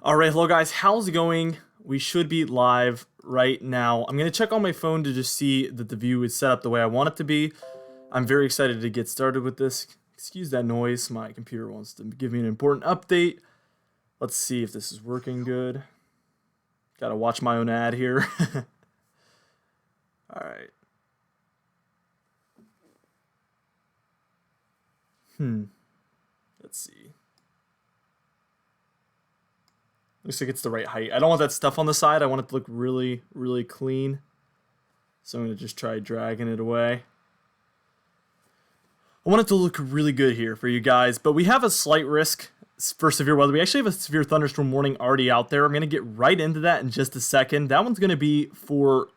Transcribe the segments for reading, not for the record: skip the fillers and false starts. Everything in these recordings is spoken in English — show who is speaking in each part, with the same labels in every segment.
Speaker 1: All right, hello guys, how's it going? We should be live right now. I'm going to check on my phone to just see that the view is set up the way I want it to be. I'm very excited to get started with this. Excuse that noise, my computer wants to give me an important update. Let's see if this is working good. Gotta watch my own ad here. All right. Let's see. Looks like it's the right height. I don't want that stuff on the side. I want it to look really, really clean. So I'm going to just try dragging it away. I want it to look really good here for you guys. But we have a slight risk for severe weather. We actually have a severe thunderstorm warning already out there. I'm going to get right into that in just a second. That one's going to be for,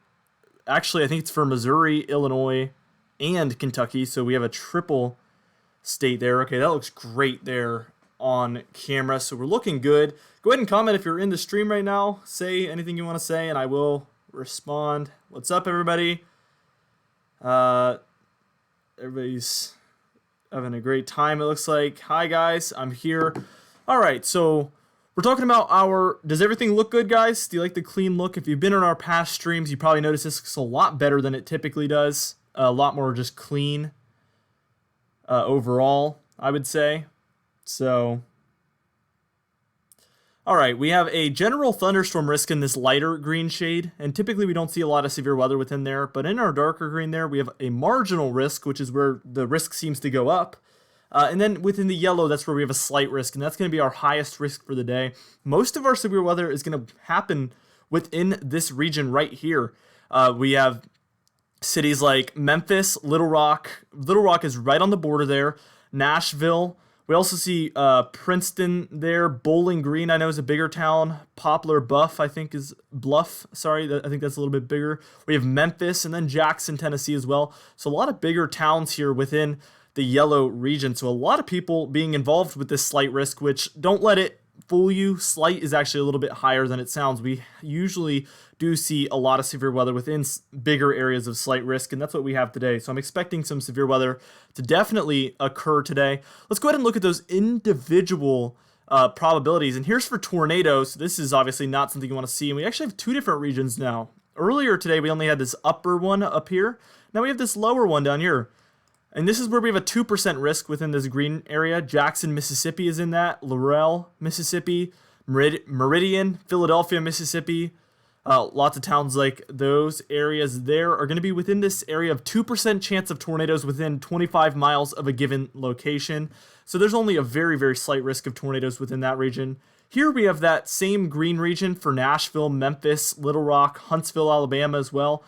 Speaker 1: actually, I think it's for Missouri, Illinois, and Kentucky. So we have a triple state there. Okay, that looks great there on camera, so we're looking good. Go ahead and comment if you're in the stream right now. Say anything you want to say, and I will respond. What's up, everybody? Everybody's having a great time, it looks like. Hi, guys. I'm here. All right, so we're talking about does everything look good, guys? Do you like the clean look? If you've been on our past streams, you probably noticed this looks a lot better than it typically does. A lot more just clean overall, I would say. So, all right, we have a general thunderstorm risk in this lighter green shade, and typically we don't see a lot of severe weather within there, but in our darker green there, we have a marginal risk, which is where the risk seems to go up. And then within the yellow, that's where we have a slight risk, and that's going to be our highest risk for the day. Most of our severe weather is going to happen within this region right here. We have cities like Memphis, Little Rock. Little Rock is right on the border there. Nashville. We also see Princeton there. Bowling Green, I know, is a bigger town. Poplar Bluff, I think, is Bluff. Sorry, I think that's a little bit bigger. We have Memphis and then Jackson, Tennessee as well. So a lot of bigger towns here within the yellow region. So a lot of people being involved with this slight risk, which don't let it fool you. Slight is actually a little bit higher than it sounds. We usually do see a lot of severe weather within bigger areas of slight risk, and that's what we have today. So I'm expecting some severe weather to definitely occur today. Let's go ahead and look at those individual probabilities. And here's for tornadoes. This is obviously not something you want to see, and we actually have two different regions now. Earlier today, we only had this upper one up here. Now we have this lower one down here. And this is where we have a 2% risk within this green area. Jackson, Mississippi is in that. Laurel, Mississippi. Meridian, Philadelphia, Mississippi. Lots of towns like those areas there are going to be within this area of 2% chance of tornadoes within 25 miles of a given location. So there's only a very, very slight risk of tornadoes within that region. Here we have that same green region for Nashville, Memphis, Little Rock, Huntsville, Alabama as well.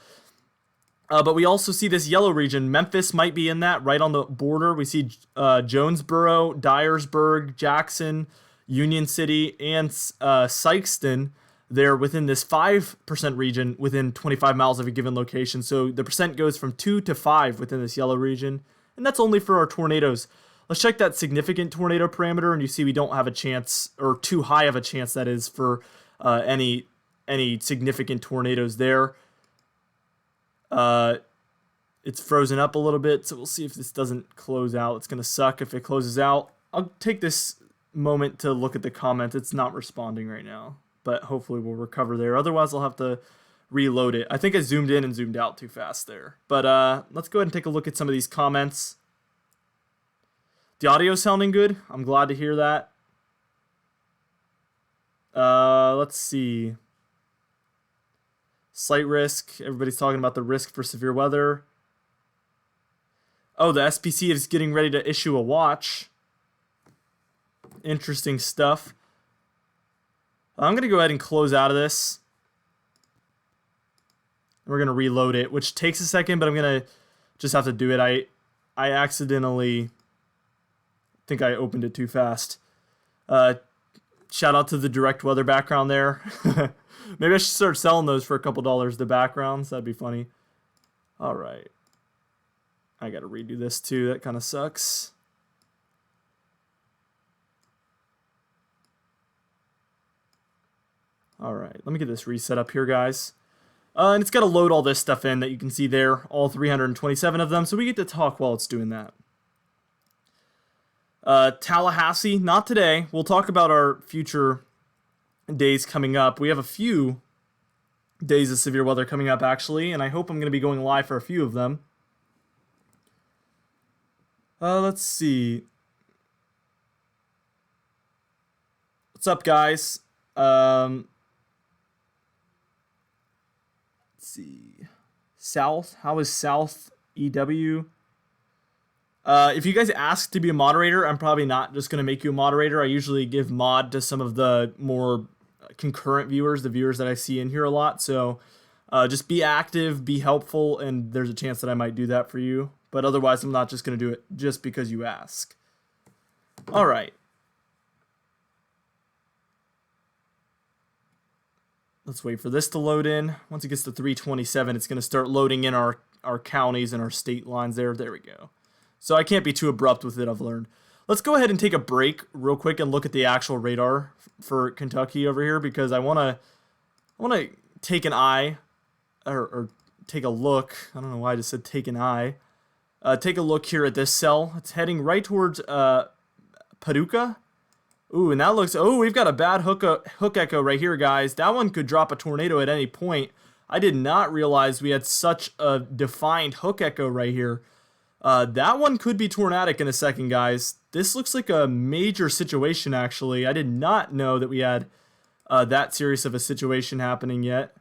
Speaker 1: But we also see this yellow region. Memphis might be in that, right on the border. We see Jonesboro, Dyersburg, Jackson, Union City, and Sikeston there within this 5% region within 25 miles of a given location. So the percent goes from 2 to 5 within this yellow region. And that's only for our tornadoes. Let's check that significant tornado parameter, and you see we don't have a chance, or too high of a chance that is, for any significant tornadoes there. It's frozen up a little bit, so we'll see if this doesn't close out. It's going to suck if it closes out. I'll take this moment to look at the comments. It's not responding right now, but hopefully we'll recover there. Otherwise, I'll have to reload it. I think I zoomed in and zoomed out too fast there. But let's go ahead and take a look at some of these comments. The audio sounding good. I'm glad to hear that. Let's see. Slight risk. Everybody's talking about the risk for severe weather. Oh, the SPC is getting ready to issue a watch. Interesting stuff. I'm going to go ahead and close out of this. We're going to reload it, which takes a second, but I'm going to just have to do it. I accidentally think I opened it too fast. Shout out to the direct weather background there. Maybe I should start selling those for a couple dollars, the backgrounds. That'd be funny. All right. I got to redo this too. That kind of sucks. All right. Let me get this reset up here, guys. And it's got to load all this stuff in that you can see there, all 327 of them. So we get to talk while it's doing that. Tallahassee, not today. We'll talk about our future days coming up. We have a few days of severe weather coming up, actually, and I hope I'm going to be going live for a few of them. Let's see. What's up, guys? Let's see. South. How is South EW? If you guys ask to be a moderator, I'm probably not just going to make you a moderator. I usually give mod to some of the more concurrent viewers, the viewers that I see in here a lot. So just be active, be helpful, and there's a chance that I might do that for you. But otherwise, I'm not just going to do it just because you ask. All right. Let's wait for this to load in. Once it gets to 327, it's going to start loading in our counties and our state lines there. There we go. So I can't be too abrupt with it, I've learned. Let's go ahead and take a break real quick and look at the actual radar for Kentucky over here, because I want to take an eye, or take a look. I don't know why I just said take an eye. Take a look here at this cell. It's heading right towards Paducah. Ooh, and that looks... Oh, we've got a bad hook echo right here, guys. That one could drop a tornado at any point. I did not realize we had such a defined hook echo right here. That one could be tornadic in a second, guys. This looks like a major situation, actually. I did not know that we had that serious of a situation happening yet.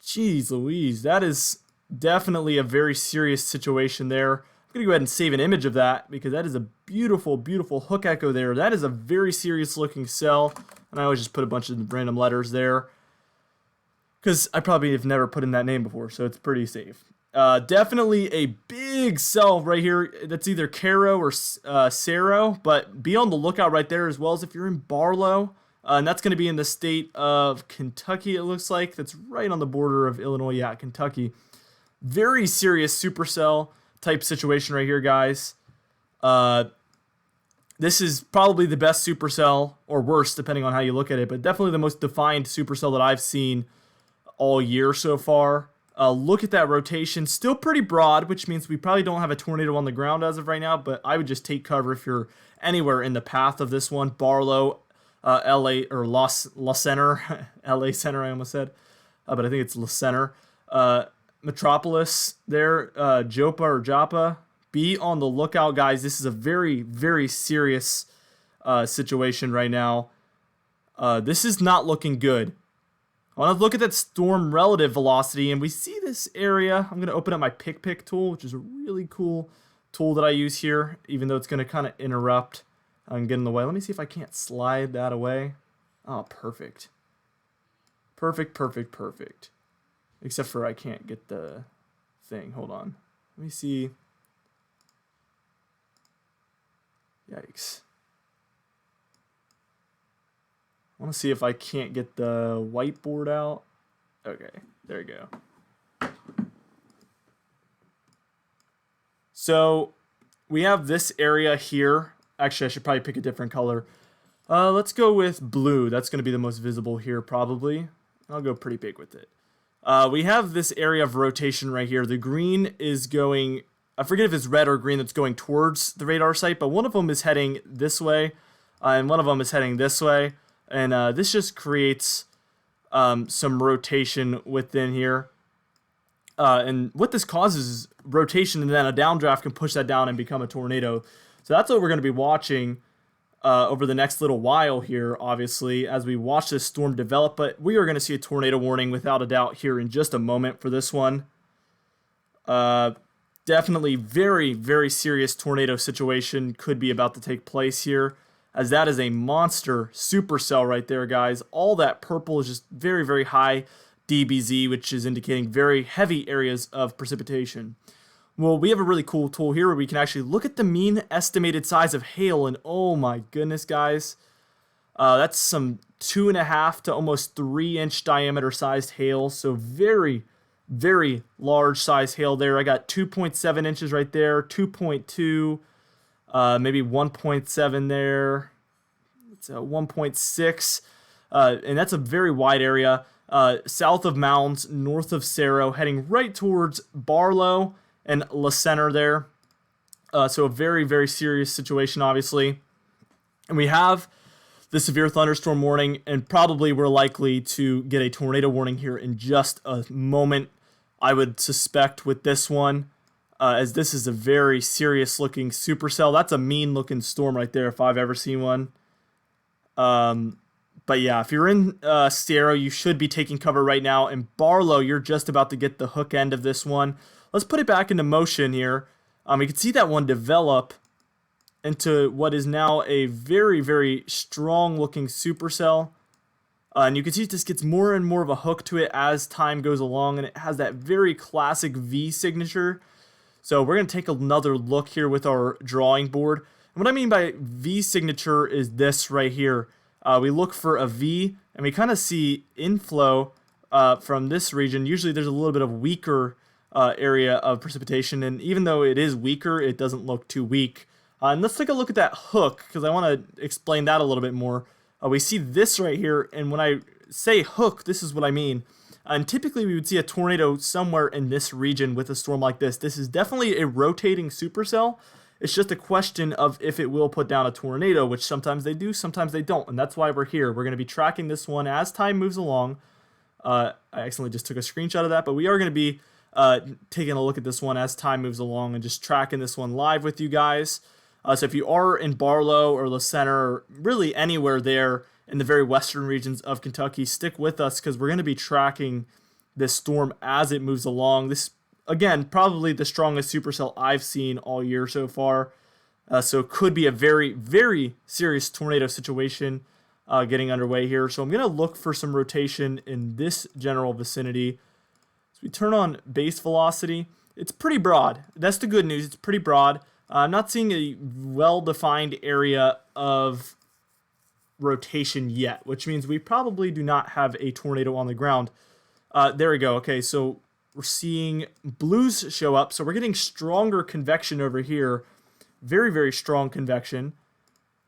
Speaker 1: Jeez Louise, that is definitely a very serious situation there. I'm going to go ahead and save an image of that, because that is a beautiful, beautiful hook echo there. That is a very serious looking cell, and I always just put a bunch of random letters there, because I probably have never put in that name before, so it's pretty safe. Definitely a big cell right here. That's either Caro or Cerro, but be on the lookout right there, as well as if you're in Barlow. And that's going to be in the state of Kentucky, it looks like. That's right on the border of Illinois. Yeah, Kentucky. Very serious supercell type situation right here, guys. This is probably the best supercell, or worse, depending on how you look at it, but definitely the most defined supercell that I've seen all year so far. Look at that rotation. Still pretty broad, which means we probably don't have a tornado on the ground as of right now, but I would just take cover if you're anywhere in the path of this one. Barlow, LA, or La Center. LA Center, I almost said. But I think it's La Center. Metropolis there, Jopa or Joppa. Be on the lookout, guys. This is a very, very serious situation right now. This is not looking good. I want to look at that storm relative velocity, and we see this area. I'm going to open up my pick tool, which is a really cool tool that I use here, even though it's going to kind of interrupt and get in the way. Let me see if I can't slide that away. Oh, perfect. Perfect. Except for I can't get the thing. Hold on. Let me see. Yikes. I want to see if I can't get the whiteboard out. Okay, there you go. So we have this area here. Actually, I should probably pick a different color. Let's go with blue. That's going to be the most visible here, probably. I'll go pretty big with it. We have this area of rotation right here. The green is going... I forget if it's red or green that's going towards the radar site, but one of them is heading this way, and one of them is heading this way. And this just creates some rotation within here. And what this causes is rotation, and then a downdraft can push that down and become a tornado. So that's what we're going to be watching over the next little while here, obviously, as we watch this storm develop. But we are going to see a tornado warning without a doubt here in just a moment for this one. Definitely very, very serious tornado situation could be about to take place here, as that is a monster supercell right there, guys. All that purple is just very, very high DBZ, which is indicating very heavy areas of precipitation. Well, we have a really cool tool here where we can actually look at the mean estimated size of hail, and oh my goodness, guys. That's some 2.5 to almost 3-inch diameter sized hail, so very, very large size hail there. I got 2.7 inches right there, 2.2, maybe 1.7 there. It's 1.6, and that's a very wide area. South of Mounds, north of Cerro, heading right towards Barlow and La Center there. So a very, very serious situation, obviously. And we have the severe thunderstorm warning, and probably we're likely to get a tornado warning here in just a moment, I would suspect, with this one, as this is a very serious looking supercell. That's a mean looking storm right there if I've ever seen one. But yeah, if you're in Sierra, you should be taking cover right now. In Barlow, you're just about to get the hook end of this one. Let's put it back into motion here. You can see that one develop into what is now a very, very strong looking supercell. And you can see it just gets more and more of a hook to it as time goes along, and it has that very classic V signature. So we're going to take another look here with our drawing board. And what I mean by V signature is this right here. We look for a V, and we kind of see inflow from this region. Usually there's a little bit of weaker area of precipitation, and even though it is weaker, it doesn't look too weak. And let's take a look at that hook, because I want to explain that a little bit more. We see this right here, and when I say hook, this is what I mean. And typically we would see a tornado somewhere in this region with a storm like this. This is definitely a rotating supercell. It's just a question of if it will put down a tornado, which sometimes they do, sometimes they don't. And that's why we're here. We're going to be tracking this one as time moves along. I accidentally just took a screenshot of that, but we are going to be taking a look at this one as time moves along and just tracking this one live with you guys. So if you are in Barlow or La Center, or really anywhere there in the very western regions of Kentucky, stick with us because we're going to be tracking this storm as it moves along. This, again, probably the strongest supercell I've seen all year so far. So it could be a very, very serious tornado situation getting underway here. So I'm going to look for some rotation in this general vicinity. So we turn on base velocity. It's pretty broad. That's the good news. It's pretty broad. I'm not seeing a well-defined area of rotation yet, which means we probably do not have a tornado on the ground. There we go. Okay, so we're seeing blues show up. So we're getting stronger convection over here. Very, very strong convection.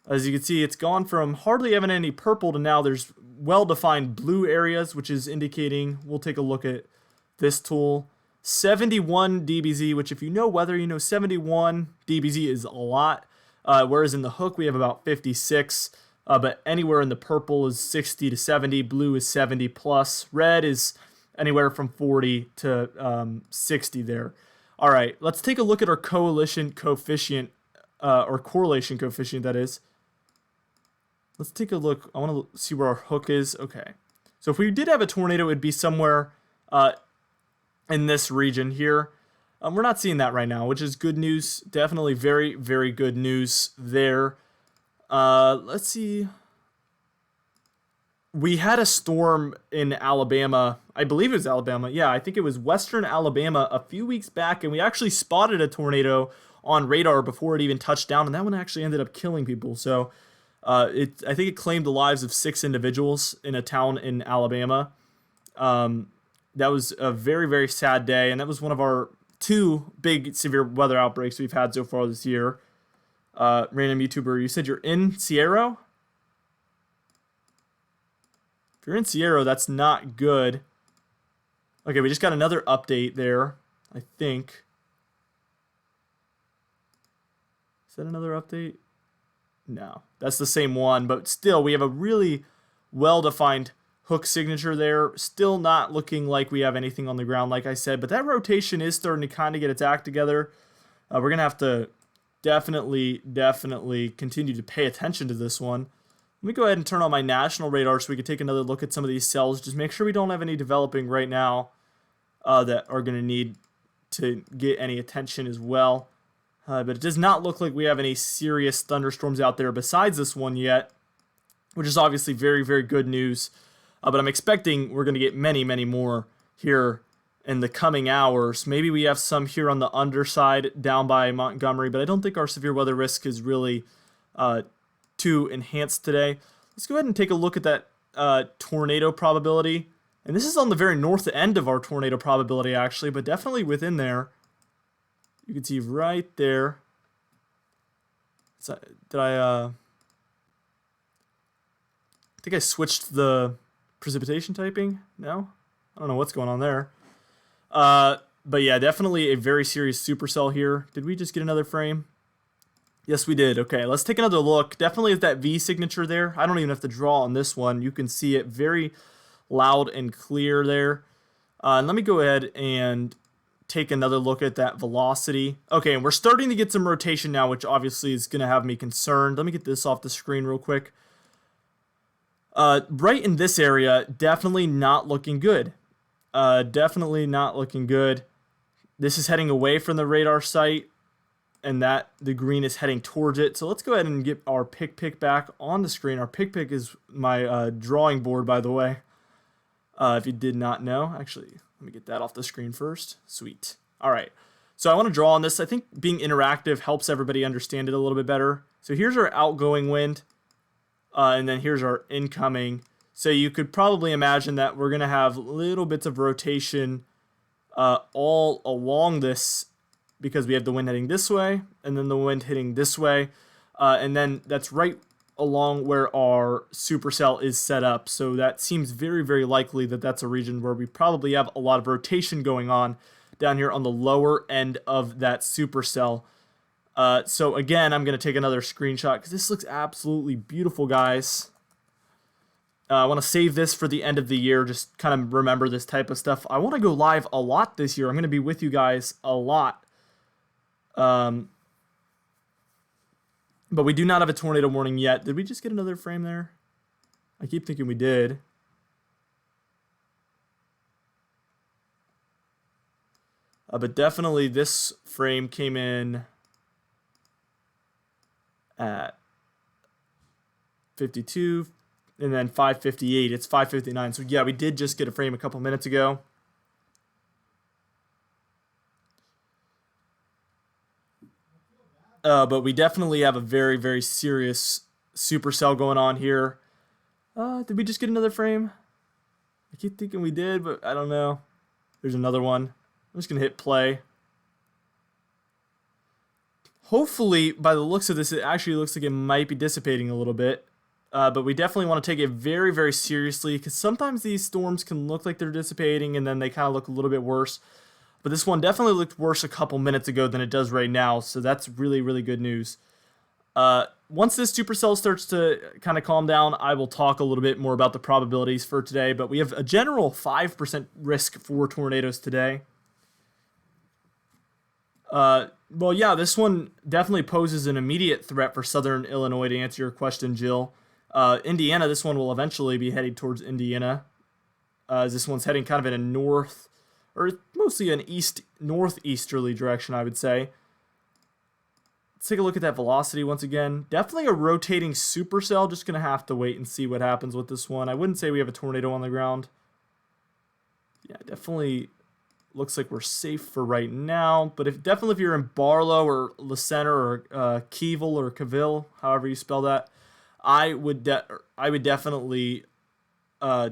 Speaker 1: As you can see, it's gone from hardly having any purple to now there's well-defined blue areas, which is indicating, we'll take a look at this tool. 71 dBz, which if you know weather, you know 71 dBz is a lot. Whereas in the hook, we have about 56. But anywhere in the purple is 60 to 70. Blue is 70 plus. Red is anywhere from 40 to 60 there. All right, let's take a look at our correlation coefficient, or correlation coefficient, that is. Let's take a look. I want to see where our hook is. Okay. So if we did have a tornado, it would be somewhere in this region here. We're not seeing that right now, which is good news. Definitely very, very good news there. Let's see. We had a storm in Alabama. I believe it was Alabama. Yeah, I think it was western Alabama a few weeks back, and we actually spotted a tornado on radar before it even touched down, and that one actually ended up killing people. So I think it claimed the lives of 6 individuals in a town in Alabama. That was a very, very sad day, and that was one of our 2 big severe weather outbreaks we've had so far this year. Random YouTuber, you said you're in Sierra? If you're in Sierra, that's not good. Okay, we just got another update there, I think. Is that another update? No, that's the same one, but still, we have a really well-defined hook signature there. Still not looking like we have anything on the ground, like I said, but that rotation is starting to kind of get its act together. We're going to have to definitely continue to pay attention to this one. Let me go ahead and turn on my national radar so we can take another look at some of these cells. Just make sure we don't have any developing right now that are going to need to get any attention as well. But it does not look like we have any serious thunderstorms out there besides this one yet, which is obviously very, very good news. But I'm expecting we're going to get many, many more here in the coming hours. Maybe we have some here on the underside down by Montgomery, but I don't think our severe weather risk is really too enhanced today. Let's go ahead and take a look at that tornado probability. And this is on the very north end of our tornado probability, actually, but definitely within there. You can see right there. So, I think I switched the precipitation typing? No? I don't know what's going on there. But yeah, definitely a very serious supercell here. Did we just get another frame? Yes, we did. Okay, let's take another look. Definitely is that V signature there. I don't even have to draw on this one. You can see it very loud and clear there. And let me go ahead and take another look at that velocity. Okay, and we're starting to get some rotation now, which obviously is going to have me concerned. Let me get this off the screen real quick. Right in this area, definitely not looking good. Definitely not looking good. This is heading away from the radar site, and that the green is heading towards it. So let's go ahead and get our pick back on the screen. Our pick is my drawing board, by the way. If you did not know. Actually, let me get that off the screen first. Sweet. All right. So I want to draw on this. I think being interactive helps everybody understand it a little bit better. So here's our outgoing wind, and then here's our incoming. So you could probably imagine that we're going to have little bits of rotation all along this, because we have the wind heading this way, and then the wind hitting this way, and then that's right along where our supercell is set up. So that seems very, very likely that that's a region where we probably have a lot of rotation going on down here on the lower end of that supercell. So again, I'm going to take another screenshot because this looks absolutely beautiful, guys. I want to save this for the end of the year, just kind of remember this type of stuff. I want to go live a lot this year. I'm going to be with you guys a lot. But we do not have a tornado warning yet. Did we just get another frame there? I keep thinking we did. But definitely this frame came in at 52, and then 558. It's 559. So yeah, we did just get a frame a couple minutes ago. But we definitely have a very, very serious supercell going on here. Did we just get another frame? I keep thinking we did, but I don't know. There's another one. I'm just going to hit play. Hopefully, by the looks of this, it actually looks like it might be dissipating a little bit. But we definitely want to take it very, very seriously, because sometimes these storms can look like they're dissipating and then they kind of look a little bit worse. But this one definitely looked worse a couple minutes ago than it does right now, so that's really, really good news. Once this supercell starts to kind of calm down, I will talk a little bit more about the probabilities for today, but we have a general 5% risk for tornadoes today. Well, yeah, this one definitely poses an immediate threat for southern Illinois, to answer your question, Jill. Indiana, this one will eventually be heading towards Indiana, as this one's heading kind of in a north, or mostly an northeasterly direction, I would say. Let's take a look at that velocity once again. Definitely a rotating supercell. Just going to have to wait and see what happens with this one. I wouldn't say we have a tornado on the ground. Yeah, definitely looks like we're safe for right now. But if you're in Barlow or La Center or Keville or Cavill, however you spell that, I would definitely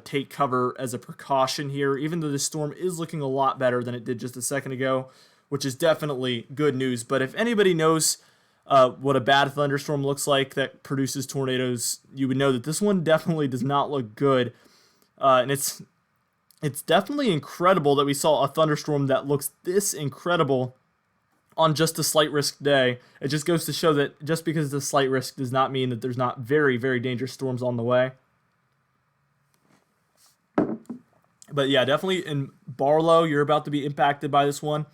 Speaker 1: take cover as a precaution here, even though the storm is looking a lot better than it did just a second ago, which is definitely good news. But if anybody knows what a bad thunderstorm looks like that produces tornadoes, you would know that this one definitely does not look good. And it's definitely incredible that we saw a thunderstorm that looks this incredible on just a slight risk day. It just goes to show that just because it's a slight risk does not mean that there's not very, very dangerous storms on the way. But yeah, definitely in Barlow, you're about to be impacted by this one.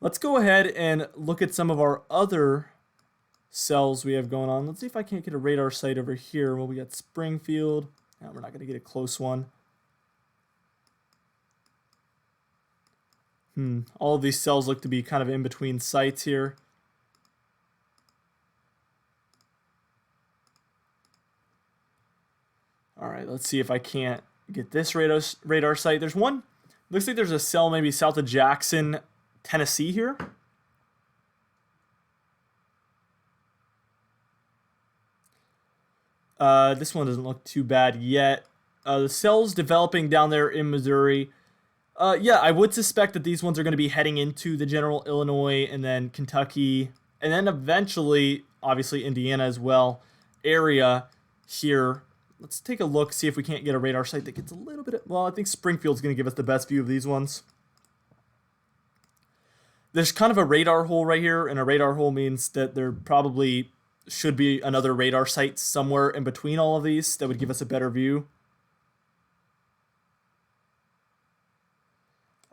Speaker 1: Let's go ahead and look at some of our other cells we have going on. Let's see if I can't get a radar site over here. Well, we got Springfield. No, we're not going to get a close one. All of these cells look to be kind of in between sites here. All right, let's see if I can't get this radar site. There's one, looks like there's a cell maybe south of Jackson, Tennessee here. This one doesn't look too bad yet. The cells developing down there in Missouri. Yeah, I would suspect that these ones are going to be heading into the general Illinois and then Kentucky, and then eventually, obviously, Indiana as well, area here. Let's take a look, see if we can't get a radar site that gets a little bit... Well, I think Springfield's going to give us the best view of these ones. There's kind of a radar hole right here, and a radar hole means that there probably should be another radar site somewhere in between all of these that would give us a better view.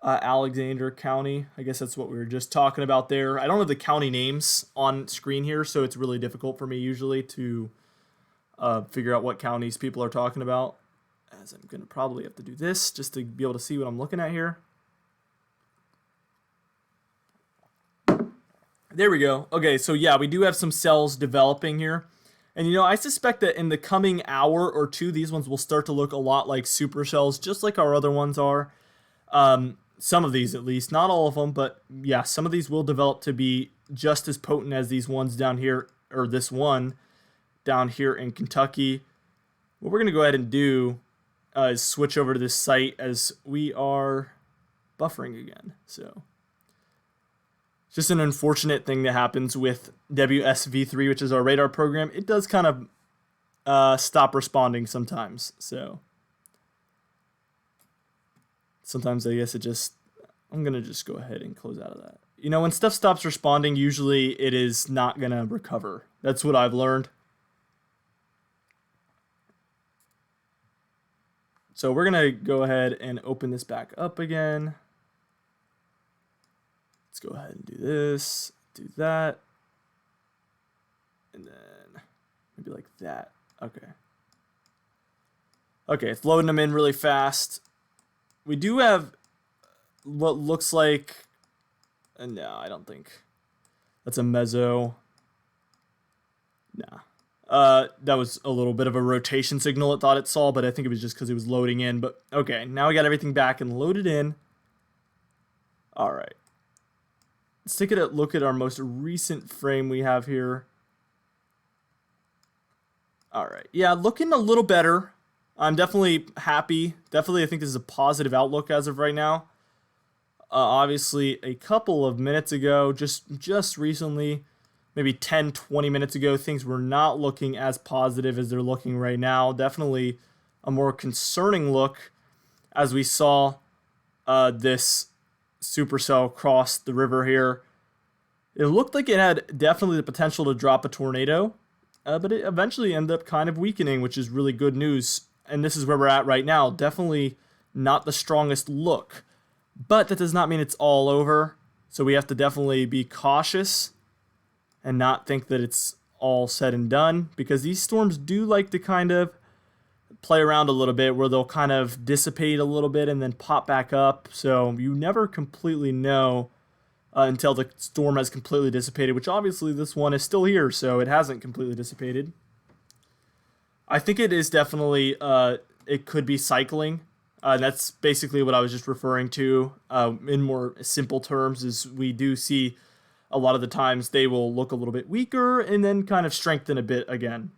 Speaker 1: Alexander County, I guess that's what we were just talking about there. I don't have the county names on screen here, so it's really difficult for me usually to figure out what counties people are talking about, as I'm going to probably have to do this just to be able to see what I'm looking at here. There we go. Okay, so yeah, we do have some cells developing here. And I suspect that in the coming hour or two, these ones will start to look a lot like supercells, just like our other ones are. Some of these at least, not all of them, but yeah, some of these will develop to be just as potent as these ones down here, or this one down here in Kentucky. What we're going to go ahead and do is switch over to this site as we are buffering again. So it's just an unfortunate thing that happens with WSV3, which is our radar program. It does kind of stop responding sometimes. So sometimes I guess I'm going to just go ahead and close out of that. When stuff stops responding, usually it is not going to recover. That's what I've learned. So we're going to go ahead and open this back up again. Let's go ahead and do this, do that, and then maybe like that. Okay. Okay, it's loading them in really fast. We do have what looks like, no, I don't think that's a mezzo. Nah. That was a little bit of a rotation signal it thought it saw, but I think it was just because it was loading in. But okay, now we got everything back and loaded in. All right. Let's take a look at our most recent frame we have here. All right. Yeah, looking a little better. I'm definitely happy. Definitely, I think this is a positive outlook as of right now. Obviously, a couple of minutes ago, just recently, maybe 10, 20 minutes ago, things were not looking as positive as they're looking right now. Definitely a more concerning look as we saw this supercell cross the river here. It looked like it had definitely the potential to drop a tornado, but it eventually ended up kind of weakening, which is really good news. And this is where we're at right now. Definitely not the strongest look, but that does not mean it's all over. So we have to definitely be cautious and not think that it's all said and done, because these storms do like to kind of play around a little bit where they'll kind of dissipate a little bit and then pop back up. So you never completely know until the storm has completely dissipated, which obviously this one is still here, so it hasn't completely dissipated. I think it is definitely, it could be cycling. That's basically what I was just referring to in more simple terms, is we do see a lot of the times they will look a little bit weaker and then kind of strengthen a bit again.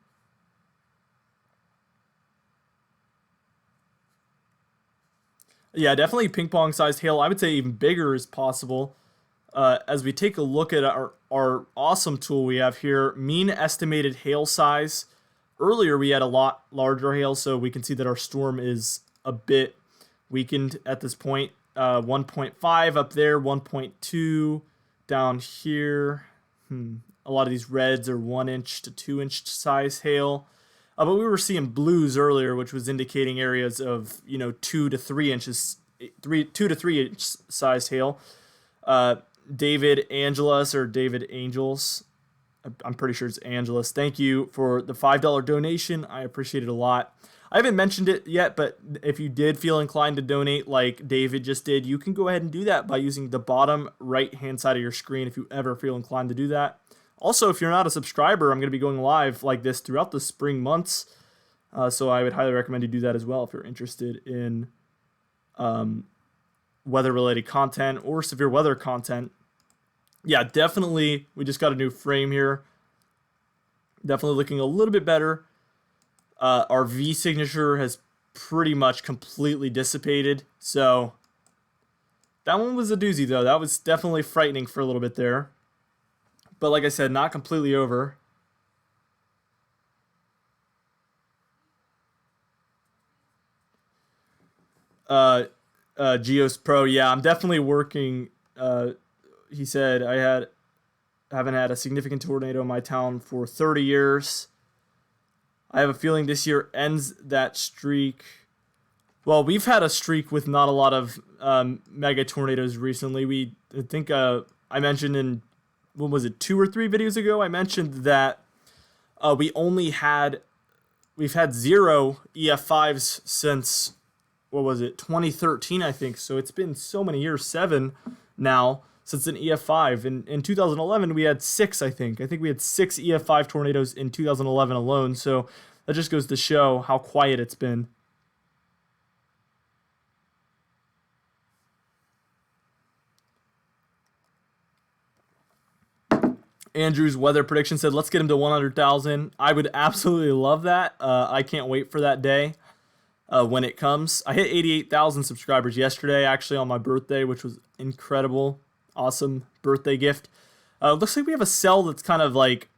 Speaker 1: Yeah, definitely ping pong sized hail. I would say even bigger is possible. As we take a look at our awesome tool we have here, mean estimated hail size. Earlier we had a lot larger hail, so we can see that our storm is a bit weakened at this point. 1.5 up there, 1.2 down here. A lot of these reds are 1 inch to 2 inch size hail. But we were seeing blues earlier, which was indicating areas of 2 to 3 inches, 2 to 3 inch size hail. David Angelus, or David Angels, I'm pretty sure it's Angelus. Thank you for the $5 donation. I appreciate it a lot. I haven't mentioned it yet, but if you did feel inclined to donate like David just did, you can go ahead and do that by using the bottom right-hand side of your screen if you ever feel inclined to do that. Also, if you're not a subscriber, I'm going to be going live like this throughout the spring months, so I would highly recommend you do that as well if you're interested in weather-related content or severe weather content. Yeah, definitely, we just got a new frame here. Definitely looking a little bit better. Our V signature has pretty much completely dissipated, so that one was a doozy, though. That was definitely frightening for a little bit there. But like I said, not completely over. Geos Pro, yeah, I'm definitely working he said, haven't had a significant tornado in my town for 30 years. I have a feeling this year ends that streak. Well, we've had a streak with not a lot of mega tornadoes recently. I think I mentioned in, what was it, 2 or 3 videos ago, I mentioned that we've had 0 EF5s since, what was it, 2013, I think. So it's been so many years, 7 now, since an EF5. In 2011, we had 6, I think. I think we had 6 EF5 tornadoes in 2011 alone. So that just goes to show how quiet it's been. Andrew's weather prediction said, let's get him to 100,000. I would absolutely love that. I can't wait for that day when it comes. I hit 88,000 subscribers yesterday, actually, on my birthday, which was incredible. Awesome birthday gift. Looks like we have a cell that's kind of like,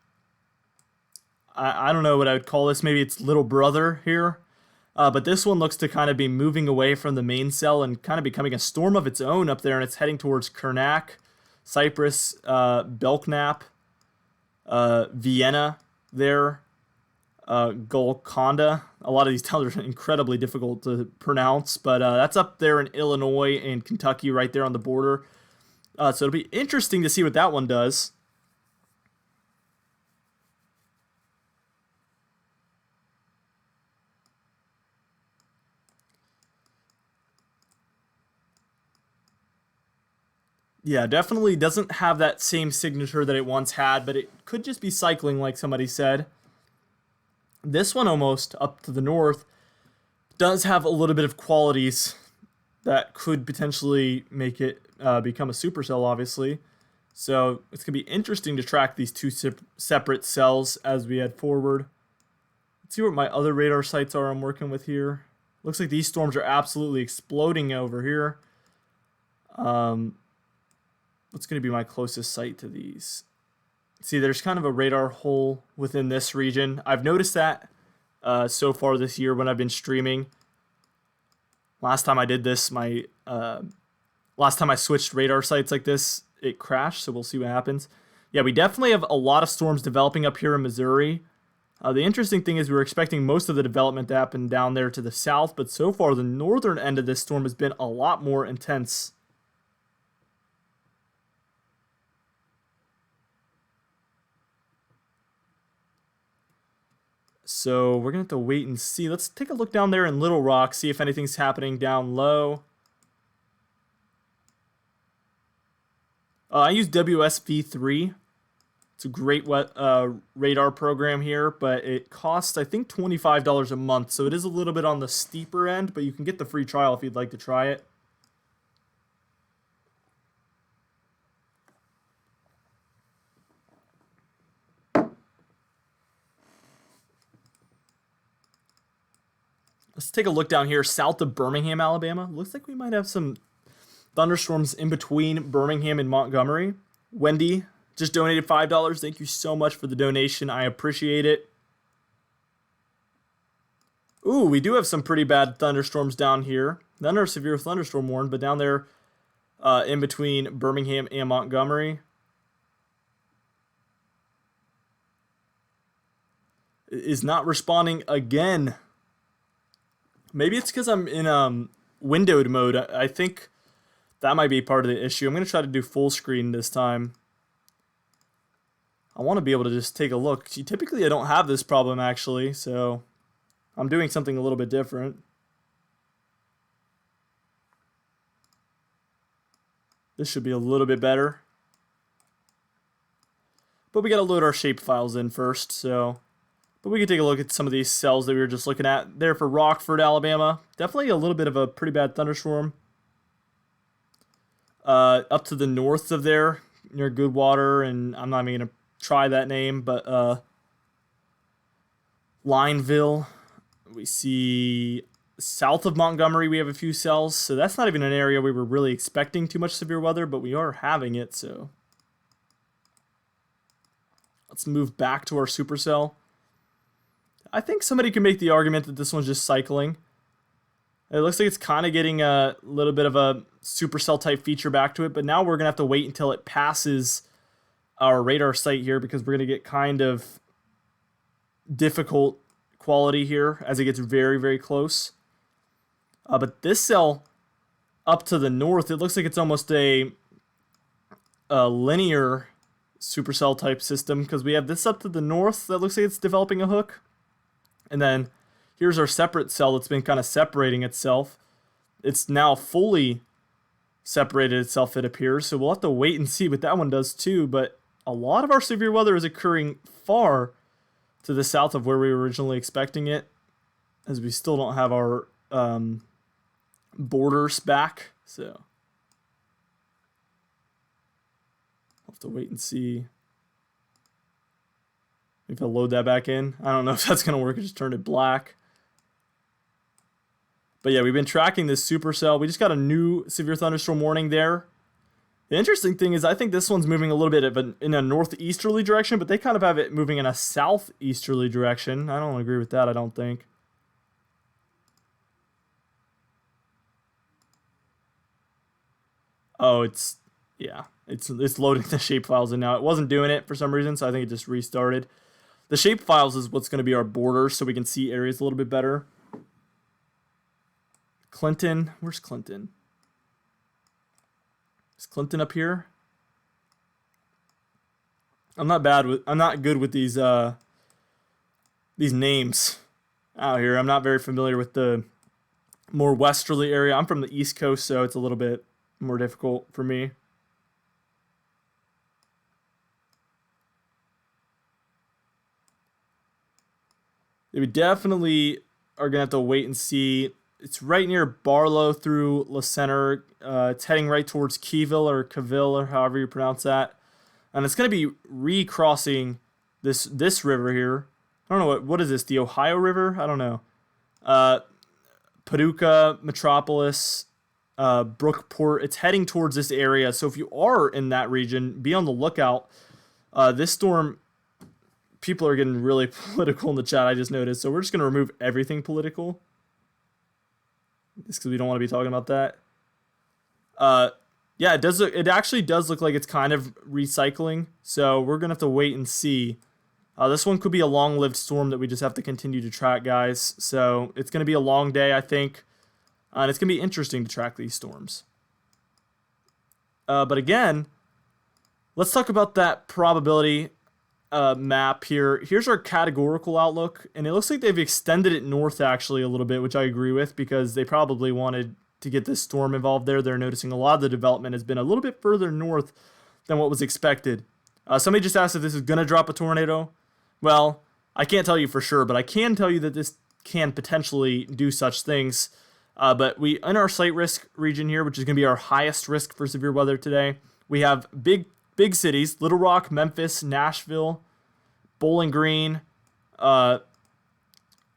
Speaker 1: I don't know what I would call this. Maybe it's little brother here. But this one looks to kind of be moving away from the main cell and kind of becoming a storm of its own up there. And it's heading towards Karnak, Cyprus, Belknap, Vienna there, Golconda. A lot of these towns are incredibly difficult to pronounce, but that's up there in Illinois and Kentucky right there on the border. So it'll be interesting to see what that one does. Yeah, definitely doesn't have that same signature that it once had, but it could just be cycling like somebody said. This one almost up to the north does have a little bit of qualities that could potentially make it become a supercell, obviously. So it's going to be interesting to track these 2 separate cells as we head forward. Let's see what my other radar sites are I'm working with here. Looks like these storms are absolutely exploding over here. What's going to be my closest site to these? See, there's kind of a radar hole within this region. I've noticed that so far this year when I've been streaming. Last time I did this, last time I switched radar sites like this, it crashed, so we'll see what happens. Yeah, we definitely have a lot of storms developing up here in Missouri. The interesting thing is we were expecting most of the development to happen down there to the south, but so far the northern end of this storm has been a lot more intense. So we're going to have to wait and see. Let's take a look down there in Little Rock, see if anything's happening down low. I use WSV3. It's a great radar program here, but it costs, I think, $25 a month. So it is a little bit on the steeper end, but you can get the free trial if you'd like to try it. Let's take a look down here south of Birmingham, Alabama. Looks like we might have some thunderstorms in between Birmingham and Montgomery. Wendy just donated $5. Thank you so much for the donation. I appreciate it. Ooh, we do have some pretty bad thunderstorms down here. None are severe thunderstorm warned, but down there in between Birmingham and Montgomery. Is not responding again. Maybe it's because I'm in windowed mode. I think that might be part of the issue. I'm going to try to do full screen this time. I want to be able to just take a look. Typically, I don't have this problem, actually, so I'm doing something a little bit different. This should be a little bit better. But we got to load our shape files in first, so... But we can take a look at some of these cells that we were just looking at there for Rockford, Alabama. Definitely a little bit of a pretty bad thunderstorm. Up to the north of there, near Goodwater, and I'm not even going to try that name, but Lineville. We see south of Montgomery, we have a few cells. So that's not even an area we were really expecting too much severe weather, but we are having it, so. Let's move back to our supercell. I think somebody could make the argument that this one's just cycling. It looks like it's kind of getting a little bit of a supercell type feature back to it, but now we're going to have to wait until it passes our radar site here because we're going to get kind of difficult quality here as it gets very, very close. But this cell up to the north, it looks like it's almost a linear supercell type system because we have this up to the north that looks like it's developing a hook. And then here's our separate cell that's been kind of separating itself. It's now fully separated itself, it appears. So we'll have to wait and see what that one does too. But a lot of our severe weather is occurring far to the south of where we were originally expecting it, as we still don't have our borders back. So we'll have to wait and see if I load that back in. I don't know if that's going to work. I just turned it black. But yeah, we've been tracking this supercell. We just got a new severe thunderstorm warning there. The interesting thing is I think this one's moving a little bit in a northeasterly direction, but they kind of have it moving in a southeasterly direction. I don't agree with that, I don't think. Oh, it's loading the shapefiles in now. It wasn't doing it for some reason, so I think it just restarted. The shapefiles is what's going to be our border, so we can see areas a little bit better. Clinton, where's Clinton? Is Clinton up here? I'm not good with these names out here. I'm not very familiar with the more westerly area. I'm from the East Coast, so it's a little bit more difficult for me. We definitely are going to have to wait and see. It's right near Barlow through La Center. It's heading right towards Keyville or Cavill or however you pronounce that. And it's going to be recrossing this river here. I don't know, what is this, the Ohio River? I don't know. Paducah, Metropolis, Brookport. It's heading towards this area. So if you are in that region, be on the lookout. This storm, people are getting really political in the chat, I just noticed. So we're just going to remove everything political. Just because we don't want to be talking about that. Yeah, it actually does look like it's kind of recycling. So we're going to have to wait and see. This one could be a long-lived storm that we just have to continue to track, guys. So it's going to be a long day, I think. And it's going to be interesting to track these storms. But again, let's talk about that probability map here. Here's our categorical outlook, and it looks like they've extended it north actually a little bit, which I agree with because they probably wanted to get this storm involved there. They're noticing a lot of the development has been a little bit further north than what was expected. Somebody just asked if this is going to drop a tornado. Well, I can't tell you for sure, but I can tell you that this can potentially do such things. But we, in our slight risk region here, which is going to be our highest risk for severe weather today, we have big cities: Little Rock, Memphis, Nashville, Bowling Green.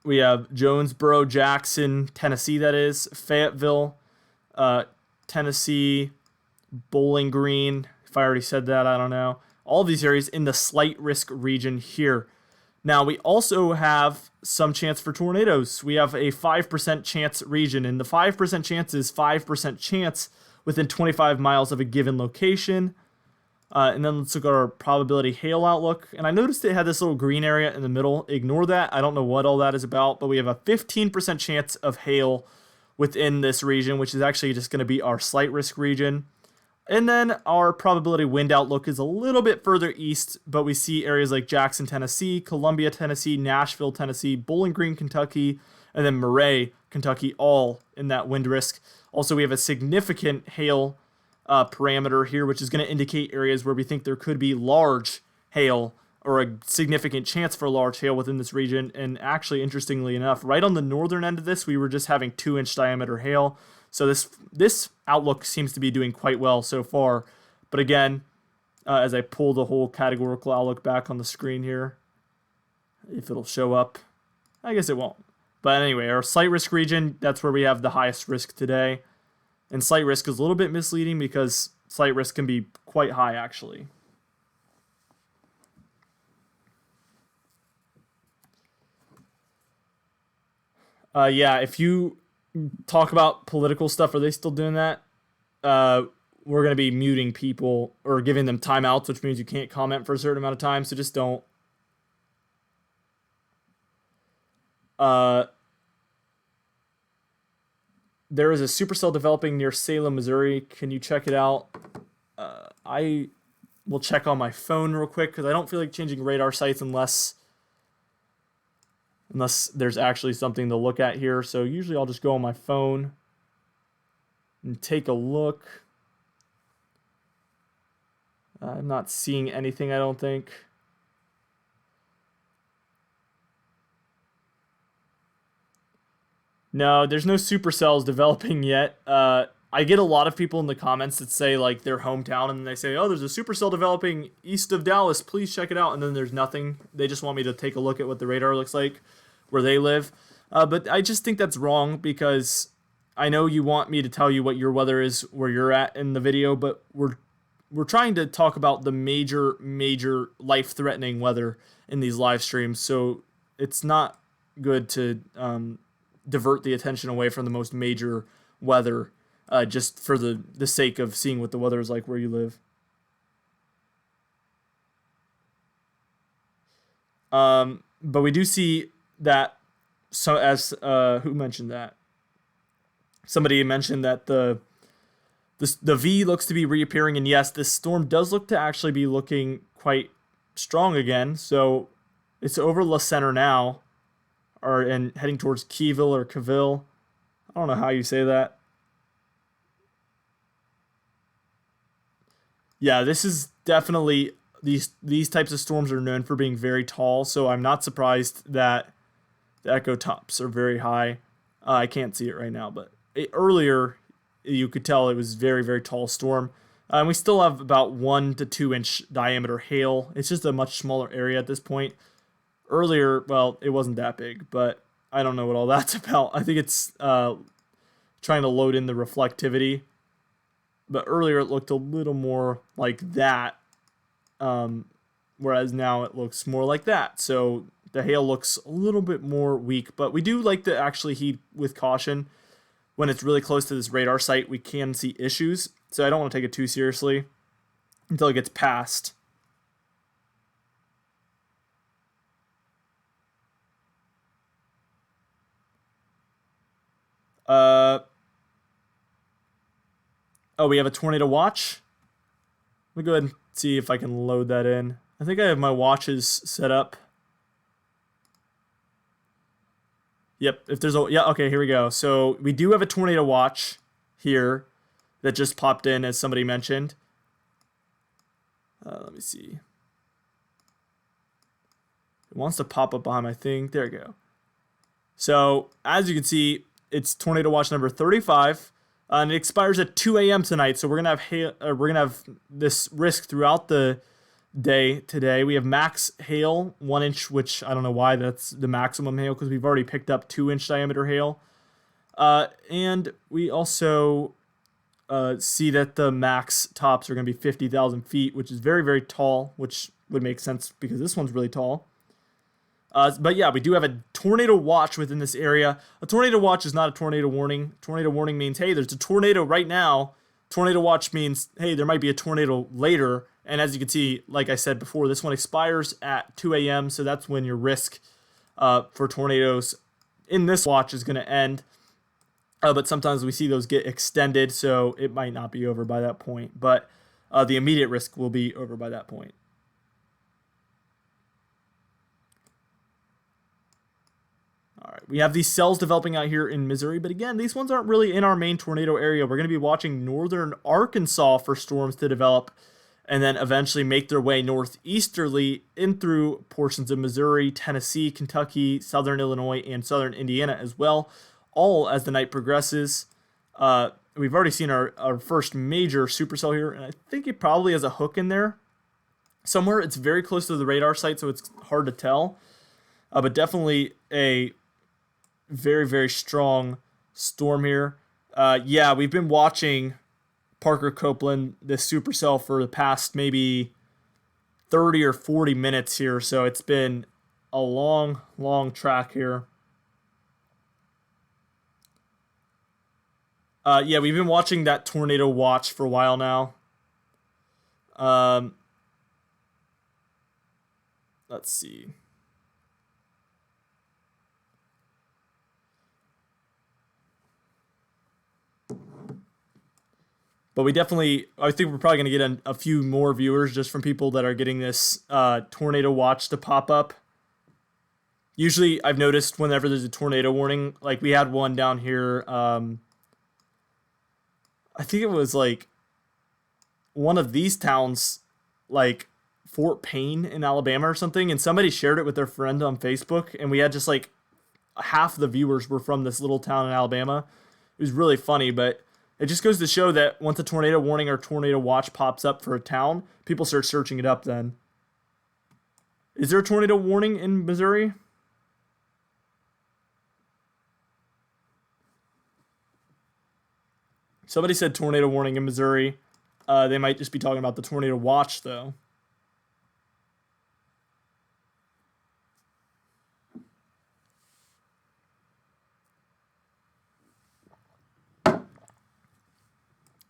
Speaker 1: We have Jonesboro, Jackson, Tennessee, that is, Fayetteville, Tennessee, Bowling Green. If I already said that, I don't know. All of these areas in the slight risk region here. Now, we also have some chance for tornadoes. We have a 5% chance region, and the 5% chance is 5% chance within 25 miles of a given location. And then let's look at our probability hail outlook. And I noticed it had this little green area in the middle. Ignore that. I don't know what all that is about, but we have a 15% chance of hail within this region, which is actually just going to be our slight risk region. And then our probability wind outlook is a little bit further east, but we see areas like Jackson, Tennessee, Columbia, Tennessee, Nashville, Tennessee, Bowling Green, Kentucky, and then Murray, Kentucky, all in that wind risk. Also, we have a significant hail parameter here, which is going to indicate areas where we think there could be large hail or a significant chance for large hail within this region. And actually, interestingly enough, right on the northern end of this, we were just having 2-inch diameter hail. So this outlook seems to be doing quite well so far. But again, as I pull the whole categorical outlook back on the screen here, if it'll show up, I guess it won't. But anyway, our slight risk region, that's where we have the highest risk today. And slight risk is a little bit misleading because slight risk can be quite high, actually. Yeah, if you talk about political stuff, are they still doing that? we're going to be muting people or giving them timeouts, which means you can't comment for a certain amount of time. So just don't. There is a supercell developing near Salem, Missouri. Can you check it out? I will check on my phone real quick because I don't feel like changing radar sites unless there's actually something to look at here. So usually I'll just go on my phone and take a look. I'm not seeing anything, I don't think. No, there's no supercells developing yet. I get a lot of people in the comments that say like their hometown and they say, oh, there's a supercell developing east of Dallas. Please check it out. And then there's nothing. They just want me to take a look at what the radar looks like where they live. But I just think that's wrong because I know you want me to tell you what your weather is where you're at in the video, but we're trying to talk about the major life-threatening weather in these live streams. So it's not good to divert the attention away from the most major weather just for the sake of seeing what the weather is like where you live. But we do see that, so as who mentioned that? Somebody mentioned that the V looks to be reappearing, and yes, this storm does look to actually be looking quite strong again. So it's over La Center now, and heading towards Keyville or Cavill. I don't know how you say that. Yeah, this is definitely, these types of storms are known for being very tall, so I'm not surprised that the echo tops are very high. I can't see it right now, but earlier you could tell it was very tall storm. And we still have about 1 to 2 inch diameter hail. It's just a much smaller area at this point. Earlier, well, it wasn't that big, but I don't know what all that's about. I think it's trying to load in the reflectivity. But earlier it looked a little more like that, whereas now it looks more like that. So the hail looks a little bit more weak, but we do like to actually heed with caution. When it's really close to this radar site, we can see issues. So I don't want to take it too seriously until it gets past. Oh, we have a tornado watch. Let me go ahead and see if I can load that in. I think I have my watches set up. Yep, if there's a, yeah, okay, here we go. So we do have a tornado watch here that just popped in, as somebody mentioned. Let me see. It wants to pop up behind my thing. There we go. So as you can see, it's tornado watch number 35. And it expires at 2 a.m. tonight, so we're gonna have this risk throughout the day today. We have max hail 1 inch, which I don't know why that's the maximum hail because we've already picked up 2 inch diameter hail, and we also see that the max tops are gonna be 50,000 feet, which is very tall, which would make sense because this one's really tall. But yeah, we do have a tornado watch within this area. A tornado watch is not a tornado warning. Tornado warning means, hey, there's a tornado right now. Tornado watch means, hey, there might be a tornado later. And as you can see, like I said before, this one expires at 2 a.m. So that's when your risk for tornadoes in this watch is going to end. But sometimes we see those get extended, so it might not be over by that point. But the immediate risk will be over by that point. All right, we have these cells developing out here in Missouri, but again, these ones aren't really in our main tornado area. We're going to be watching northern Arkansas for storms to develop and then eventually make their way northeasterly in through portions of Missouri, Tennessee, Kentucky, southern Illinois, and southern Indiana as well, all as the night progresses. We've already seen our first major supercell here, and I think it probably has a hook in there somewhere. It's very close to the radar site, so it's hard to tell, but definitely a very strong storm here. Yeah, we've been watching Parker Copeland, this supercell, for the past maybe 30 or 40 minutes here, so it's been a long track here. Yeah, we've been watching that tornado watch for a while now. Um, let's see. But we definitely, I think we're probably going to get a few more viewers just from people that are getting this tornado watch to pop up. Usually, I've noticed whenever there's a tornado warning, like we had one down here. I think it was like one of these towns, like Fort Payne in Alabama or something, and somebody shared it with their friend on Facebook, and we had just like half the viewers were from this little town in Alabama. It was really funny, but it just goes to show that once a tornado warning or tornado watch pops up for a town, people start searching it up then. Is there a tornado warning in Missouri? Somebody said tornado warning in Missouri. They might just be talking about the tornado watch, though.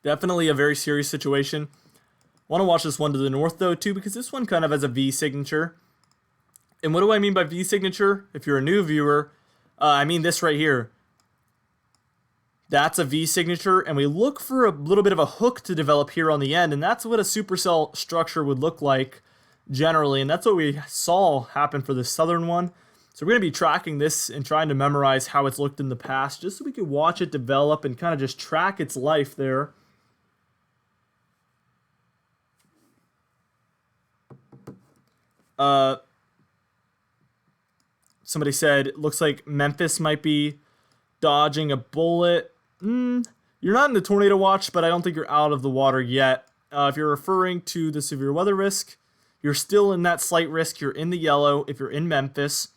Speaker 1: Definitely a very serious situation. Want to watch this one to the north, though, too, because this one kind of has a V signature. And what do I mean by V signature? If you're a new viewer, I mean this right here. That's a V signature, and we look for a little bit of a hook to develop here on the end, and that's what a supercell structure would look like generally, and that's what we saw happen for the southern one. So we're going to be tracking this and trying to memorize how it's looked in the past, just so we can watch it develop and kind of just track its life there. Somebody said, looks like Memphis might be dodging a bullet. You're not in the tornado watch, but I don't think you're out of the water yet. If you're referring to the severe weather risk, you're still in that slight risk. You're in the yellow if you're in Memphis.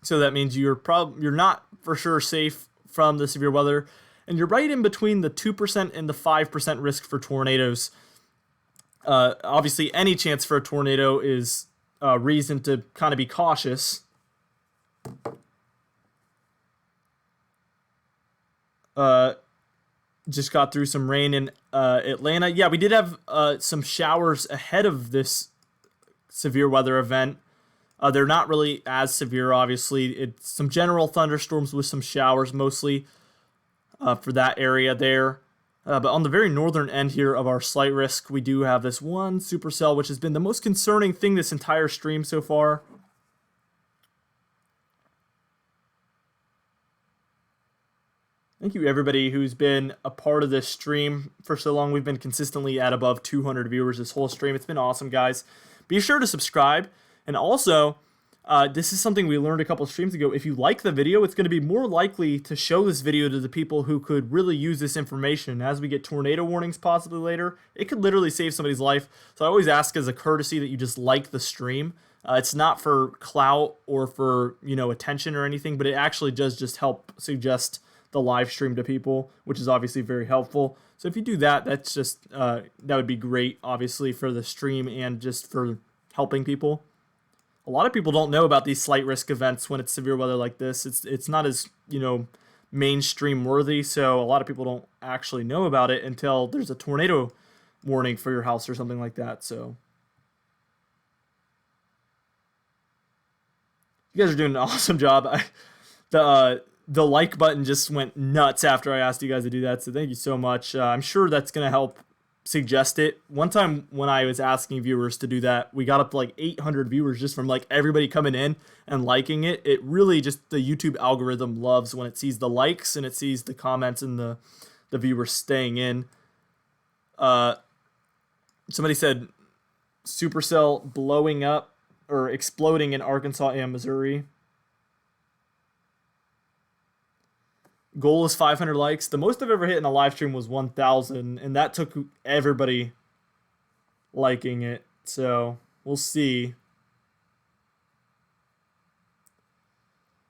Speaker 1: So that means you're not for sure safe from the severe weather. And you're right in between the 2% and the 5% risk for tornadoes. Obviously, any chance for a tornado is reason to kind of be cautious. Just got through some rain in Atlanta. Yeah, we did have some showers ahead of this severe weather event. They're not really as severe, obviously. It's some general thunderstorms with some showers mostly for that area there. But on the very northern end here of our slight risk, we do have this one supercell, which has been the most concerning thing this entire stream so far. Thank you, everybody who's been a part of this stream for so long. We've been consistently at above 200 viewers this whole stream. It's been awesome, guys. Be sure to subscribe. And also, this is something we learned a couple streams ago. If you like the video, it's going to be more likely to show this video to the people who could really use this information. As we get tornado warnings possibly later, it could literally save somebody's life. So I always ask as a courtesy that you just like the stream. It's not for clout or for, attention or anything, but it actually does just help suggest the live stream to people, which is obviously very helpful. So if you do that, that's just that would be great, obviously, for the stream and just for helping people. A lot of people don't know about these slight risk events when it's severe weather like this. It's not as mainstream worthy, so a lot of people don't actually know about it until there's a tornado warning for your house or something like that. So you guys are doing an awesome job. The like button just went nuts after I asked you guys to do that, so thank you so much. I'm sure that's going to help suggest it. One time when I was asking viewers to do that, we got up to like 800 viewers just from like everybody coming in and liking it. It really just, the YouTube algorithm loves when it sees the likes and it sees the comments and the viewers staying in. Somebody said Supercell blowing up or exploding in Arkansas and Missouri. Goal is 500 likes. The most I've ever hit in a live stream was 1,000, and that took everybody liking it. So we'll see.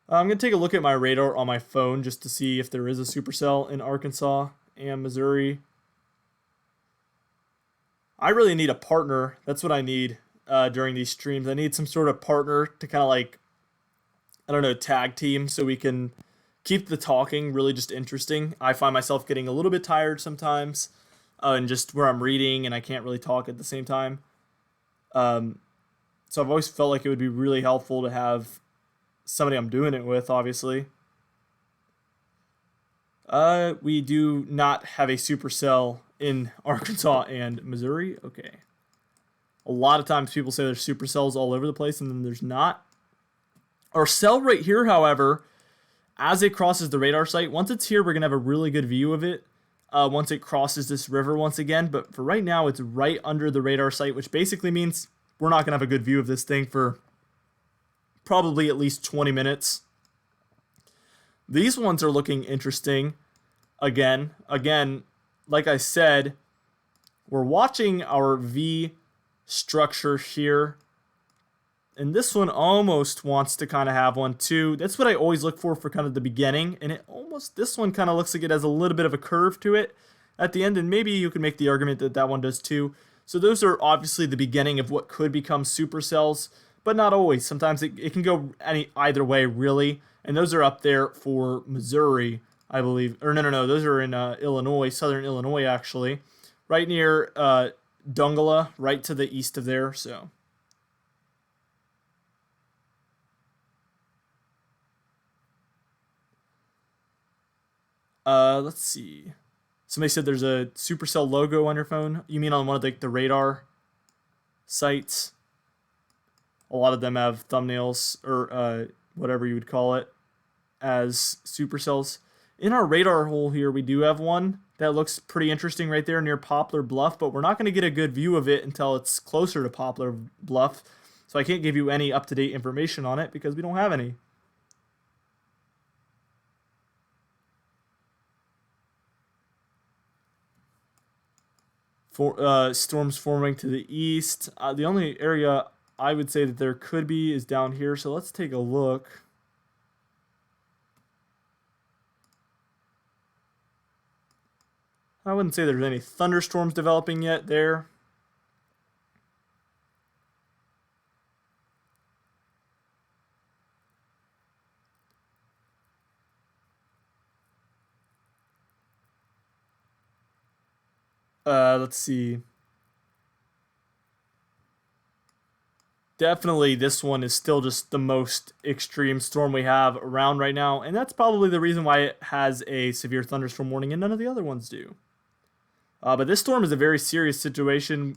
Speaker 1: I'm going to take a look at my radar on my phone just to see if there is a supercell in Arkansas and Missouri. I really need a partner. That's what I need during these streams. I need some sort of partner to kind of like, I don't know, tag team so we can keep the talking really just interesting. I find myself getting a little bit tired sometimes, and just where I'm reading and I can't really talk at the same time. So I've always felt like it would be really helpful to have somebody I'm doing it with, obviously. We do not have a supercell in Arkansas and Missouri. Okay. A lot of times people say there's supercells all over the place, and then there's not. Our cell right here, however, as it crosses the radar site, once it's here, we're going to have a really good view of it once it crosses this river once again. But for right now, it's right under the radar site, which basically means we're not going to have a good view of this thing for probably at least 20 minutes. These ones are looking interesting. Again, like I said, we're watching our V structure here. And this one almost wants to kind of have one too. That's what I always look for kind of the beginning. And this one kind of looks like it has a little bit of a curve to it at the end. And maybe you can make the argument that that one does too. So those are obviously the beginning of what could become supercells, but not always. Sometimes it can go either way, really. And those are up there for Missouri, I believe. Or no. Those are in Illinois, southern Illinois, actually. Right near Dungala, right to the east of there. So let's see. Somebody said there's a Supercell logo on your phone. You mean on one of the radar sites? A lot of them have thumbnails or whatever you would call it as supercells. In our radar hole here, we do have one that looks pretty interesting right there near Poplar Bluff, but we're not going to get a good view of it until it's closer to Poplar Bluff. So I can't give you any up-to-date information on it because we don't have any. Storms forming to the east. The only area I would say that there could be is down here. So let's take a look. I wouldn't say there's any thunderstorms developing yet there. Let's see. Definitely this one is still just the most extreme storm we have around right now, and that's probably the reason why it has a severe thunderstorm warning and none of the other ones do. But this storm is a very serious situation.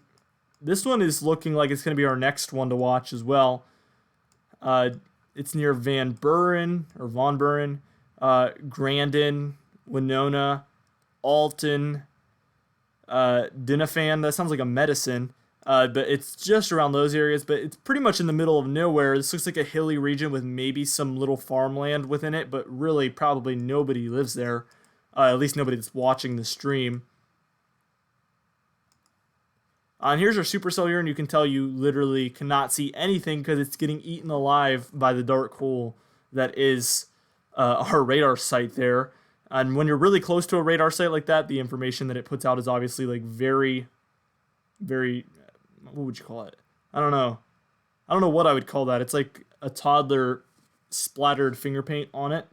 Speaker 1: This one is looking like it's going to be our next one to watch as well. It's near Van Buren, Grandin, Winona, Alton, Dinafan. That sounds like a medicine. But it's just around those areas, but it's pretty much in the middle of nowhere. This looks like a hilly region with maybe some little farmland within it, but really probably nobody lives there. At least nobody that's watching the stream. And here's our supercell here, and you can tell you literally cannot see anything because it's getting eaten alive by the dark hole that is our radar site there. And when you're really close to a radar site like that, the information that it puts out is obviously like very, very, what would you call it? I don't know. I don't know what I would call that. It's like a toddler splattered finger paint on it.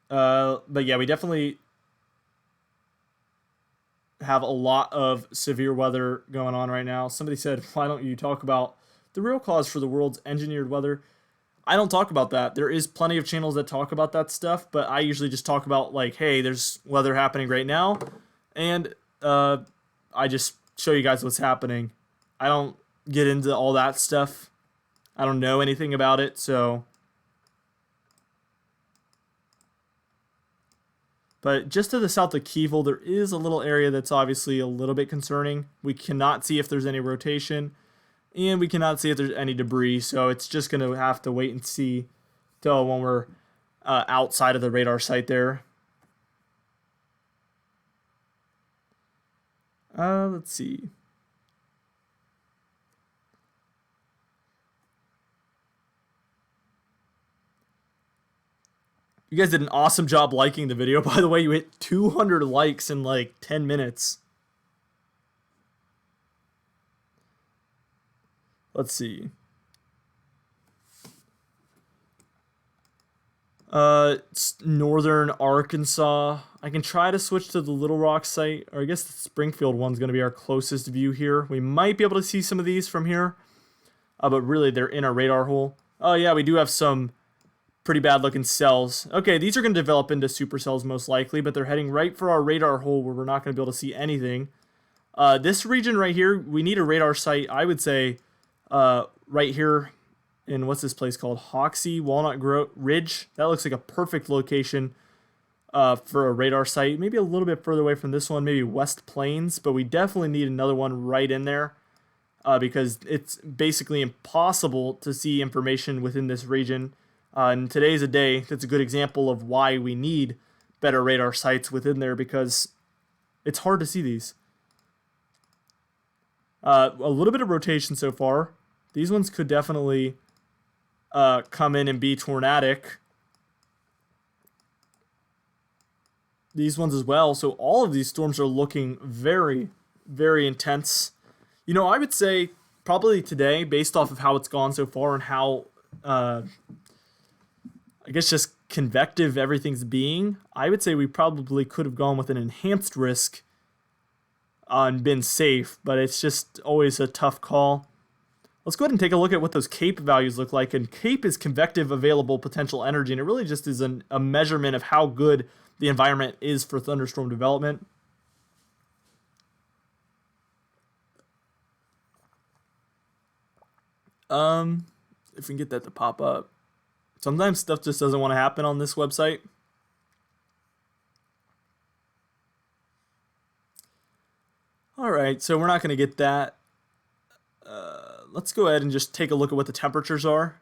Speaker 1: But yeah, we definitely have a lot of severe weather going on right now. Somebody said, why don't you talk about the real cause for the world's engineered weather? I don't talk about that. There is plenty of channels that talk about that stuff, but I usually just talk about like, hey, there's weather happening right now, and I just show you guys what's happening. I don't get into all that stuff. I don't know anything about it, so. But just to the south of Keyville, there is a little area that's obviously a little bit concerning. We cannot see if there's any rotation, and we cannot see if there's any debris, so it's just going to have to wait and see till when we're outside of the radar site there. Let's see. You guys did an awesome job liking the video. By the way, you hit 200 likes in like 10 minutes. Let's see. It's northern Arkansas. I can try to switch to the Little Rock site, or I guess the Springfield one's going to be our closest view here. We might be able to see some of these from here, but really they're in our radar hole. Oh yeah, we do have some pretty bad looking cells. Okay, these are going to develop into supercells most likely, but they're heading right for our radar hole where we're not going to be able to see anything. This region right here, we need a radar site, I would say, right here in, what's this place called? Hoxie, Ridge. That looks like a perfect location for a radar site. Maybe a little bit further away from this one, maybe West Plains, but we definitely need another one right in there because it's basically impossible to see information within this region. And today's a day that's a good example of why we need better radar sites within there because it's hard to see these. A little bit of rotation so far. These ones could definitely come in and be tornadic. These ones as well. So all of these storms are looking very, very intense. You know, I would say probably today, based off of how it's gone so far and how, I guess, just convective everything's being, I would say we probably could have gone with an enhanced risk and been safe, but it's just always a tough call. Let's go ahead and take a look at what those CAPE values look like. And CAPE is convective available potential energy, and it really just is a measurement of how good the environment is for thunderstorm development. If we can get that to pop up. Sometimes stuff just doesn't want to happen on this website. All right, so we're not going to get that. Let's go ahead and just take a look at what the temperatures are.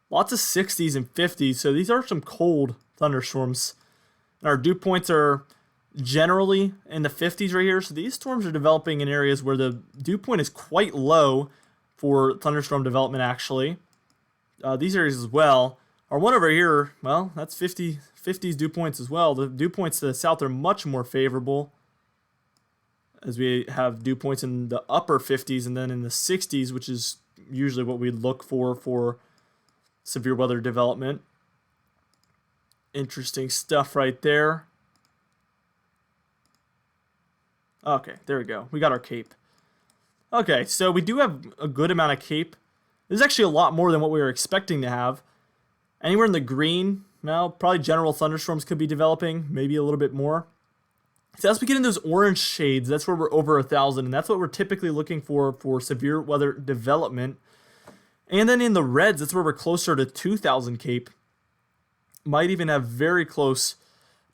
Speaker 1: Lots of 60s and 50s, so these are some cold thunderstorms. And our dew points are generally in the 50s right here, so these storms are developing in areas where the dew point is quite low for thunderstorm development, actually. These areas as well. Our one over here, well, that's 50s dew points as well. The dew points to the south are much more favorable, as we have dew points in the upper 50s and then in the 60s, which is usually what we look for severe weather development. Interesting stuff right there. Okay, there we go. We got our CAPE. Okay, so we do have a good amount of CAPE. There's actually a lot more than what we were expecting to have. Anywhere in the green, well, probably general thunderstorms could be developing, maybe a little bit more. So as we get in those orange shades, that's where we're over 1,000, and that's what we're typically looking for severe weather development. And then in the reds, that's where we're closer to 2,000 CAPE. Might even have very close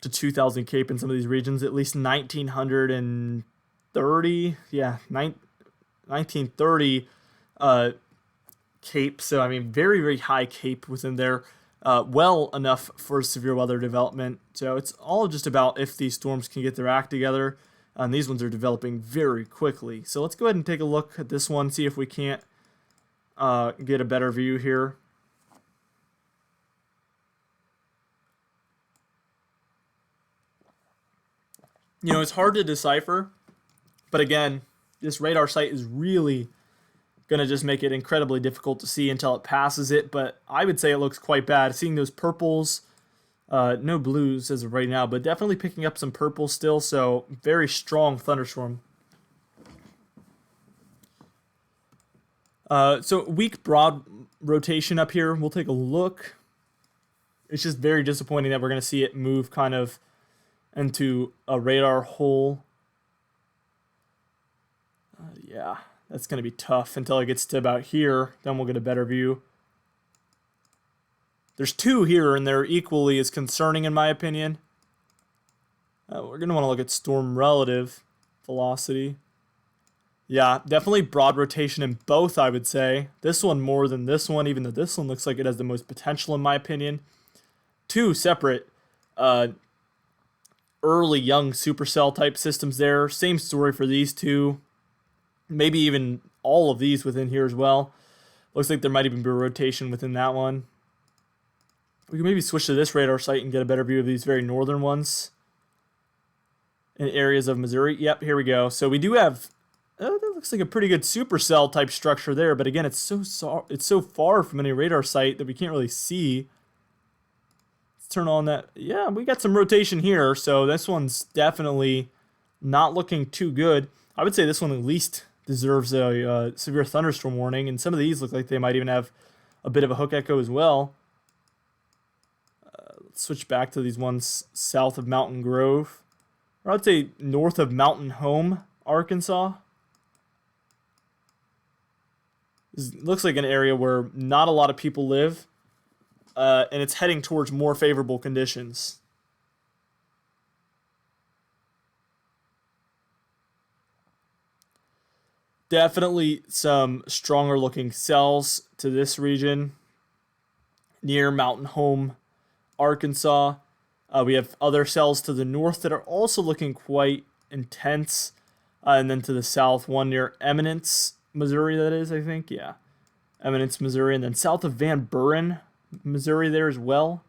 Speaker 1: to 2,000 CAPE in some of these regions, at least 1,930. Yeah, 1930 CAPE. So, I mean, very, very high CAPE within there. Well enough for severe weather development. So it's all just about if these storms can get their act together. And these ones are developing very quickly. So let's go ahead and take a look at this one, see if we can't get a better view here. You know, it's hard to decipher, but again, this radar site is really going to just make it incredibly difficult to see until it passes it, but I would say it looks quite bad. Seeing those purples, no blues as of right now, but definitely picking up some purple still, so very strong thunderstorm. So weak broad rotation up here. We'll take a look. It's just very disappointing that we're going to see it move kind of into a radar hole. Yeah. That's going to be tough until it gets to about here. Then we'll get a better view. There's two here, and they're equally as concerning in my opinion. We're going to want to look at storm relative velocity. Yeah, definitely broad rotation in both, I would say. This one more than this one, even though this one looks like it has the most potential in my opinion. Two separate early young supercell type systems there. Same story for these two. Maybe even all of these within here as well. Looks like there might even be a rotation within that one. We can maybe switch to this radar site and get a better view of these very northern ones in areas of Missouri. Yep, here we go. So we do have, that looks like a pretty good supercell type structure there, but again, it's so far from any radar site that we can't really see. turn on that. Yeah, we got some rotation here, so this one's definitely not looking too good. I would say this one at least deserves a severe thunderstorm warning, and some of these look like they might even have a bit of a hook echo as well. Let's switch back to these ones south of Mountain Grove, or I'd say north of Mountain Home, Arkansas. This looks like an area where not a lot of people live, and it's heading towards more favorable conditions. Definitely some stronger looking cells to this region near Mountain Home, Arkansas. We have other cells to the north that are also looking quite intense. And then to the south, one near Eminence, Missouri, that is, I think. Yeah. Eminence, Missouri. And then south of Van Buren, Missouri there as well.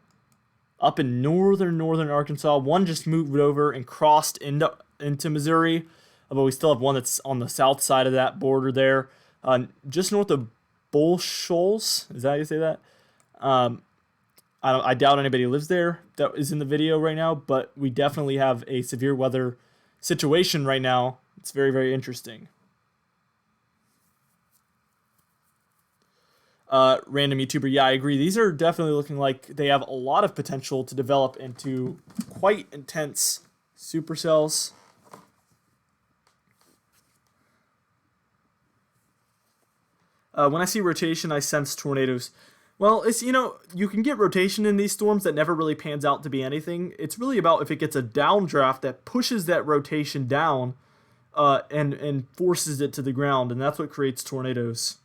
Speaker 1: Up in northern Arkansas. One just moved over and crossed into Missouri. But we still have one that's on the south side of that border there. Just north of Bull Shoals. Is that how you say that? I doubt anybody lives there that is in the video right now, but we definitely have a severe weather situation right now. It's very, very interesting. Random YouTuber, yeah, I agree. These are definitely looking like they have a lot of potential to develop into quite intense supercells. When I see rotation, I sense tornadoes. Well, it's, you can get rotation in these storms that never really pans out to be anything. It's really about if it gets a downdraft that pushes that rotation down and forces it to the ground, and that's what creates tornadoes.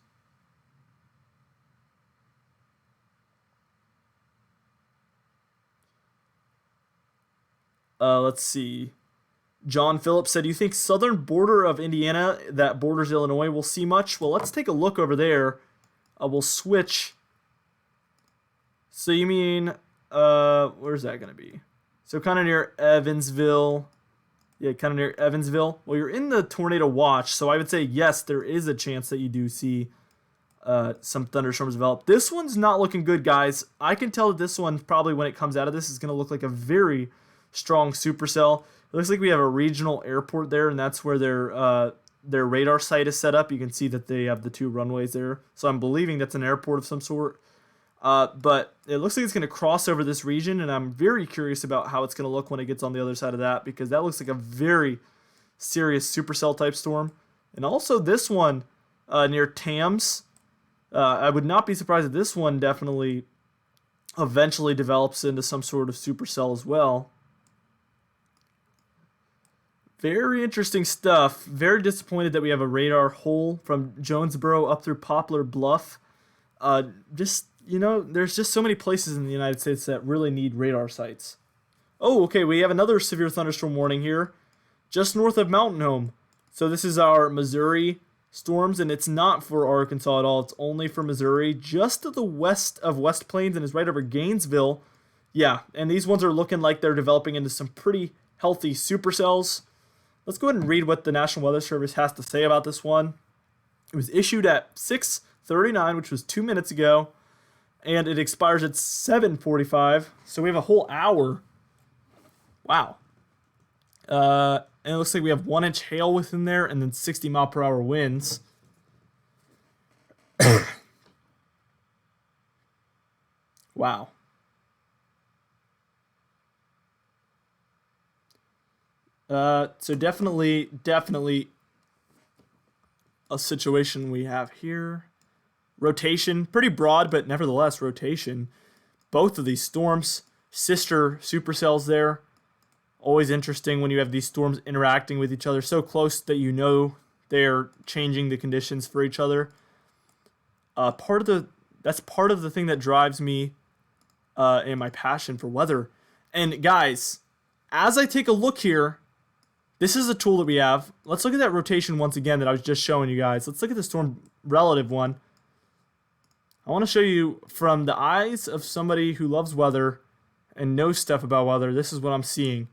Speaker 1: Let's see. John Phillips said, "Do you think southern border of Indiana that borders Illinois will see much?" Well, let's take a look over there. We'll switch. So you mean, where's that going to be? So kind of near Evansville. Yeah, kind of near Evansville. Well, you're in the tornado watch, so I would say yes, there is a chance that you do see some thunderstorms develop. This one's not looking good, guys. I can tell that this one, probably when it comes out of this, is going to look like a very strong supercell. It looks like we have a regional airport there, and that's where their radar site is set up. You can see that they have the two runways there. So I'm believing that's an airport of some sort. But it looks like it's going to cross over this region, and I'm very curious about how it's going to look when it gets on the other side of that, because that looks like a very serious supercell type storm. And also this one near Tams. I would not be surprised if this one definitely eventually develops into some sort of supercell as well. Very interesting stuff. Very disappointed that we have a radar hole from Jonesboro up through Poplar Bluff. There's just so many places in the United States that really need radar sites. Oh, okay, we have another severe thunderstorm warning here, just north of Mountain Home. So this is our Missouri storms, and it's not for Arkansas at all. It's only for Missouri, just to the west of West Plains, and is right over Gainesville. Yeah, and these ones are looking like they're developing into some pretty healthy supercells. Let's go ahead and read what the National Weather Service has to say about this one. It was issued at 6:39, which was 2 minutes ago, and it expires at 7:45. So we have a whole hour. Wow. And it looks like we have 1 inch hail within there, and then 60 mile per hour winds. Wow. So definitely a situation we have here. Rotation, pretty broad, but nevertheless rotation. Both of these storms, sister supercells there. Always interesting when you have these storms interacting with each other so close that you know they're changing the conditions for each other. That's part of the thing that drives me and my passion for weather. And guys, as I take a look here, this is a tool that we have. Let's look at that rotation once again that I was just showing you guys. Let's look at the storm relative one. I want to show you from the eyes of somebody who loves weather and knows stuff about weather. This is what I'm seeing.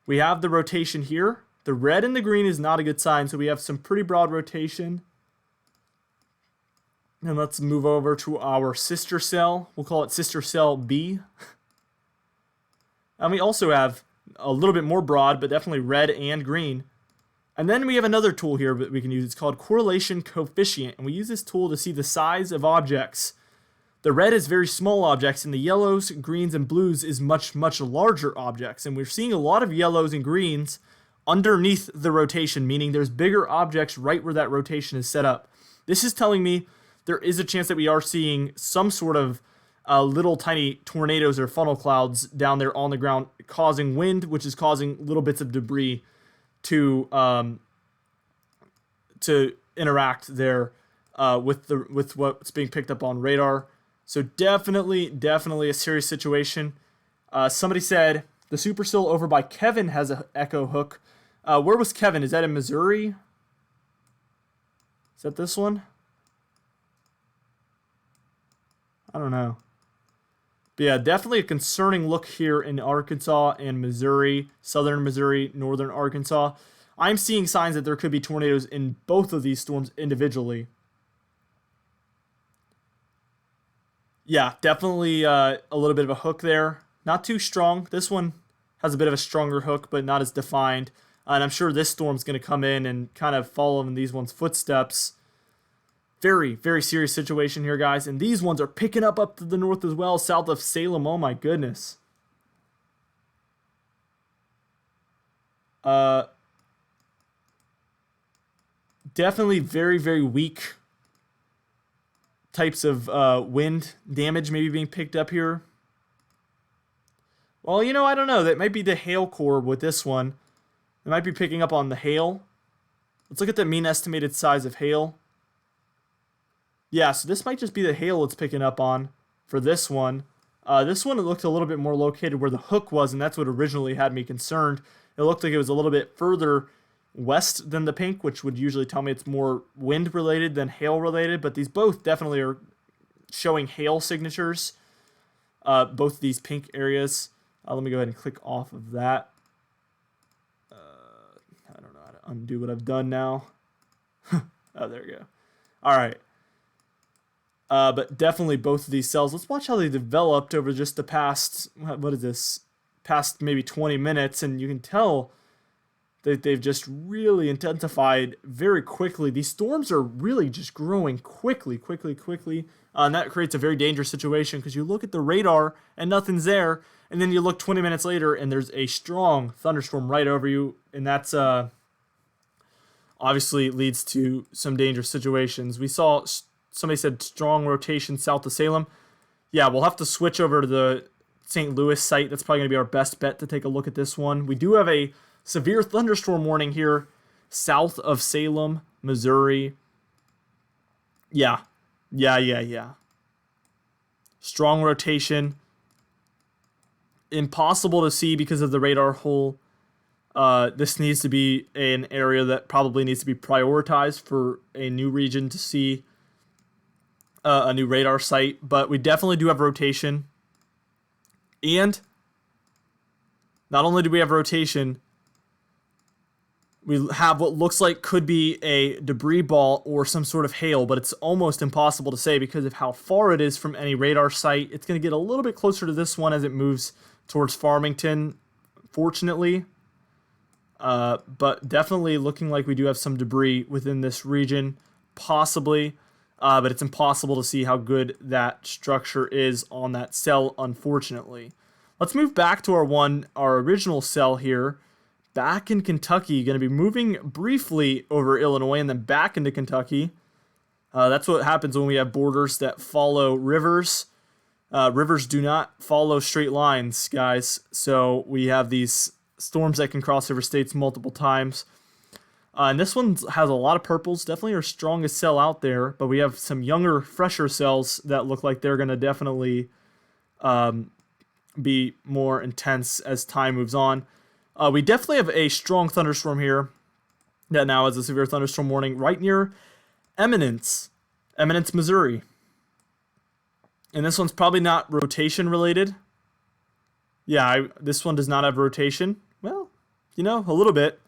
Speaker 1: We have the rotation here. The red and the green is not a good sign, so we have some pretty broad rotation. And let's move over to our sister cell. We'll call it sister cell B. And we also have a little bit more broad, but definitely red and green. And then we have another tool here that we can use. It's called correlation coefficient. And we use this tool to see the size of objects. The red is very small objects, and the yellows, greens, and blues is much, much larger objects. And we're seeing a lot of yellows and greens underneath the rotation, meaning there's bigger objects right where that rotation is set up. This is telling me there is a chance that we are seeing some sort of little tiny tornadoes or funnel clouds down there on the ground, causing wind, which is causing little bits of debris to interact there with what's being picked up on radar. So definitely a serious situation. Somebody said the Supercell over by Kevin has an echo hook. Where was Kevin? Is that in Missouri? Is that this one? I don't know. But yeah, definitely a concerning look here in Arkansas and Missouri, southern Missouri, northern Arkansas. I'm seeing signs that there could be tornadoes in both of these storms individually. Yeah, definitely a little bit of a hook there. Not too strong. This one has a bit of a stronger hook, but not as defined. And I'm sure this storm's going to come in and kind of follow in these ones' footsteps. Very, very serious situation here, guys. And these ones are picking up to the north as well, south of Salem. Oh, my goodness. Definitely very, very weak types of wind damage maybe being picked up here. Well, I don't know. That might be the hail core with this one. It might be picking up on the hail. Let's look at the mean estimated size of hail. Yeah, so this might just be the hail it's picking up on for this one. This one, it looked a little bit more located where the hook was, and that's what originally had me concerned. It looked like it was a little bit further west than the pink, which would usually tell me it's more wind related than hail related, but these both definitely are showing hail signatures, both these pink areas. Let me go ahead and click off of that. I don't know how to undo what I've done now. Oh, there we go. All right. But definitely both of these cells. Let's watch how they developed over just the past, what is this, past maybe 20 minutes, and you can tell that they've just really intensified very quickly. These storms are really just growing quickly. And that creates a very dangerous situation because you look at the radar and nothing's there, and then you look 20 minutes later and there's a strong thunderstorm right over you, and that's obviously leads to some dangerous situations. We saw somebody said strong rotation south of Salem. Yeah, we'll have to switch over to the St. Louis site. That's probably going to be our best bet to take a look at this one. We do have a severe thunderstorm warning here south of Salem, Missouri. Yeah. Strong rotation. Impossible to see because of the radar hole. This needs to be an area that probably needs to be prioritized for a new region to see a new radar site. But we definitely do have rotation. And not only do we have rotation, we have what looks like could be a debris ball or some sort of hail, but it's almost impossible to say because of how far it is from any radar site. It's going to get a little bit closer to this one as it moves towards Farmington, fortunately. But definitely looking like we do have some debris within this region, possibly. But it's impossible to see how good that structure is on that cell, unfortunately. Let's move back to our original cell here. Back in Kentucky, going to be moving briefly over Illinois and then back into Kentucky. That's what happens when we have borders that follow rivers. Rivers do not follow straight lines, guys. So we have these storms that can cross over states multiple times. And this one has a lot of purples, definitely our strongest cell out there. But we have some younger, fresher cells that look like they're going to definitely be more intense as time moves on. We definitely have a strong thunderstorm here that now has a severe thunderstorm warning right near Eminence, Missouri. And this one's probably not rotation related. Yeah, this one does not have rotation. Well, a little bit.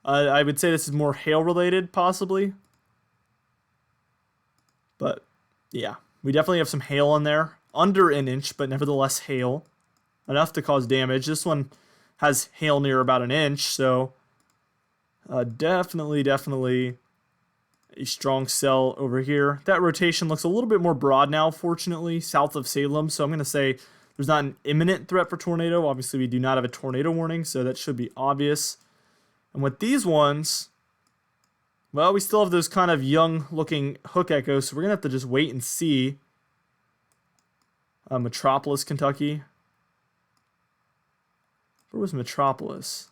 Speaker 1: I would say this is more hail related, possibly. But yeah, we definitely have some hail in there. Under an inch, but nevertheless hail. enough to cause damage. This one has hail near about an inch, so definitely a strong cell over here. That rotation looks a little bit more broad now, fortunately, south of Salem, so I'm going to say there's not an imminent threat for tornado. Obviously, we do not have a tornado warning, so that should be obvious. And with these ones, well, we still have those kind of young-looking hook echoes, so we're going to have to just wait and see. Metropolis, Kentucky. Where was Metropolis?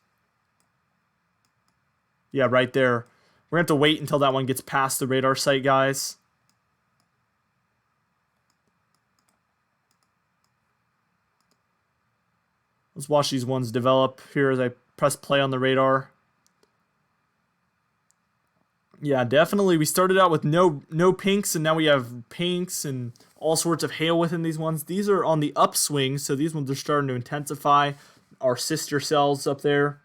Speaker 1: Yeah, right there. We're going to have to wait until that one gets past the radar site, guys. Let's watch these ones develop here as I press play on the radar. Yeah, definitely. We started out with no pinks, and now we have pinks and all sorts of hail within these ones. These are on the upswing, so these ones are starting to intensify. Our sister cells up there.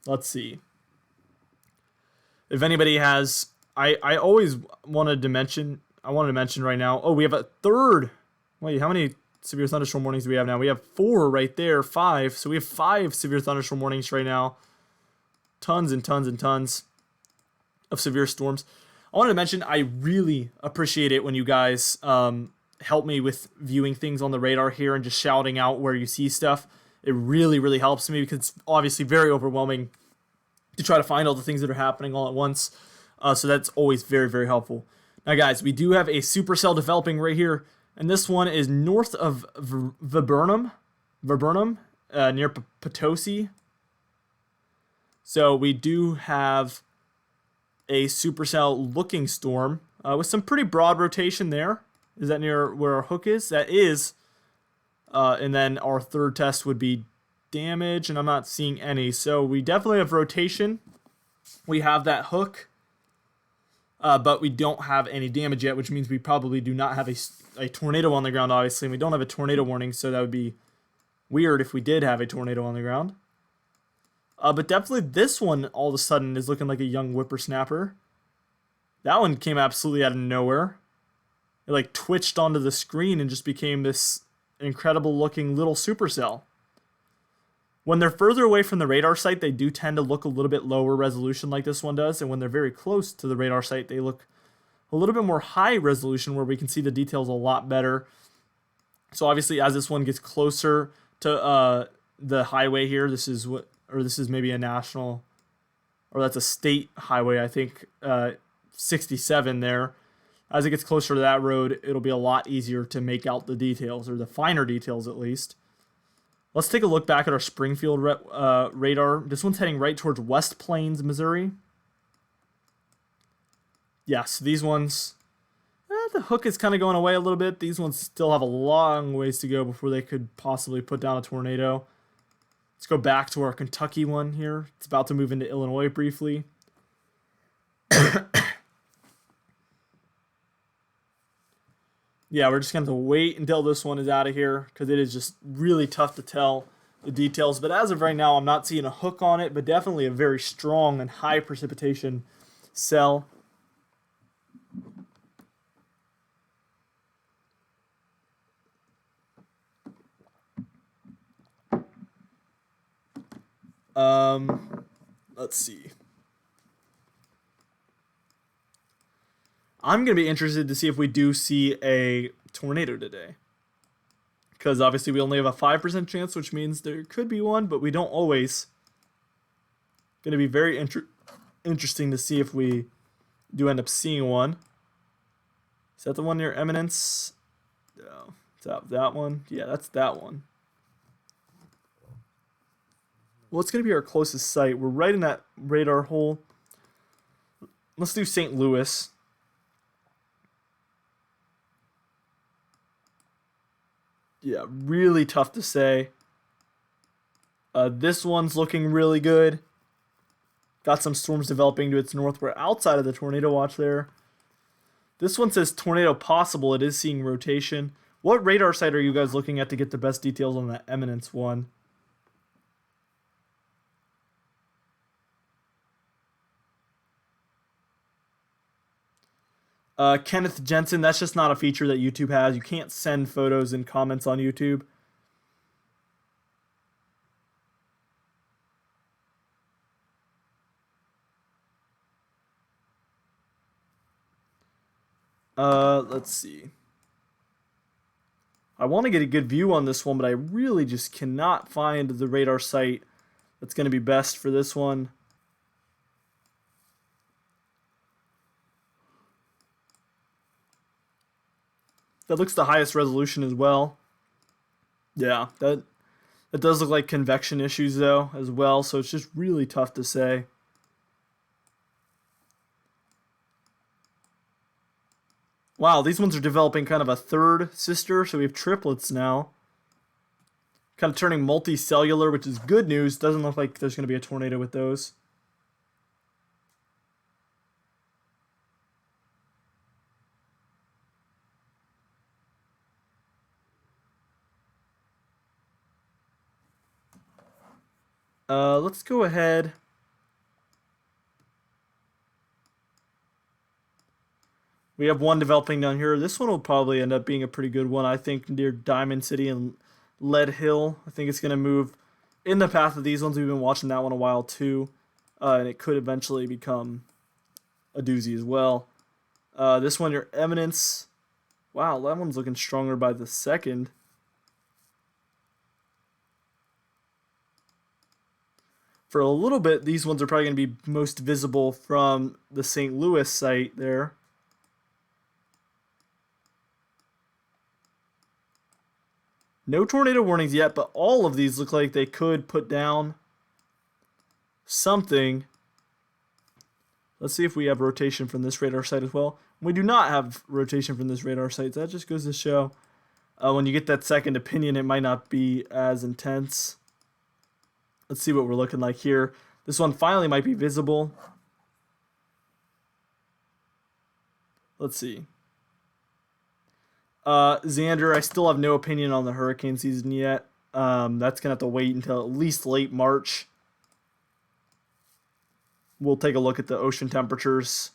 Speaker 1: Let's see. If anybody has, I always wanted to mention right now. Oh, we have a third. Wait, how many severe thunderstorm warnings do we have now? We have 4 right there, 5. So we have 5 severe thunderstorm warnings right now. Tons and tons and tons of severe storms. I wanted to mention I really appreciate it when you guys help me with viewing things on the radar here and just shouting out where you see stuff. It really helps me because it's obviously very overwhelming to try to find all the things that are happening all at once. So that's always very helpful. Now, guys, we do have a supercell developing right here, and this one is north of Viburnum, near Potosi. So we do have a supercell looking storm with some pretty broad rotation there. Is that near where our hook is? That is. And then our third test would be damage, and I'm not seeing any. So we definitely have rotation. We have that hook, but we don't have any damage yet, which means we probably do not have a tornado on the ground, obviously. And we don't have a tornado warning, so that would be weird if we did have a tornado on the ground. But definitely this one all of a sudden is looking like a young whippersnapper. That one came absolutely out of nowhere. It like twitched onto the screen and just became this incredible looking little supercell. When they're further away from the radar site, they do tend to look a little bit lower resolution like this one does. And when they're very close to the radar site, they look a little bit more high resolution where we can see the details a lot better. So obviously as this one gets closer to the highway here, this is maybe a national, or that's a state highway, I think, 67 there. As it gets closer to that road, it'll be a lot easier to make out the details, or the finer details at least. Let's take a look back at our Springfield radar. This one's heading right towards West Plains, Missouri. Yes, these ones, the hook is kind of going away a little bit. These ones still have a long ways to go before they could possibly put down a tornado. Let's go back to our Kentucky one here. It's about to move into Illinois briefly. Yeah, we're just going to have to wait until this one is out of here because it is just really tough to tell the details. But as of right now, I'm not seeing a hook on it, but definitely a very strong and high precipitation cell. Let's see. I'm going to be interested to see if we do see a tornado today. Because obviously we only have a 5% chance, which means there could be one, but we don't always. Going to be very interesting to see if we do end up seeing one. Is that the one near Eminence? No. Is that one? Yeah, that's that one. Well, it's going to be our closest site. We're right in that radar hole. Let's do St. Louis. Yeah, really tough to say. This one's looking really good. Got some storms developing to its north. We're outside of the tornado watch there. This one says tornado possible. It is seeing rotation. What radar site are you guys looking at to get the best details on that Eminence one? Kenneth Jensen, that's just not a feature that YouTube has. You can't send photos and comments on YouTube. Let's see. I want to get a good view on this one, but I really just cannot find the radar site that's going to be best for this one. That looks the highest resolution as well. Yeah, that does look like convection issues though as well, so it's just really tough to say. Wow, these ones are developing kind of a third sister, so we have triplets now. Kind of turning multicellular, which is good news. Doesn't look like there's going to be a tornado with those. Let's go ahead. We have one developing down here. This one will probably end up being a pretty good one, I think, near Diamond City and Lead Hill. I think it's going to move in the path of these ones. We've been watching that one a while too, and it could eventually become a doozy as well. This one, your Eminence. Wow, that one's looking stronger by the second. For a little bit, these ones are probably going to be most visible from the St. Louis site there. No tornado warnings yet, but all of these look like they could put down something. Let's see if we have rotation from this radar site as well. We do not have rotation from this radar site, so that just goes to show when you get that second opinion, it might not be as intense. Let's see what we're looking like here. This one finally might be visible. Let's see. Xander, I still have no opinion on the hurricane season yet. That's going to have to wait until at least late March. We'll take a look at the ocean temperatures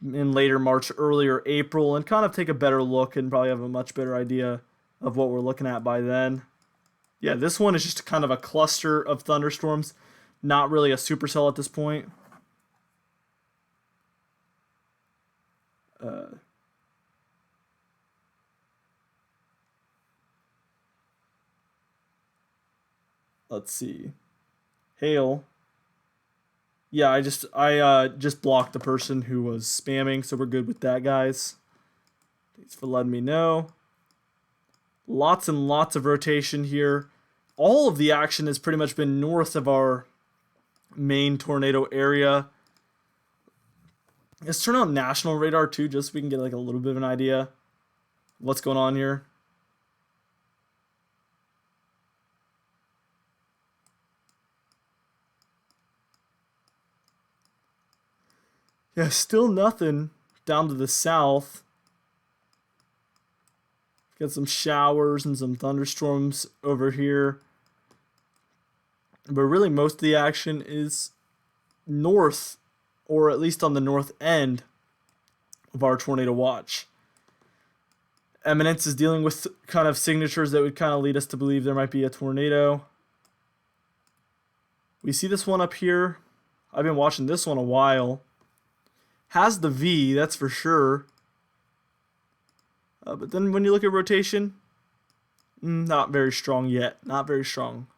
Speaker 1: in later March, earlier April, and kind of take a better look and probably have a much better idea of what we're looking at by then. Yeah, this one is just kind of a cluster of thunderstorms, not really a supercell at this point. Let's see. Hail. Yeah, I just blocked the person who was spamming, so we're good with that, guys. Thanks for letting me know. Lots and lots of rotation here. All of the action has pretty much been north of our main tornado area. Let's turn on national radar too, just so we can get like a little bit of an idea of what's going on here. Yeah, still nothing down to the south. Got some showers and some thunderstorms over here. But really most of the action is north, or at least on the north end of our tornado watch. Eminence is dealing with kind of signatures that would kind of lead us to believe there might be a tornado. We see this one up here. I've been watching this one a while. Has the V, that's for sure. But then when you look at rotation, not very strong yet. Not very strong.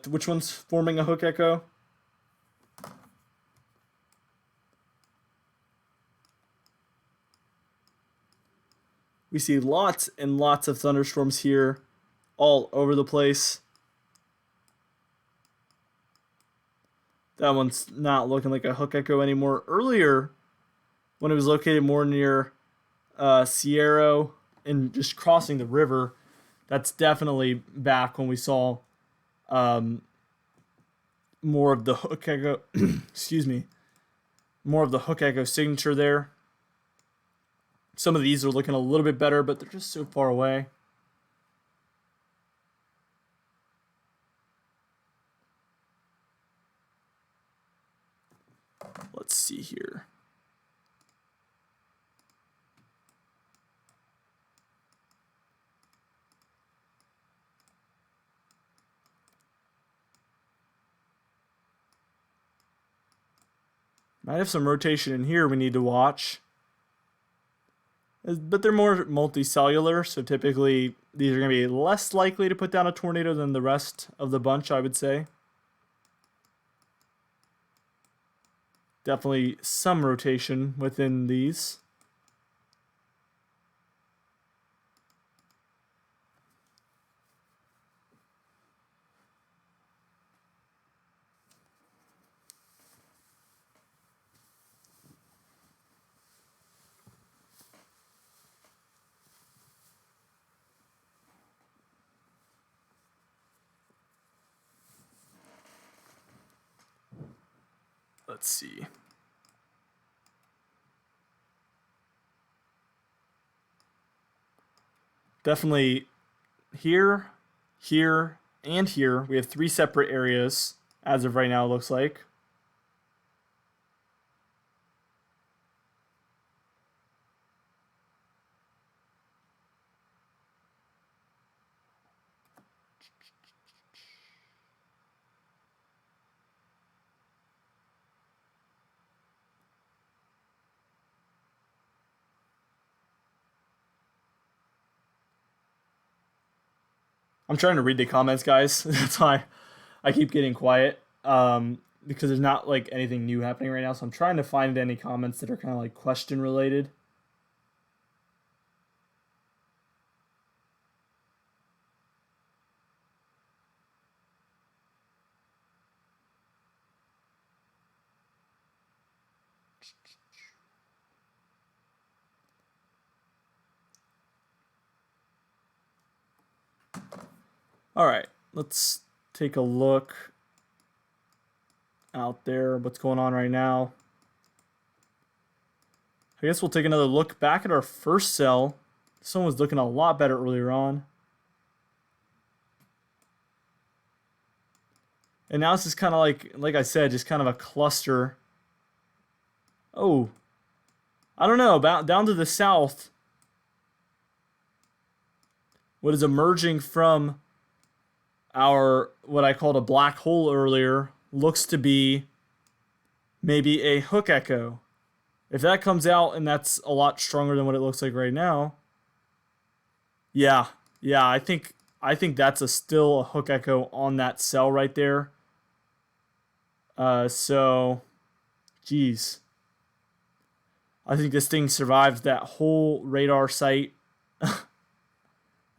Speaker 1: Which one's forming a hook echo? We see lots and lots of thunderstorms here all over the place. That one's not looking like a hook echo anymore. Earlier, when it was located more near Sierra and just crossing the river, that's definitely back when we saw more of the hook echo. Excuse me. more of the hook echo signature there. Some of these are looking a little bit better, but they're just so far away. Let's see here. Might have some rotation in here we need to watch. But they're more multicellular, so typically these are going to be less likely to put down a tornado than the rest of the bunch, I would say. Definitely some rotation within these. Let's see. Definitely here, here, and here. We have 3 separate areas as of right now, it looks like. I'm trying to read the comments, guys. That's why I keep getting quiet. Because there's not like anything new happening right now. So I'm trying to find any comments that are kind of like question related. All right, let's take a look out there, what's going on right now. I guess we'll take another look back at our first cell. This one was looking a lot better earlier on. And now this is kind of like I said, just kind of a cluster. Oh, I don't know, about down to the south. What is emerging from our, what I called a black hole earlier, looks to be maybe a hook echo. If that comes out and that's a lot stronger than what it looks like right now, yeah, I think that's still a hook echo on that cell right there. So, geez, I think this thing survived that whole radar site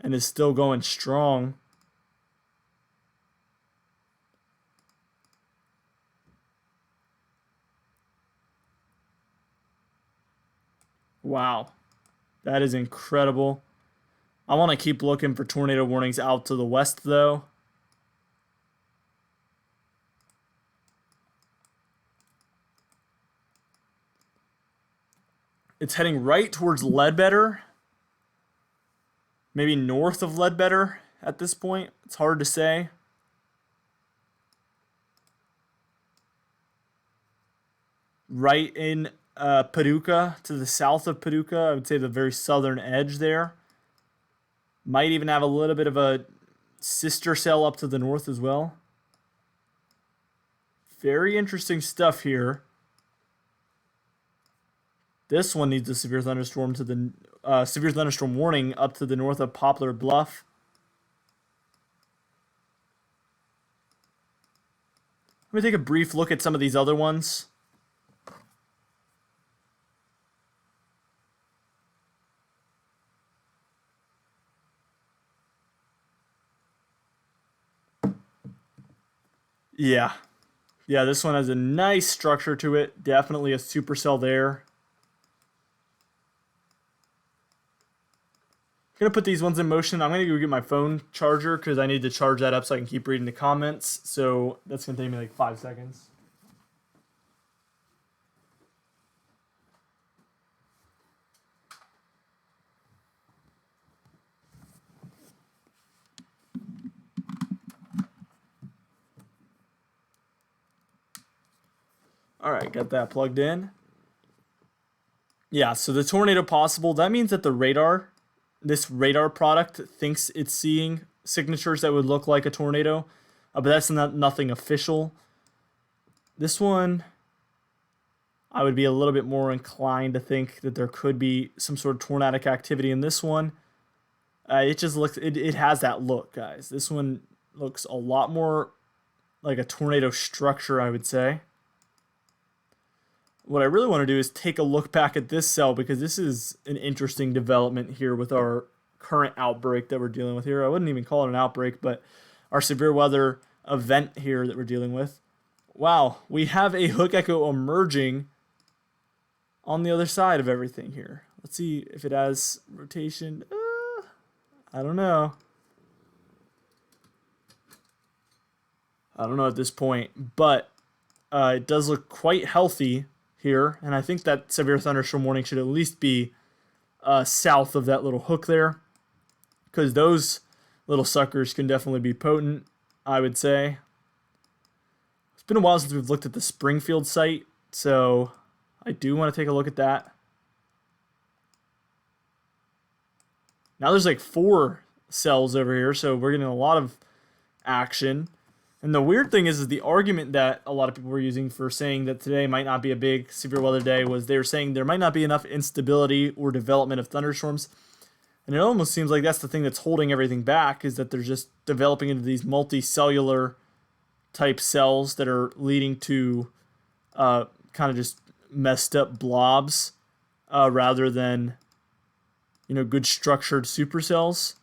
Speaker 1: and is still going strong. Wow, that is incredible. I want to keep looking for tornado warnings out to the west, though. It's heading right towards Ledbetter. Maybe north of Ledbetter at this point. It's hard to say. Right in Paducah, to the south of Paducah. I would say the very southern edge there. Might even have a little bit of a sister cell up to the north as well. Very interesting stuff here. This one needs a severe thunderstorm to the severe thunderstorm warning up to the north of Poplar Bluff. Let me take a brief look at some of these other ones. Yeah, this one has a nice structure to it. Definitely a supercell there. I'm going to put these ones in motion. I'm going to go get my phone charger because I need to charge that up so I can keep reading the comments. So that's going to take me like 5 seconds. All right, got that plugged in. Yeah, so the tornado possible, that means that the radar, this radar product thinks it's seeing signatures that would look like a tornado, but that's nothing official. This one, I would be a little bit more inclined to think that there could be some sort of tornadic activity in this one. It just looks, it has that look, guys. This one looks a lot more like a tornado structure, I would say. What I really want to do is take a look back at this cell because this is an interesting development here with our current outbreak that we're dealing with here. I wouldn't even call it an outbreak, but our severe weather event here that we're dealing with. Wow, we have a hook echo emerging on the other side of everything here. Let's see if it has rotation. I don't know. I don't know at this point, but it does look quite healthy here, and I think that severe thunderstorm warning should at least be south of that little hook there, because those little suckers can definitely be potent, I would say. It's been a while since we've looked at the Springfield site, so I do want to take a look at that. Now there's like 4 cells over here, so we're getting a lot of action. And the weird thing is the argument that a lot of people were using for saying that today might not be a big severe weather day was they were saying there might not be enough instability or development of thunderstorms. And it almost seems like that's the thing that's holding everything back, is that they're just developing into these multicellular type cells that are leading to kind of just messed up blobs rather than, you know, good structured supercells.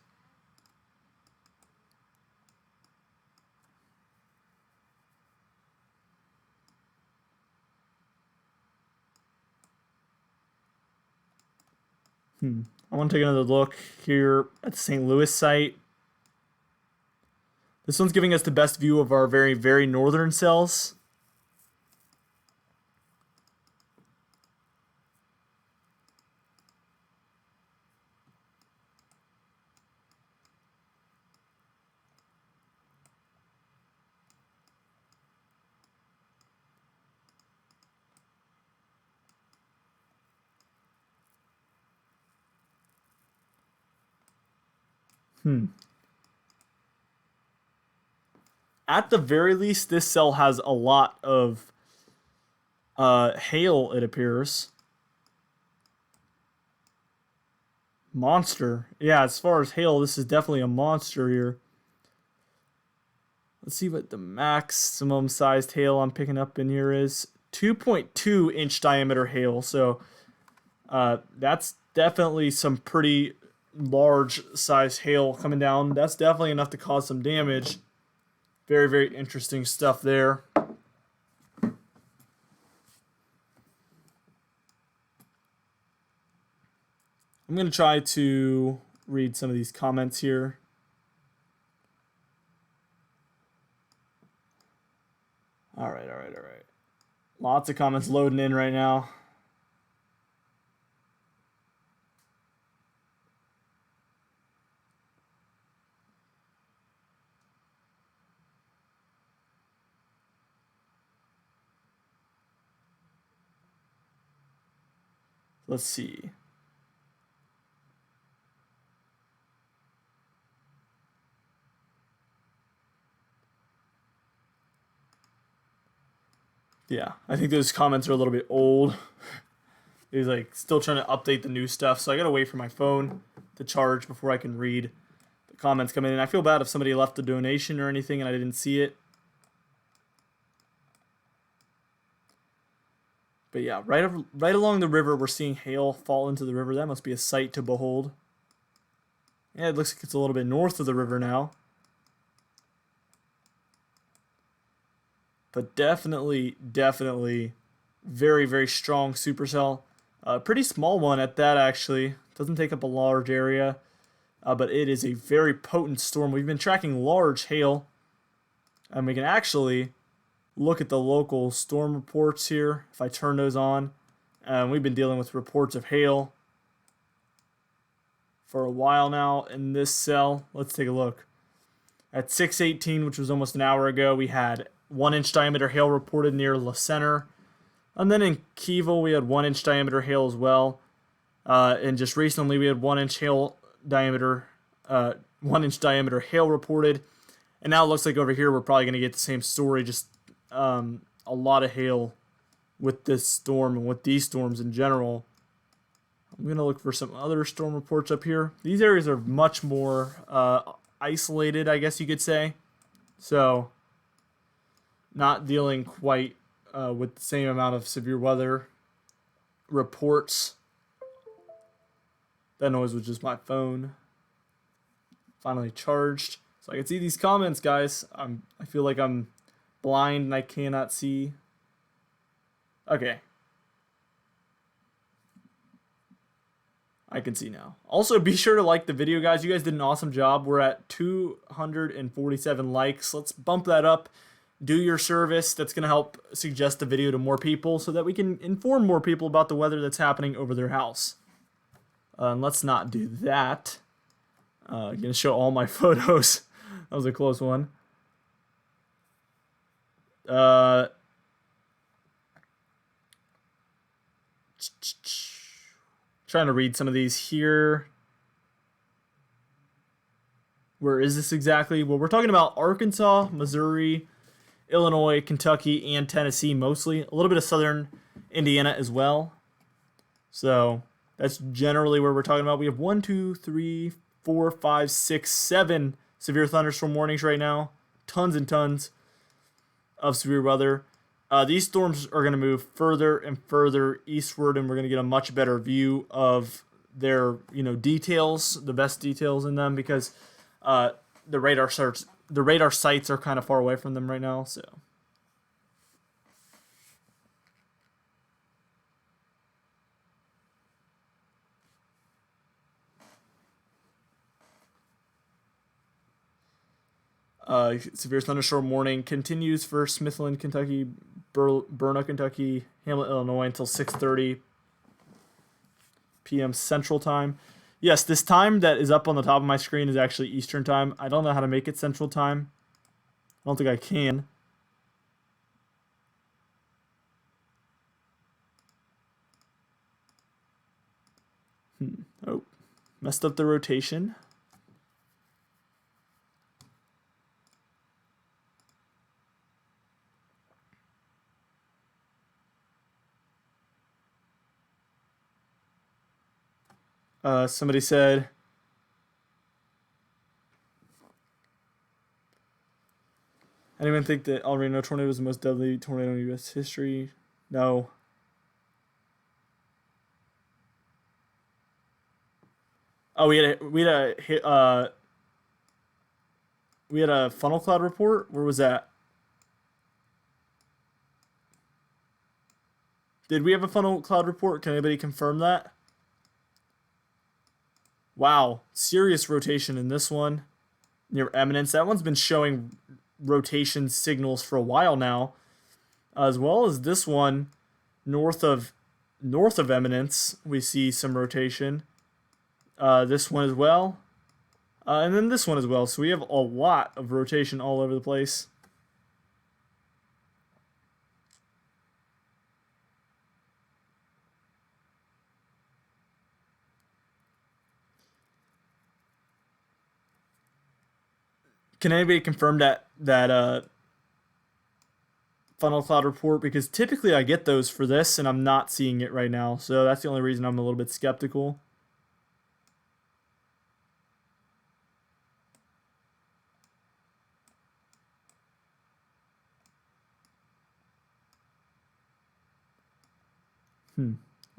Speaker 1: I want to take another look here at the St. Louis site. This one's giving us the best view of our very, very northern cells. At the very least, this cell has a lot of hail, it appears. Monster. Yeah, as far as hail, this is definitely a monster here. Let's see what the maximum sized hail I'm picking up in here is. 2.2 inch diameter hail. So that's definitely some pretty large size hail coming down. That's definitely enough to cause some damage. Very, very interesting stuff there. I'm going to try to read some of these comments here. All right. Lots of comments loading in right now. Let's see. Yeah, I think those comments are a little bit old. He's like still trying to update the new stuff, so I gotta wait for my phone to charge before I can read the comments coming in. I feel bad if somebody left a donation or anything and I didn't see it. But yeah, right along the river, we're seeing hail fall into the river. That must be a sight to behold. Yeah, it looks like it's a little bit north of the river now. But definitely very, very strong supercell. Pretty small one at that, actually. Doesn't take up a large area. But it is a very potent storm. We've been tracking large hail. And we can actually look at the local storm reports here. If I turn those on. We've been dealing with reports of hail for a while now in this cell. Let's take a look. At 6:18, which was almost an hour ago, we had 1 inch diameter hail reported near La Center. And then in Keyville, we had 1-inch diameter hail as well. And just recently, we had 1-inch hail diameter, 1-inch diameter hail reported. And now it looks like over here we're probably going to get the same story, just a lot of hail with this storm and with these storms in general. I'm going to look for some other storm reports up here. These areas are much more isolated, I guess you could say. So, not dealing quite with the same amount of severe weather reports. That noise was just my phone. Finally charged. So I can see these comments, guys. I feel like I'm blind and I cannot see. Okay. I can see now. Also, be sure to like the video, guys. You guys did an awesome job. We're at 247 likes. Let's bump that up. Do your service. That's going to help suggest the video to more people so that we can inform more people about the weather that's happening over their house. Let's not do that. I'm going to show all my photos. That was a close one. Trying to read some of these here. Where is this exactly? Well, we're talking about Arkansas, Missouri, Illinois, Kentucky, and Tennessee mostly. A little bit of southern Indiana as well. So that's generally where we're talking about. We have 1, 2, 3, 4, 5, 6, 7 severe thunderstorm warnings right now. Tons and tons of severe weather. These storms are going to move further and further eastward, and we're going to get a much better view of their, details, the best details in them, because the radar sites are kind of far away from them right now. So, severe thunderstorm warning continues for Smithland, Kentucky, Burna, Kentucky, Hamlet, Illinois until 6:30 p.m. Central Time. Yes, this time that is up on the top of my screen is actually Eastern Time. I don't know how to make it Central Time. I don't think I can. Oh, messed up the rotation. Somebody said, anyone think that El Reno tornado was the most deadly tornado in U.S. history? No. Oh, we had a funnel cloud report. Where was that? Did we have a funnel cloud report? Can anybody confirm that? Wow, serious rotation in this one near Eminence. That one's been showing rotation signals for a while now, as well as this one north of Eminence. We see some rotation. This one as well, and then this one as well. So we have a lot of rotation all over the place. Can anybody confirm that funnel cloud report? Because typically I get those for this, and I'm not seeing it right now. So that's the only reason I'm a little bit skeptical.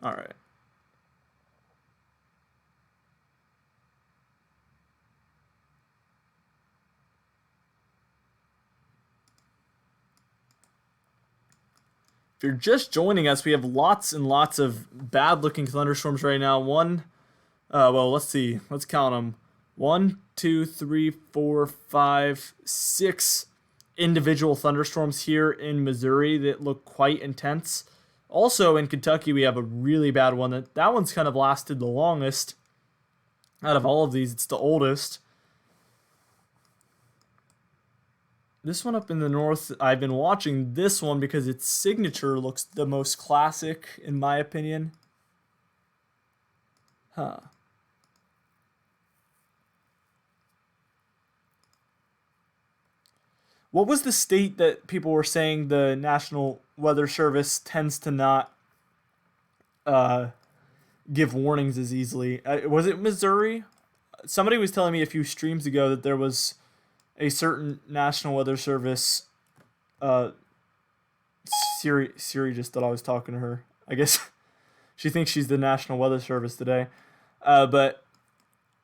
Speaker 1: All right. If you're just joining us, we have lots and lots of bad-looking thunderstorms right now. Well, let's see. Let's count them. 1, 2, 3, 4, 5, 6 individual thunderstorms here in Missouri that look quite intense. Also in Kentucky, we have a really bad one. That one's kind of lasted the longest out of all of these. It's the oldest. This one up in the north, I've been watching this one because its signature looks the most classic, in my opinion. Huh. What was the state that people were saying the National Weather Service tends to not uh, give warnings as easily? Was it Missouri? Somebody was telling me a few streams ago that there was a certain National Weather Service. Uh, Siri just thought I was talking to her. I guess she thinks she's the National Weather Service today. But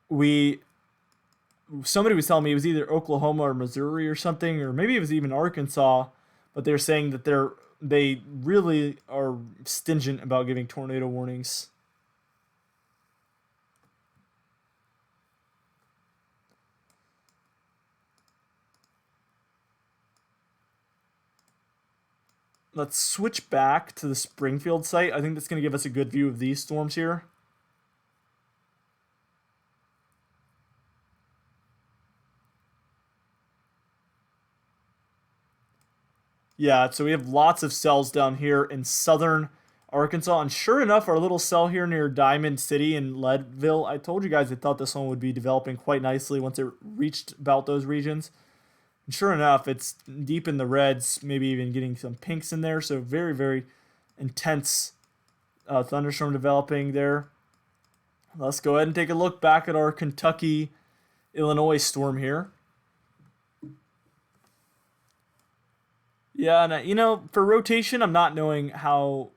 Speaker 1: we somebody was telling me it was either Oklahoma or Missouri or something, or maybe it was even Arkansas. But they're saying that they really are stingent about giving tornado warnings. Let's switch back to the Springfield site. I think that's going to give us a good view of these storms here. Yeah, so we have lots of cells down here in southern Arkansas. And sure enough, our little cell here near Diamond City in Leadville, I told you guys I thought this one would be developing quite nicely once it reached about those regions. And sure enough, it's deep in the reds, maybe even getting some pinks in there. So very, very intense thunderstorm developing there. Let's go ahead and take a look back at our Kentucky, Illinois storm here. Yeah, and for rotation, I'm not knowing how.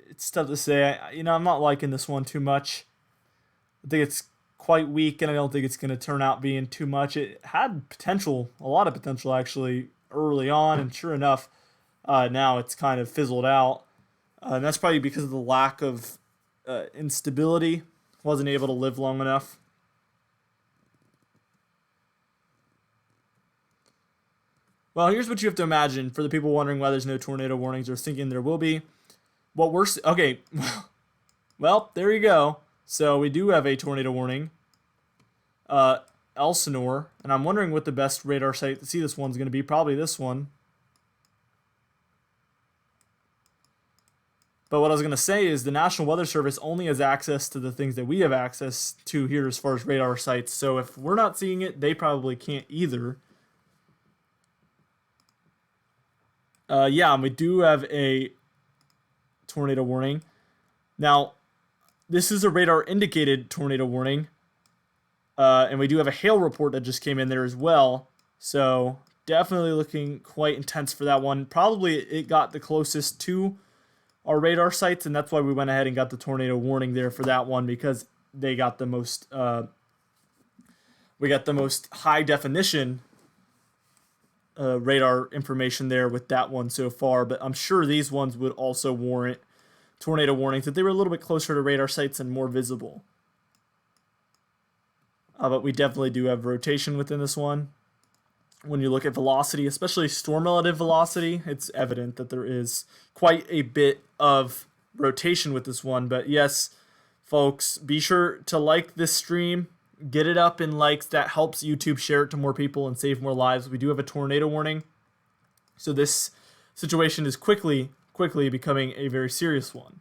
Speaker 1: It's tough to say. I'm not liking this one too much. I think it's quite weak, and I don't think it's going to turn out being too much. It had potential, a lot of potential actually, early on, and sure enough, now it's kind of fizzled out. And that's probably because of the lack of instability. Wasn't able to live long enough. Well, here's what you have to imagine for the people wondering why there's no tornado warnings or thinking there will be. Okay, well, there you go. So we do have a tornado warning. Elsinore, and I'm wondering what the best radar site to see this one's going to be. Probably this one. But what I was going to say is the National Weather Service only has access to the things that we have access to here as far as radar sites. So if we're not seeing it, they probably can't either. Yeah, and we do have a tornado warning. Now, this is a radar indicated tornado warning. And we do have a hail report that just came in there as well. So definitely looking quite intense for that one. Probably it got the closest to our radar sites, and that's why we went ahead and got the tornado warning there for that one, because they got the most we got the most high definition radar information there with that one so far. But I'm sure these ones would also warrant tornado warnings if they were a little bit closer to radar sites and more visible. But we definitely do have rotation within this one. When you look at velocity, especially storm relative velocity, it's evident that there is quite a bit of rotation with this one. But yes, folks, be sure to like this stream. Get it up in likes. That helps YouTube share it to more people and save more lives. We do have a tornado warning. So this situation is quickly becoming a very serious one.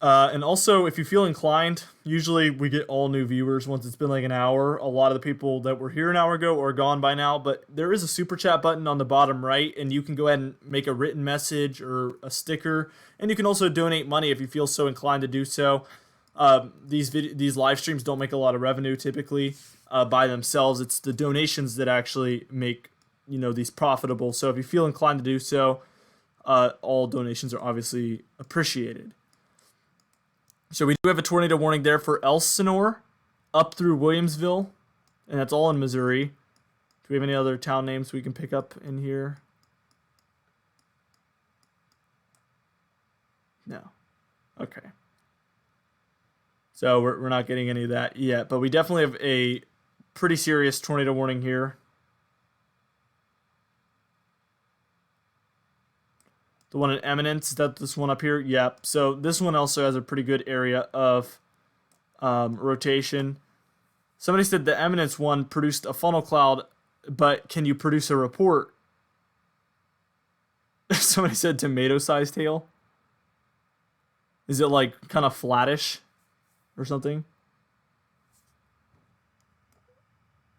Speaker 1: And also, if you feel inclined, usually we get all new viewers once it's been like an hour. A lot of the people that were here an hour ago are gone by now, but there is a super chat button on the bottom right, and you can go ahead and make a written message or a sticker, and you can also donate money if you feel so inclined to do so. These live streams don't make a lot of revenue typically by themselves. It's the donations that actually make these profitable. So if you feel inclined to do so, all donations are obviously appreciated. So we do have a tornado warning there for Elsinore up through Williamsville, and that's all in Missouri. Do we have any other town names we can pick up in here? No. Okay. So we're not getting any of that yet, but we definitely have a pretty serious tornado warning here. The one in Eminence, is that this one up here? Yep. So this one also has a pretty good area of rotation. Somebody said the Eminence one produced a funnel cloud, but can you produce a report? Somebody said tomato-sized hail. Is it like kind of flattish or something?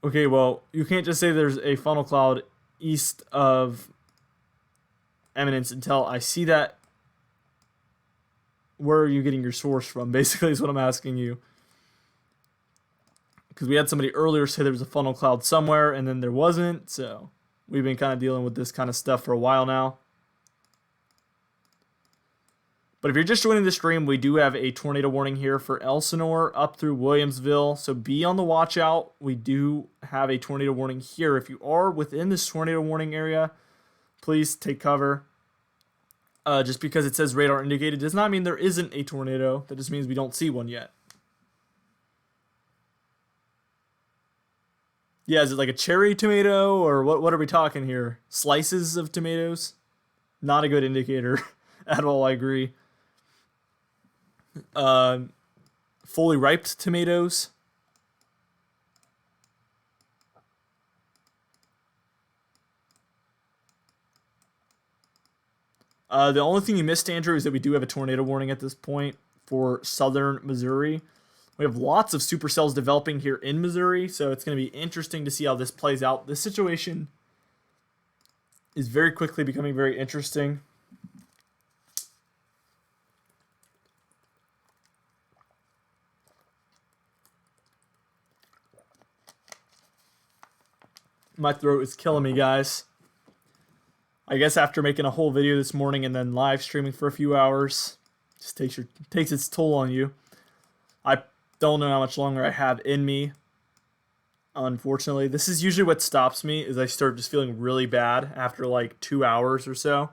Speaker 1: Okay, well, you can't just say there's a funnel cloud east of Eminence until I see that. Where are you getting your source from? Basically, is what I'm asking you. Because we had somebody earlier say there was a funnel cloud somewhere, and then there wasn't. So we've been kind of dealing with this kind of stuff for a while now. But if you're just joining the stream, we do have a tornado warning here for Elsinore up through Williamsville. So be on the watch out. We do have a tornado warning here. If you are within this tornado warning area, please take cover. Just because it says radar indicated does not mean there isn't a tornado. That just means we don't see one yet. Yeah, is it like a cherry tomato or what are we talking here? Slices of tomatoes? Not a good indicator at all, I agree. Fully ripe tomatoes. The only thing you missed, Andrew, is that we do have a tornado warning at this point for southern Missouri. We have lots of supercells developing here in Missouri, so it's going to be interesting to see how this plays out. This situation is very quickly becoming very interesting. My throat is killing me, guys. I guess after making a whole video this morning and then live streaming for a few hours, just takes its toll on you. I don't know how much longer I have in me. Unfortunately, this is usually what stops me, is I start just feeling really bad after like 2 hours or so,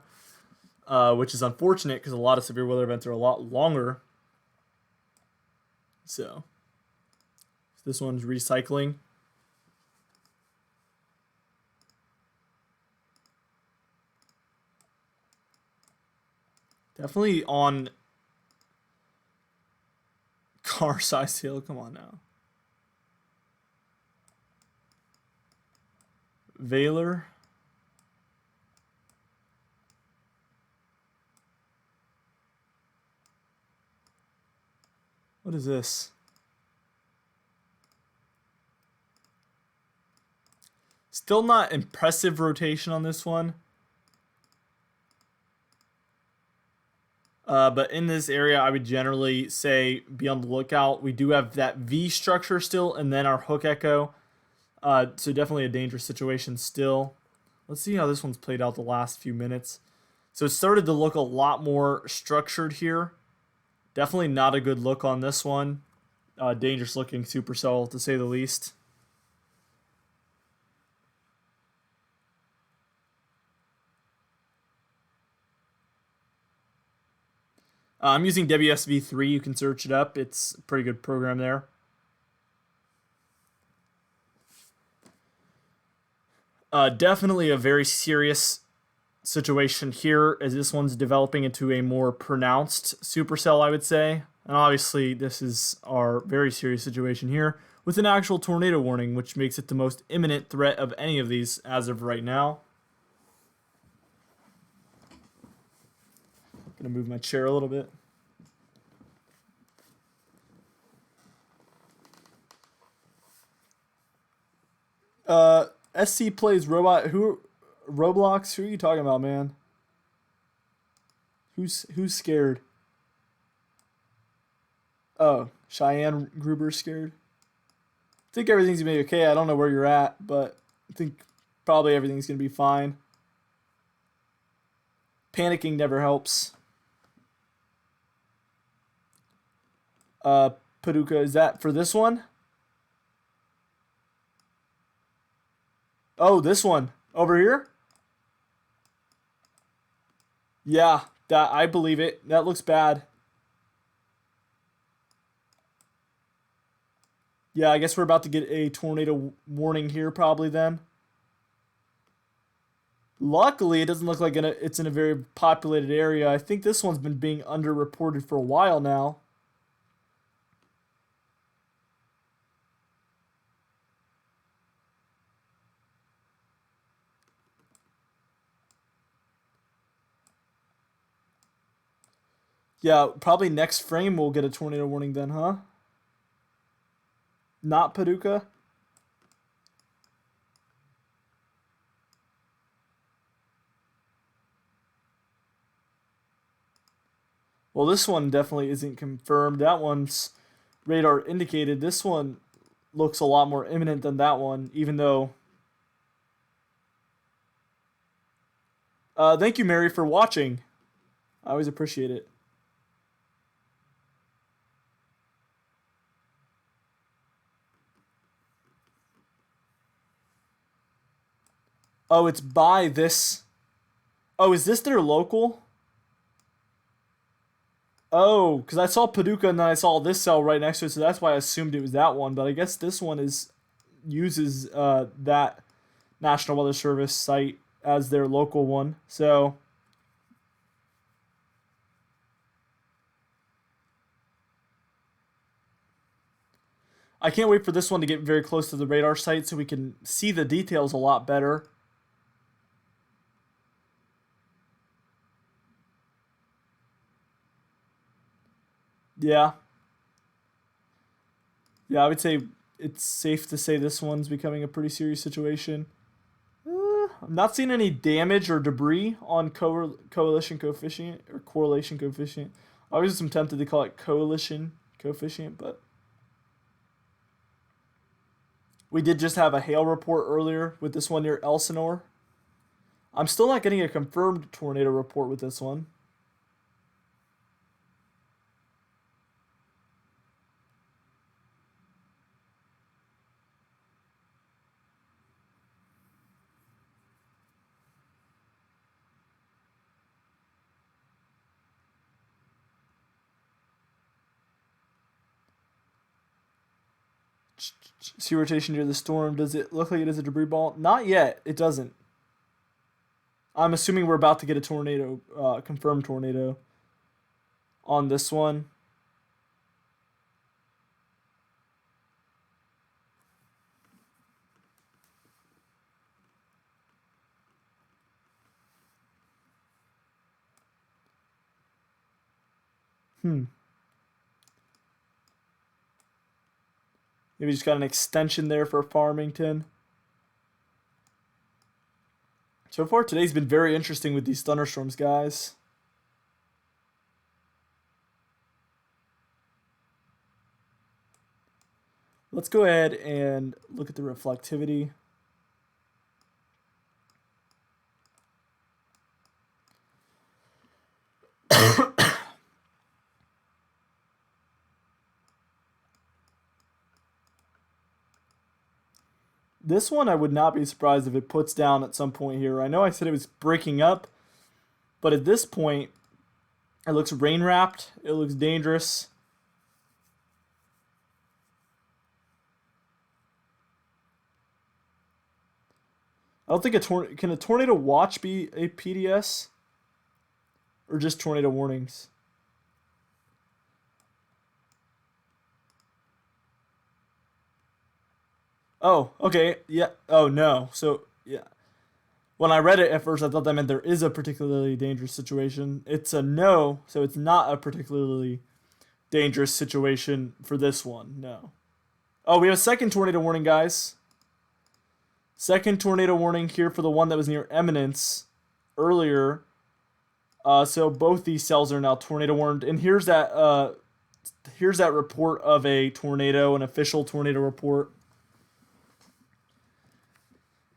Speaker 1: which is unfortunate because a lot of severe weather events are a lot longer. So this one's recycling. Definitely on car-sized hail. Come on now. Valor. What is this? Still not impressive rotation on this one. But in this area, I would generally say be on the lookout. We do have that V structure still, and then our hook echo. So definitely a dangerous situation still. Let's see how this one's played out the last few minutes. So it started to look a lot more structured here. Definitely not a good look on this one. Dangerous looking supercell, to say the least. I'm using WSV3. You can search it up. It's a pretty good program there. Definitely a very serious situation here, as this one's developing into a more pronounced supercell, I would say. And obviously, this is our very serious situation here with an actual tornado warning, which makes it the most imminent threat of any of these as of right now. Gonna move my chair a little bit. SC plays Roblox. Who are you talking about, man? Who's scared? Oh, Cheyenne Gruber's scared. I think everything's gonna be okay. I don't know where you're at, but I think probably everything's gonna be fine. Panicking never helps. Paducah, is that for this one? Oh, this one over here? Yeah, that I believe it. That looks bad. Yeah, I guess we're about to get a tornado warning here probably then. Luckily, it doesn't look like it's in a very populated area. I think this one's been being underreported for a while now. Yeah, probably next frame we'll get a tornado warning then, huh? Not Paducah? Well, this one definitely isn't confirmed. That one's radar indicated. This one looks a lot more imminent than that one, even though... thank you, Mary, for watching. I always appreciate it. Oh, it's by this... Oh, is this their local? Oh, because I saw Paducah and then I saw this cell right next to it, so that's why I assumed it was that one. But I guess this one uses that National Weather Service site as their local one. So I can't wait for this one to get very close to the radar site so we can see the details a lot better. Yeah. Yeah, I would say it's safe to say this one's becoming a pretty serious situation. I'm not seeing any damage or debris on coalition coefficient or correlation coefficient. I was just tempted to call it coalition coefficient, but we did just have a hail report earlier with this one near Elsinore. I'm still not getting a confirmed tornado report with this one. Sea rotation near the storm. Does it look like it is a debris ball? Not yet. It doesn't. I'm assuming we're about to get a tornado, confirmed tornado on this one. Maybe just got an extension there for Farmington. So far, today's been very interesting with these thunderstorms, guys. Let's go ahead and look at the reflectivity. This one, I would not be surprised if it puts down at some point here. I know I said it was breaking up, but at this point, it looks rain-wrapped. It looks dangerous. I don't think can a tornado watch be a PDS? Or just tornado warnings? Oh, okay. Yeah. Oh, no. So, yeah. When I read it at first, I thought that meant there is a particularly dangerous situation. It's a no, so it's not a particularly dangerous situation for this one. No. Oh, we have a second tornado warning, guys. Second tornado warning here for the one that was near Eminence earlier. So both these cells are now tornado warned. And here's that report of a tornado, an official tornado report.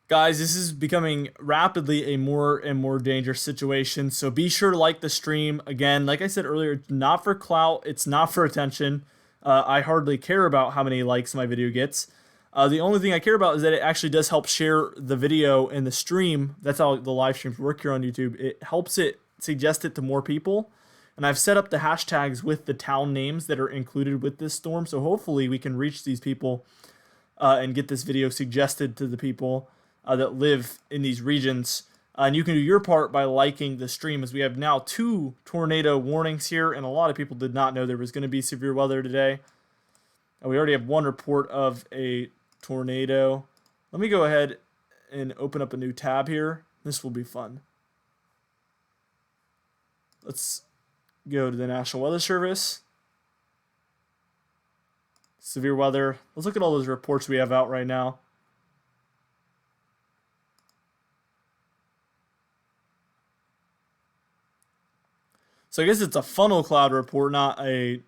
Speaker 1: Guys, this is becoming rapidly a more and more dangerous situation, so be sure to like the stream. Again, like I said earlier, it's not for clout, it's not for attention. I hardly care about how many likes my video gets. The only thing I care about is that it actually does help share the video and the stream. That's how the live streams work here on YouTube. It helps it suggest it to more people. And I've set up the hashtags with the town names that are included with this storm, so hopefully we can reach these people and get this video suggested to the people that live in these regions. And you can do your part by liking the stream, as we have now 2 tornado warnings here, and a lot of people did not know there was going to be severe weather today. And we already have 1 report of a tornado. Let me go ahead and open up a new tab here. This will be fun. Let's go to the National Weather Service. Severe weather. Let's look at all those reports we have out right now. So I guess it's a funnel cloud report, not a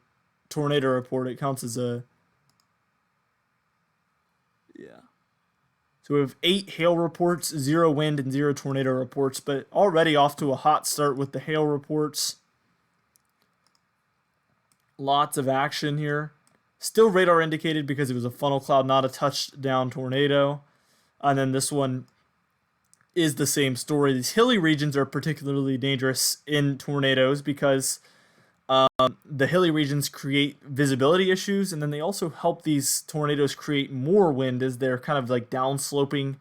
Speaker 1: tornado report. It counts as a... Yeah. So we have 8 hail reports, 0 wind, and 0 tornado reports, but already off to a hot start with the hail reports. Lots of action here. Still radar indicated because it was a funnel cloud, not a touchdown tornado. And then this one is the same story. These hilly regions are particularly dangerous in tornadoes because the hilly regions create visibility issues, and then they also help these tornadoes create more wind as they're kind of like downsloping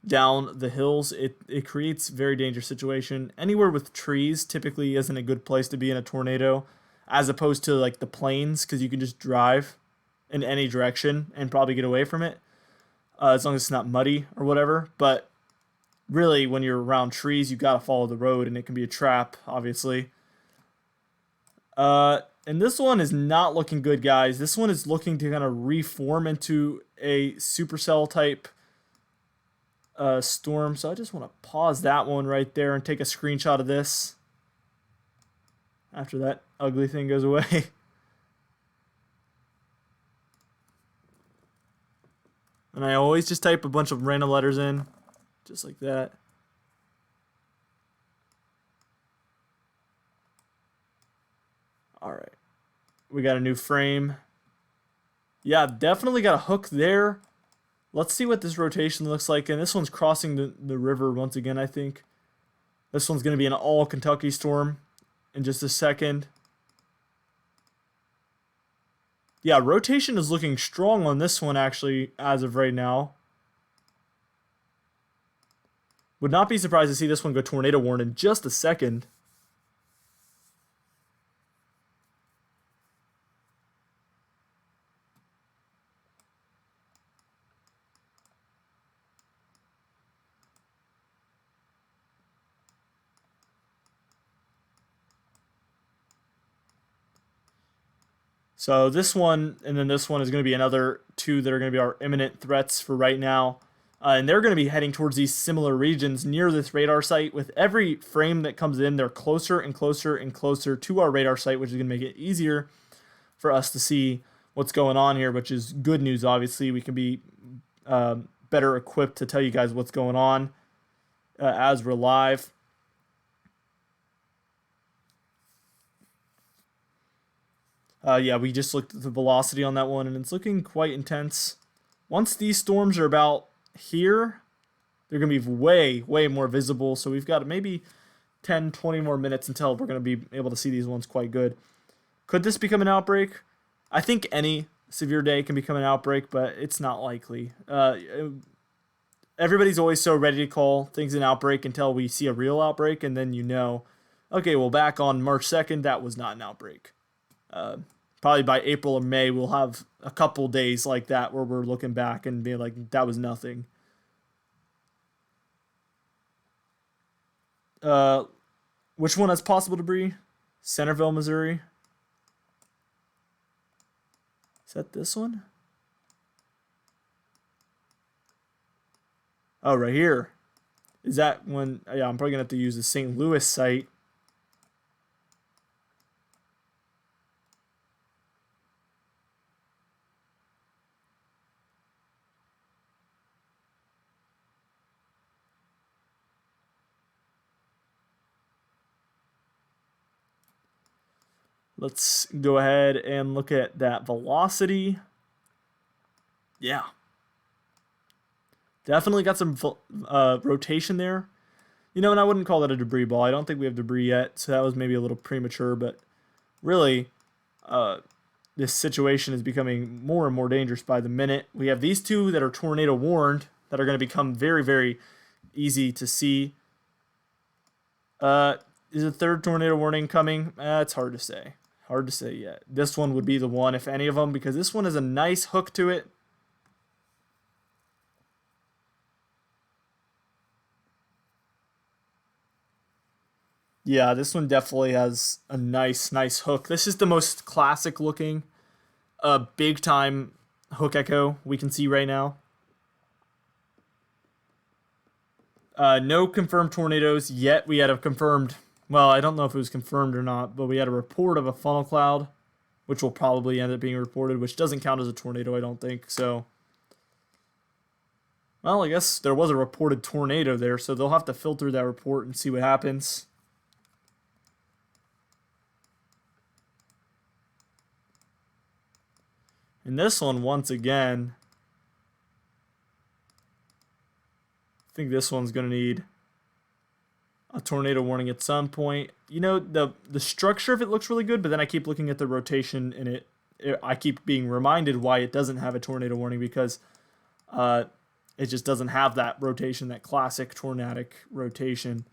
Speaker 1: down the hills. It creates very dangerous situation. Anywhere with trees typically isn't a good place to be in a tornado, as opposed to like the plains, because you can just drive in any direction and probably get away from it, as long as it's not muddy or whatever. But really, when you're around trees, you gotta follow the road, and it can be a trap, obviously. And this one is not looking good, guys. This one is looking to kind of reform into a supercell type storm. So I just want to pause that one right there and take a screenshot of this after that ugly thing goes away. And I always just type a bunch of random letters in, just like that. All right. We got a new frame. Yeah, definitely got a hook there. Let's see what this rotation looks like. And this one's crossing the river once again, I think. This one's going to be an all Kentucky storm in just a second. Yeah, rotation is looking strong on this one, actually, as of right now. Would not be surprised to see this one go tornado warned in just a second. So this one, and then this one is going to be another 2 that are going to be our imminent threats for right now. And they're going to be heading towards these similar regions near this radar site. With every frame that comes in, they're closer and closer and closer to our radar site, which is going to make it easier for us to see what's going on here, which is good news, obviously. We can be better equipped to tell you guys what's going on as we're live. Yeah, we just looked at the velocity on that one, and it's looking quite intense. Once these storms are about here, they're going to be way, way more visible. So we've got maybe 10, 20 more minutes until we're going to be able to see these ones quite good. Could this become an outbreak? I think any severe day can become an outbreak, but it's not likely. Everybody's always so ready to call things an outbreak until we see a real outbreak, and then you know, okay, well, back on March 2nd, that was not an outbreak. Probably by April or May, we'll have a couple days like that where we're looking back and being like, that was nothing. Which one has possible debris? Centerville, Missouri. Is that this one? Oh, right here. Is that one? Yeah, I'm probably going to have to use the St. Louis site. Let's go ahead and look at that velocity. Yeah. Definitely got some rotation there. You know, and I wouldn't call that a debris ball. I don't think we have debris yet, so that was maybe a little premature. But really, this situation is becoming more and more dangerous by the minute. We have these 2 that are tornado warned that are going to become very, very easy to see. Is a 3rd tornado warning coming? It's hard to say. Hard to say yet. This one would be the one, if any of them, because this one has a nice hook to it. Yeah, this one definitely has a nice hook. This is the most classic looking, big time hook echo we can see right now. No confirmed tornadoes yet. We had a confirmed, well, I don't know if it was confirmed or not, but we had a report of a funnel cloud, which will probably end up being reported, which doesn't count as a tornado, I don't think. So, well, I guess there was a reported tornado there, so they'll have to filter that report and see what happens. And this one, once again, I think this one's going to need a tornado warning at some point. You know, the structure of it looks really good, but then I keep looking at the rotation in it. I keep being reminded why it doesn't have a tornado warning, because it just doesn't have that rotation, that classic tornadic rotation.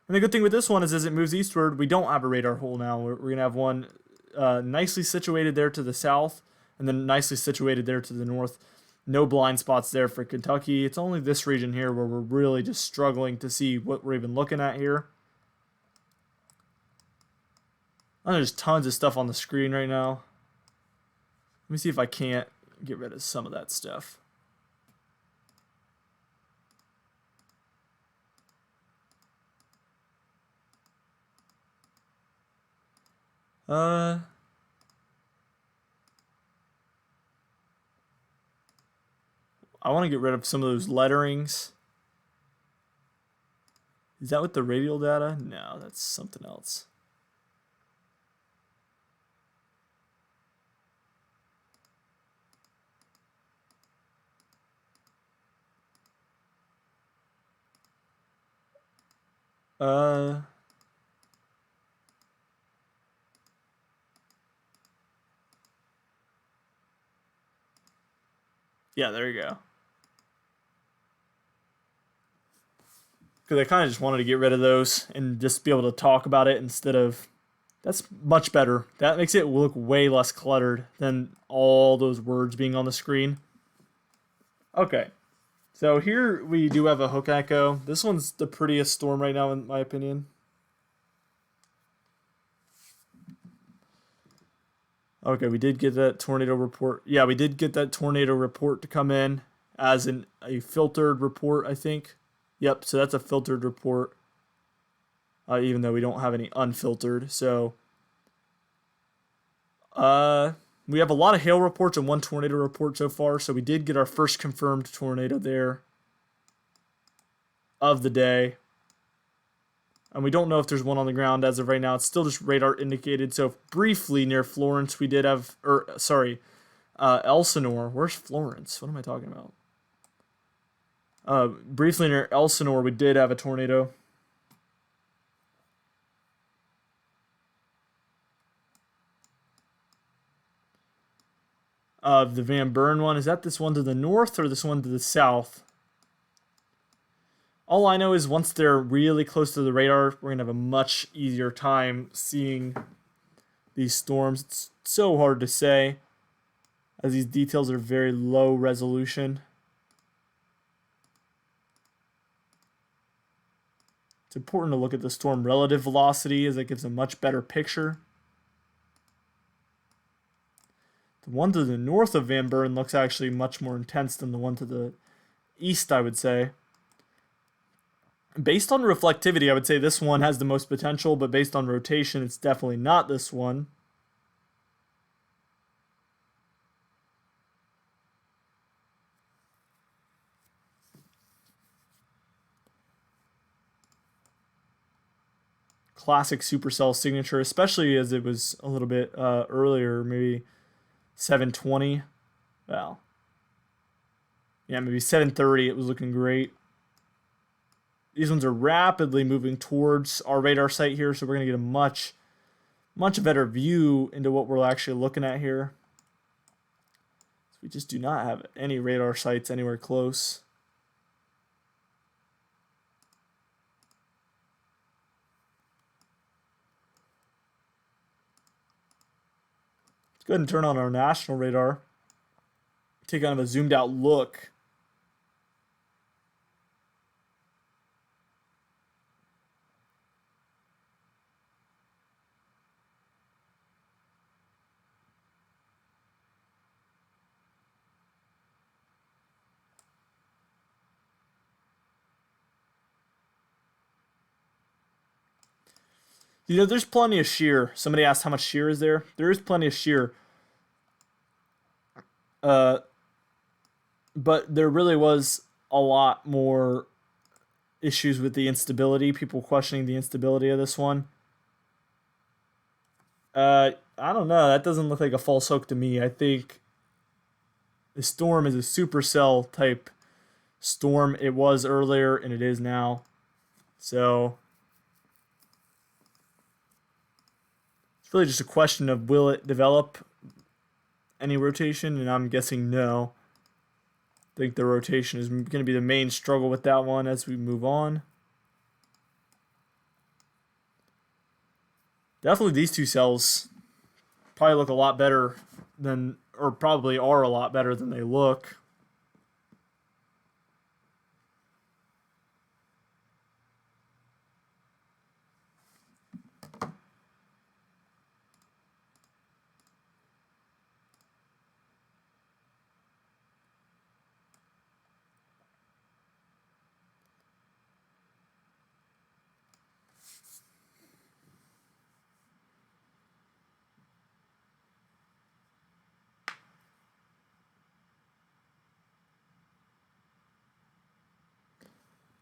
Speaker 1: And the good thing with this one is as it moves eastward, we don't have a radar hole now. We're going to have one nicely situated there to the south, and then nicely situated there to the north. No blind spots there for Kentucky. It's only this region here where we're really just struggling to see what we're even looking at here. And there's tons of stuff on the screen right now. Let me see if I can't get rid of some of that stuff. I want to get rid of some of those letterings. Is that with the radial data? No, that's something else. Yeah, there you go. Because I kind of just wanted to get rid of those and just be able to talk about it instead of. That's much better. That makes it look way less cluttered than all those words being on the screen. Okay. So here we do have a hook echo. This one's the prettiest storm right now, in my opinion. Okay, we did get that tornado report. Yeah, we did get that tornado report to come in as a filtered report, I think. Yep, so that's a filtered report, even though we don't have any unfiltered. So we have a lot of hail reports and one tornado report so far. So we did get our first confirmed tornado there of the day. And we don't know if there's one on the ground as of right now. It's still just radar indicated. So briefly near Florence, we did have, Elsinore. Where's Florence? What am I talking about? Briefly near Elsinore, we did have a tornado. The Van Buren one, is that this one to the north or this one to the south? All I know is once they're really close to the radar, we're going to have a much easier time seeing these storms. It's so hard to say, as these details are very low resolution. It's important to look at the storm relative velocity, as it gives a much better picture. The one to the north of Van Buren looks actually much more intense than the one to the east, I would say. Based on reflectivity, I would say this one has the most potential, but based on rotation, it's definitely not this one. Classic Supercell signature, especially as it was a little bit earlier, maybe 720. Well, yeah, maybe 730. It was looking great. These ones are rapidly moving towards our radar site here, so we're going to get a much better view into what we're actually looking at here. So we just do not have any radar sites anywhere close. Let's go ahead and turn on our national radar. Take kind of a zoomed out look. You know, there's plenty of shear. Somebody asked how much shear is there. There is plenty of shear. Uh, but there really was a lot more issues with the instability. People questioning the instability of this one. I don't know. That doesn't look like a false hook to me. I think the storm is a supercell type storm. It was earlier and it is now. So it's really just a question of will it develop any rotation, and I'm guessing no. I think the rotation is going to be the main struggle with that one as we move on. Definitely these two cells probably look a lot better than, or probably are a lot better than they look.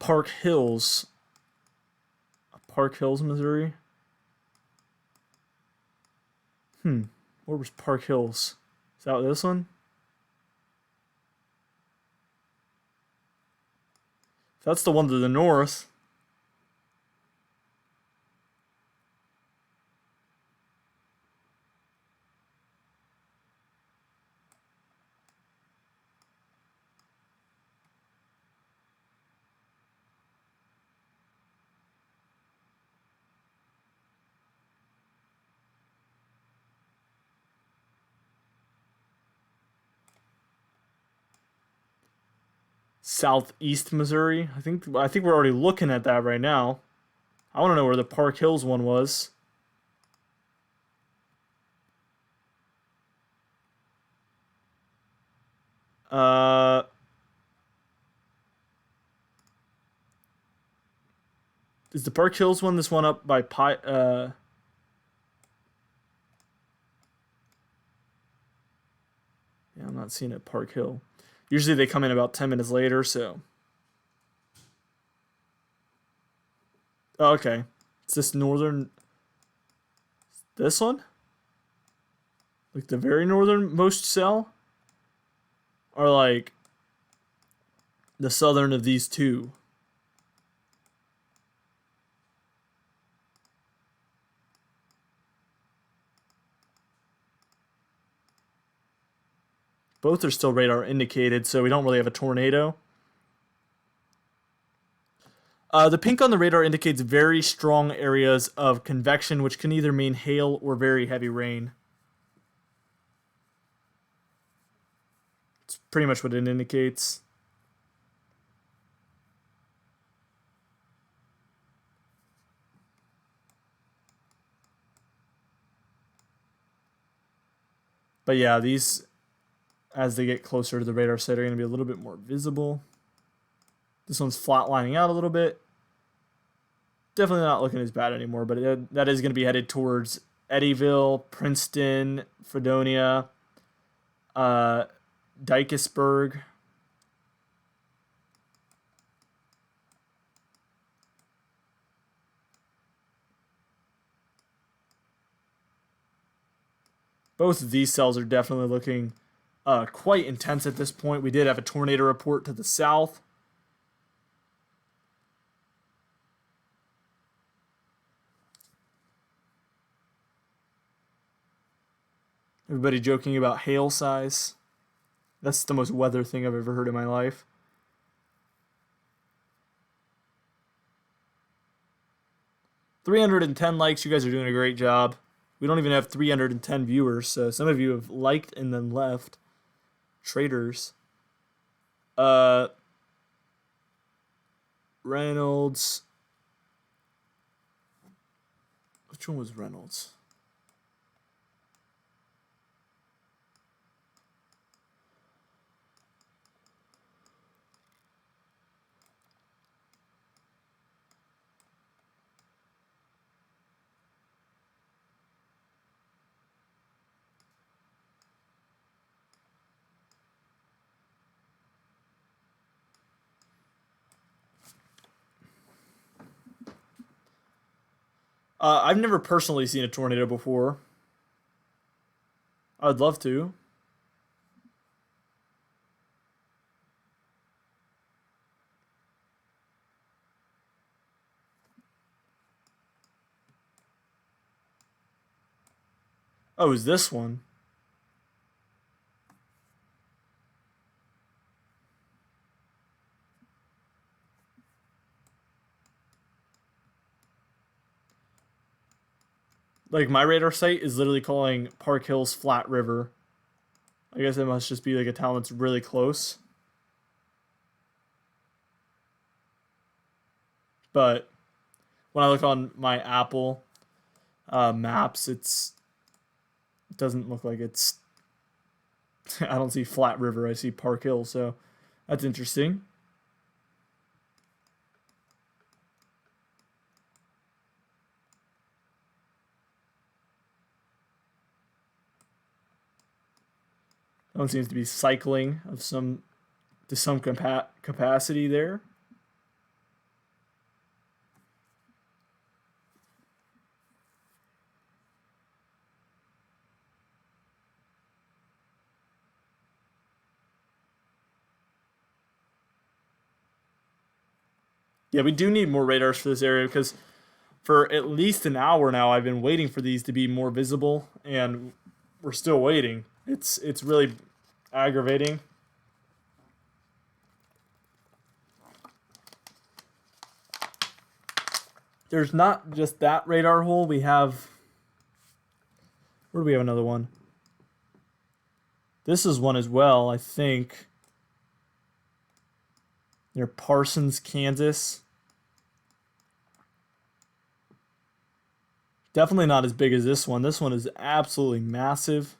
Speaker 1: Park Hills, Missouri. Where was Park Hills? Is that this one? If that's the one to the north. Southeast Missouri. I think we're already looking at that right now. I want to know where the Park Hills one was. Uh, is the Park Hills one this one up by yeah, I'm not seeing it Park Hill. Usually they come in about 10 minutes later, so. Oh, okay. It's this northern. This one? Like the very northernmost cell? Or like the southern of these two? Both are still radar indicated, so we don't really have a tornado. The pink on the radar indicates very strong areas of convection, which can either mean hail or very heavy rain. It's pretty much what it indicates. But yeah, these, as they get closer to the radar site, are going to be a little bit more visible. This one's flatlining out a little bit. Definitely not looking as bad anymore, but that is going to be headed towards Eddyville, Princeton, Fredonia, Dykesburg. Both of these cells are definitely looking quite intense at this point. We did have a tornado report to the south. Everybody joking about hail size. That's the most weather thing I've ever heard in my life. $310 likes. You guys are doing a great job. We don't even have 310 viewers, so some of you have liked and then left. Traders. Reynolds. Which one was Reynolds? I've never personally seen a tornado before. I'd love to. Oh, is this one? Like, my radar site is literally calling Park Hills Flat River. I guess it must just be like a town that's really close. But when I look on my Apple maps, it doesn't look like it's. I don't see Flat River. I see Park Hill. So that's interesting. That one seems to be cycling of some to some capacity there. Yeah, we do need more radars for this area because for at least an hour now I've been waiting for these to be more visible, and we're still waiting. It's really aggravating. There's not just that radar hole. We have. Where do we have another one? This is one as well, I think. Near Parsons, Kansas. Definitely not as big as this one. This one is absolutely massive.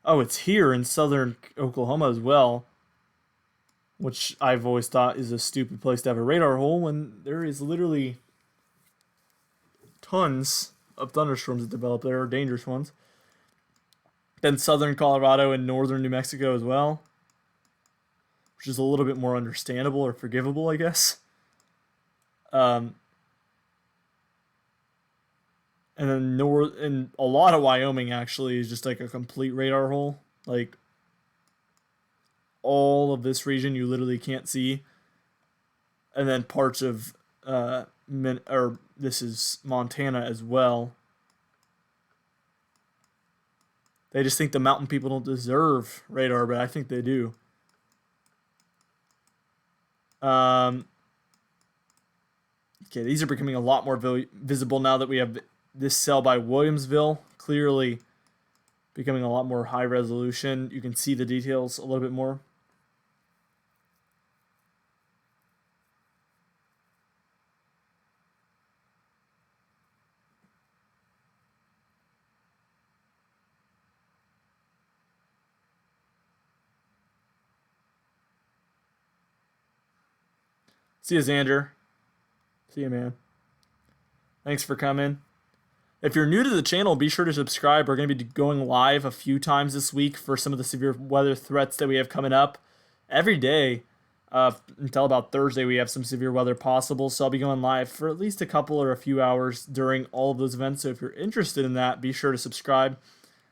Speaker 1: Oh, it's here in southern Oklahoma as well, which I've always thought is a stupid place to have a radar hole when there is literally tons of thunderstorms that develop there, dangerous ones. Then southern Colorado and northern New Mexico as well, which is a little bit more understandable or forgivable, I guess. And then north and a lot of Wyoming actually is just like a complete radar hole. Like all of this region you literally can't see. And then parts of this is Montana as well. They just think the mountain people don't deserve radar, but I think they do. Okay, these are becoming a lot more visible now that we have this cell by Williamsville. Clearly becoming a lot more high resolution. You can see the details a little bit more. See you, Xander. See you, man. Thanks for coming. If you're new to the channel, be sure to subscribe. We're going to be going live a few times this week for some of the severe weather threats that we have coming up. Every day until about Thursday, we have some severe weather possible. So I'll be going live for at least a couple or a few hours during all of those events. So if you're interested in that, be sure to subscribe.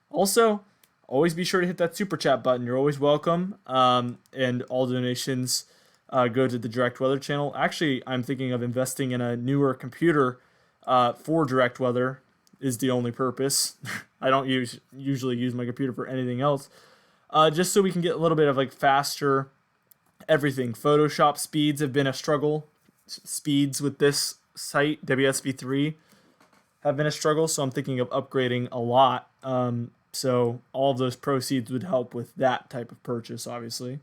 Speaker 1: Also, always be sure to hit that super chat button. You're always welcome. And all donations go to the Direct Weather channel. Actually, I'm thinking of investing in a newer computer for Direct Weather. Is the only purpose. I don't usually use my computer for anything else. Just so we can get a little bit of like faster everything. Photoshop speeds have been a struggle. Speeds with this site, WSV3, have been a struggle. So I'm thinking of upgrading a lot. So all of those proceeds would help with that type of purchase, obviously.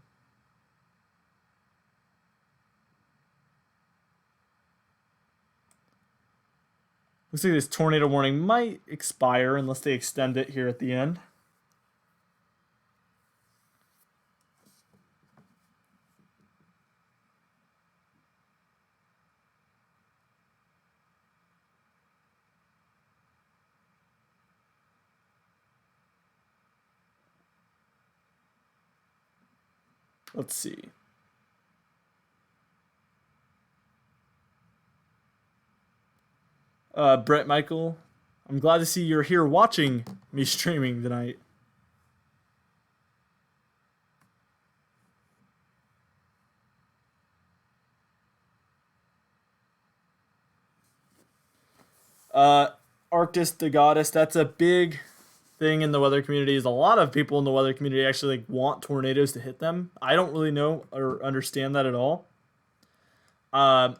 Speaker 1: Looks like this tornado warning might expire unless they extend it here at the end. Let's see. Brett Michael, I'm glad to see you're here watching me streaming tonight. Arctis the Goddess, that's a big thing in the weather community. Is a lot of people in the weather community actually like want tornadoes to hit them. I don't really know or understand that at all. Uh,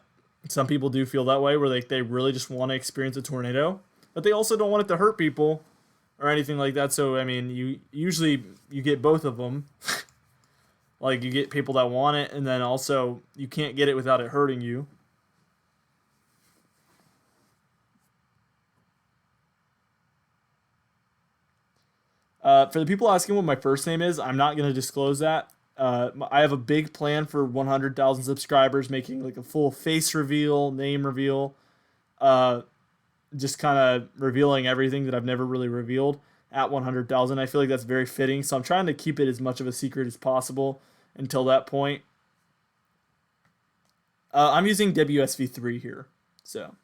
Speaker 1: some people do feel that way, where like they really just want to experience a tornado, but they also don't want it to hurt people or anything like that. So I mean, you usually you get both of them. Like you get people that want it, and then also you can't get it without it hurting you. For the people asking what my first name is, I'm not going to disclose that. I have a big plan for 100,000 subscribers, making like a full face reveal, name reveal, uh, just kind of revealing everything that I've never really revealed at 100,000. I feel like that's very fitting, so I'm trying to keep it as much of a secret as possible until that point. I'm using WSV3 here, so.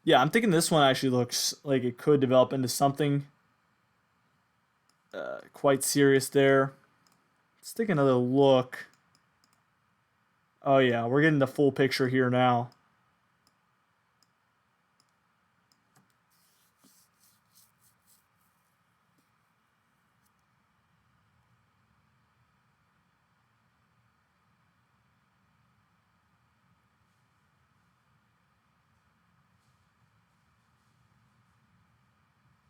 Speaker 1: Yeah, I'm thinking this one actually looks like it could develop into something quite serious there. Let's take another look. Oh yeah, we're getting the full picture here now.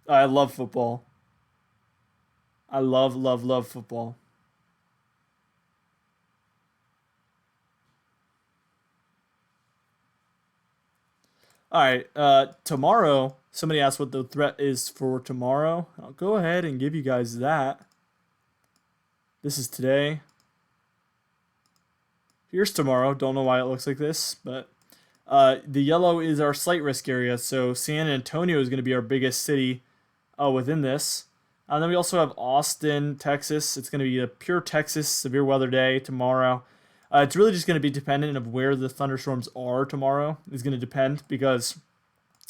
Speaker 1: I love football. I love, love, love football. All right, tomorrow, somebody asked what the threat is for tomorrow. I'll go ahead and give you guys that. This is today. Here's tomorrow. Don't know why it looks like this, but the yellow is our slight risk area. So San Antonio is going to be our biggest city within this. And then we also have Austin, Texas. It's going to be a pure Texas severe weather day tomorrow. It's really just going to be dependent of where the thunderstorms are tomorrow. Is going to depend because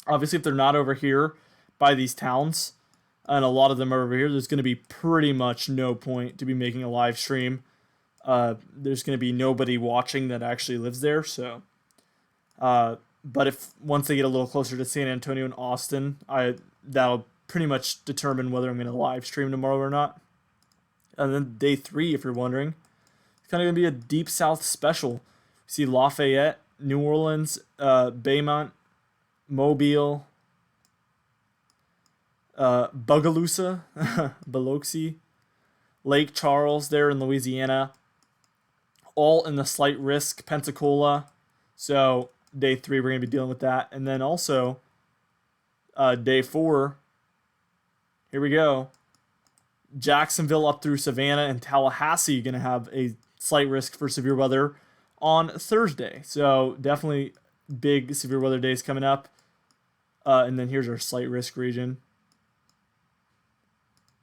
Speaker 1: obviously if they're not over here by these towns, and a lot of them are over here, there's going to be pretty much no point to be making a live stream. There's going to be nobody watching that actually lives there. So, but if once they get a little closer to San Antonio and Austin, that'll pretty much determine whether I'm going to live stream tomorrow or not. And then day 3, if you're wondering, it's kind of going to be a deep south special. You see Lafayette, New Orleans, Baymont, Mobile, Bogalusa, Biloxi, Lake Charles there in Louisiana, all in the slight risk, Pensacola. So day 3, we're going to be dealing with that. And then also day 4, here we go. Jacksonville up through Savannah and Tallahassee going to have a slight risk for severe weather on Thursday. So definitely big severe weather days coming up. And then here's our slight risk region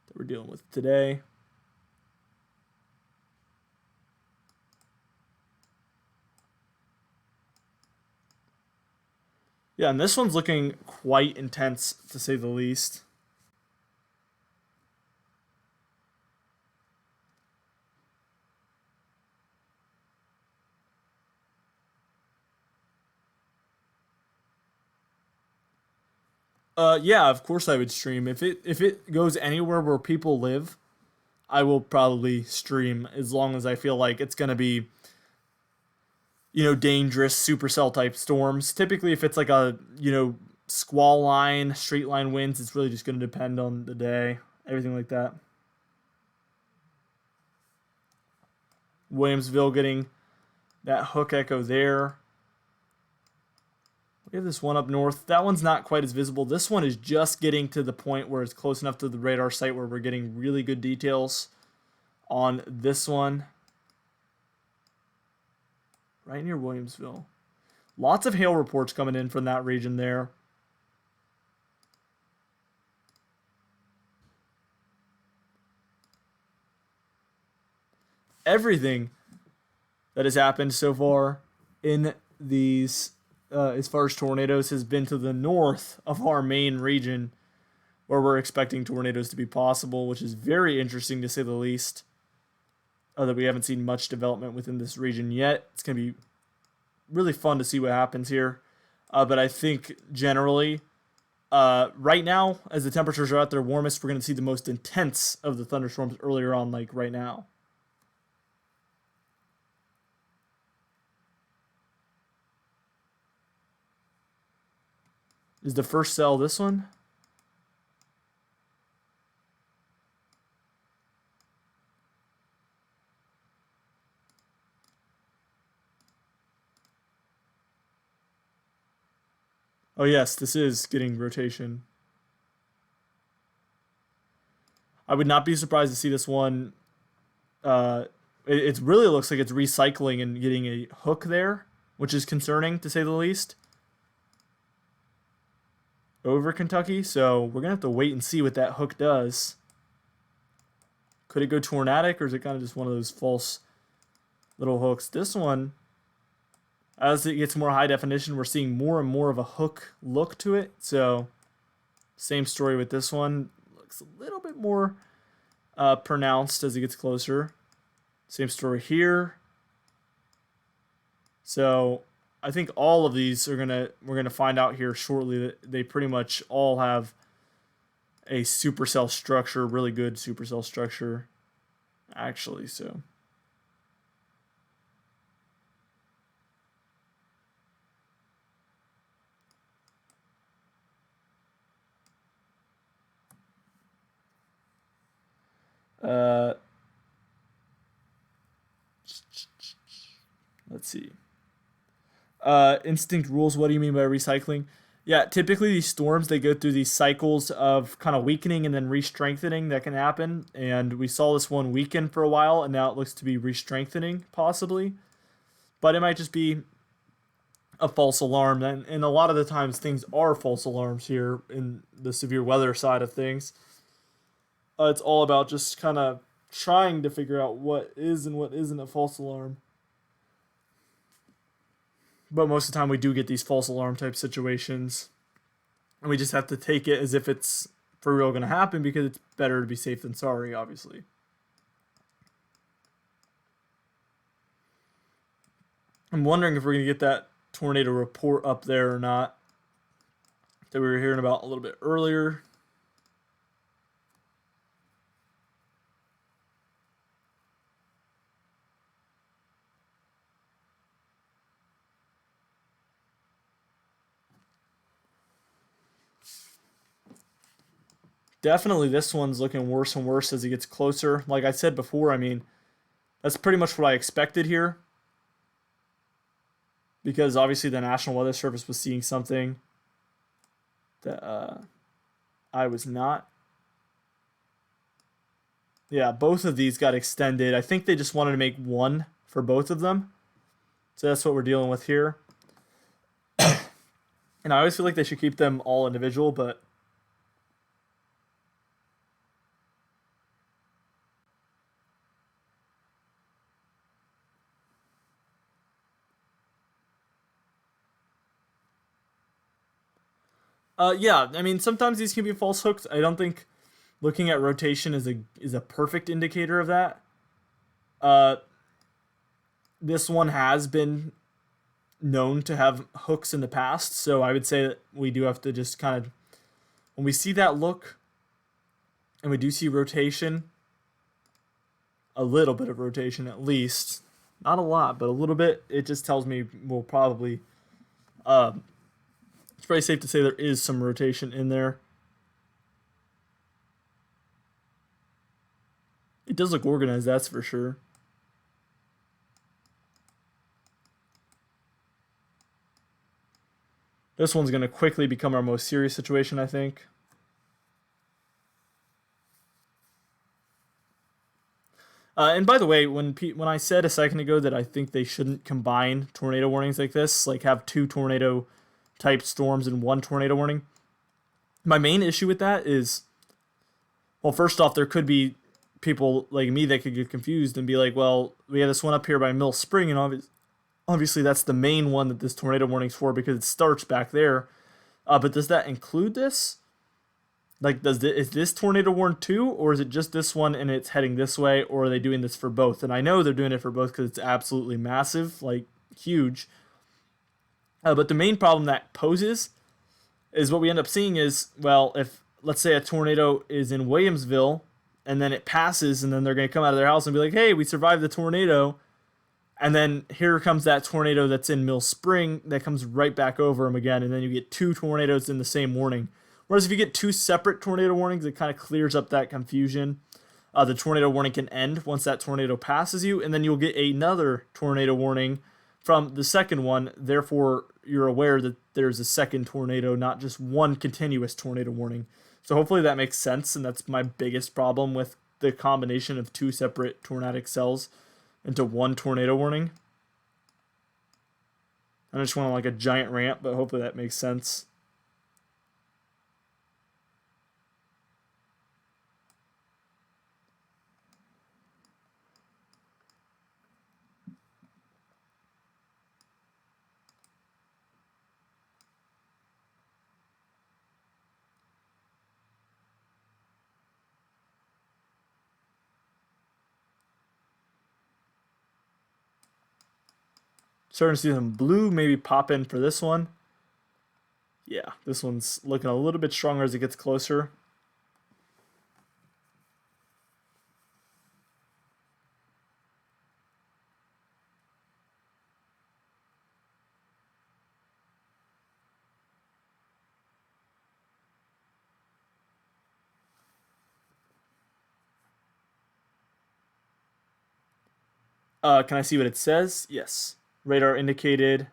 Speaker 1: that we're dealing with today. Yeah, and this one's looking quite intense, to say the least. Yeah, of course I would stream. If it goes anywhere where people live, I will probably stream as long as I feel like it's gonna be, dangerous supercell type storms. Typically, if it's like a, squall line, straight line winds, it's really just gonna depend on the day, everything like that. Williamsville getting that hook echo there. We have this one up north. That one's not quite as visible. This one is just getting to the point where it's close enough to the radar site where we're getting really good details on this one. right near Williamsville. Lots of hail reports coming in from that region there. Everything that has happened so far in these, as far as tornadoes, has been to the north of our main region, where we're expecting tornadoes to be possible, which is very interesting to say the least. That we haven't seen much development within this region yet. It's going to be really fun to see what happens here. But I think generally, right now, as the temperatures are at their warmest, we're going to see the most intense of the thunderstorms earlier on, like right now. Is the first cell this one? Oh yes, this is getting rotation. I would not be surprised to see this one. It really looks like it's recycling and getting a hook there, which is concerning to say the least. Over Kentucky, so we're gonna have to wait and see what that hook does. Could it go tornadic, or is it kind of just one of those false little hooks? This one, as it gets more high definition, we're seeing more and more of a hook look to it. So, same story with this one. Looks a little bit more pronounced as it gets closer. Same story here. So, I think all of these we're gonna find out here shortly that they pretty much all have a supercell structure, really good supercell structure, actually. So. Let's see. Instinct rules. What do you mean by recycling? Yeah, typically these storms, they go through these cycles of kind of weakening and then re-strengthening that can happen. And we saw this one weaken for a while, and now it looks to be re-strengthening, possibly. But it might just be a false alarm. And a lot of the times things are false alarms here in the severe weather side of things. It's all about just kind of trying to figure out what is and what isn't a false alarm. But most of the time we do get these false alarm type situations. And we just have to take it as if it's for real going to happen, because it's better to be safe than sorry, obviously. I'm wondering if we're going to get that tornado report up there or not that we were hearing about a little bit earlier. Definitely this one's looking worse and worse as it gets closer. Like I said before, I mean, that's pretty much what I expected here. Because obviously the National Weather Service was seeing something that I was not. Yeah, both of these got extended. I think they just wanted to make one for both of them. So that's what we're dealing with here. And I always feel like they should keep them all individual, but yeah, I mean, sometimes these can be false hooks. I don't think looking at rotation is a perfect indicator of that. This one has been known to have hooks in the past, so I would say that we do have to just kind of, when we see that look, and we do see rotation, a little bit of rotation at least, not a lot, but a little bit, it just tells me we'll probably, it's pretty safe to say there is some rotation in there. It does look organized, that's for sure. This one's going to quickly become our most serious situation, I think. And by the way, when I said a second ago that I think they shouldn't combine tornado warnings like this, like have 2 tornado type storms and 1 tornado warning, my main issue with that is, well, first off, there could be people like me that could get confused and be like, well, we have this one up here by Mill Spring, and obviously that's the main one that this tornado warning's for because it starts back there. But does that include this? Like, is this tornado warn too, or is it just this one and it's heading this way, or are they doing this for both? And I know they're doing it for both because it's absolutely massive, like huge. But the main problem that poses is what we end up seeing is, well, if let's say a tornado is in Williamsville and then it passes and then they're going to come out of their house and be like, hey, we survived the tornado. And then here comes that tornado that's in Mill Spring that comes right back over them again. And then you get 2 tornadoes in the same warning. Whereas if you get 2 separate tornado warnings, it kind of clears up that confusion. The tornado warning can end once that tornado passes you, and then you'll get another tornado warning from the second one. Therefore, you're aware that there's a second tornado, not just one continuous tornado warning. So hopefully that makes sense, and that's my biggest problem with the combination of 2 separate tornadic cells into 1 tornado warning. I just went on like a giant rant, but hopefully that makes sense. Starting to see some blue maybe pop in for this one. Yeah, this one's looking a little bit stronger as it gets closer. Can I see what it says? Yes. Radar indicated.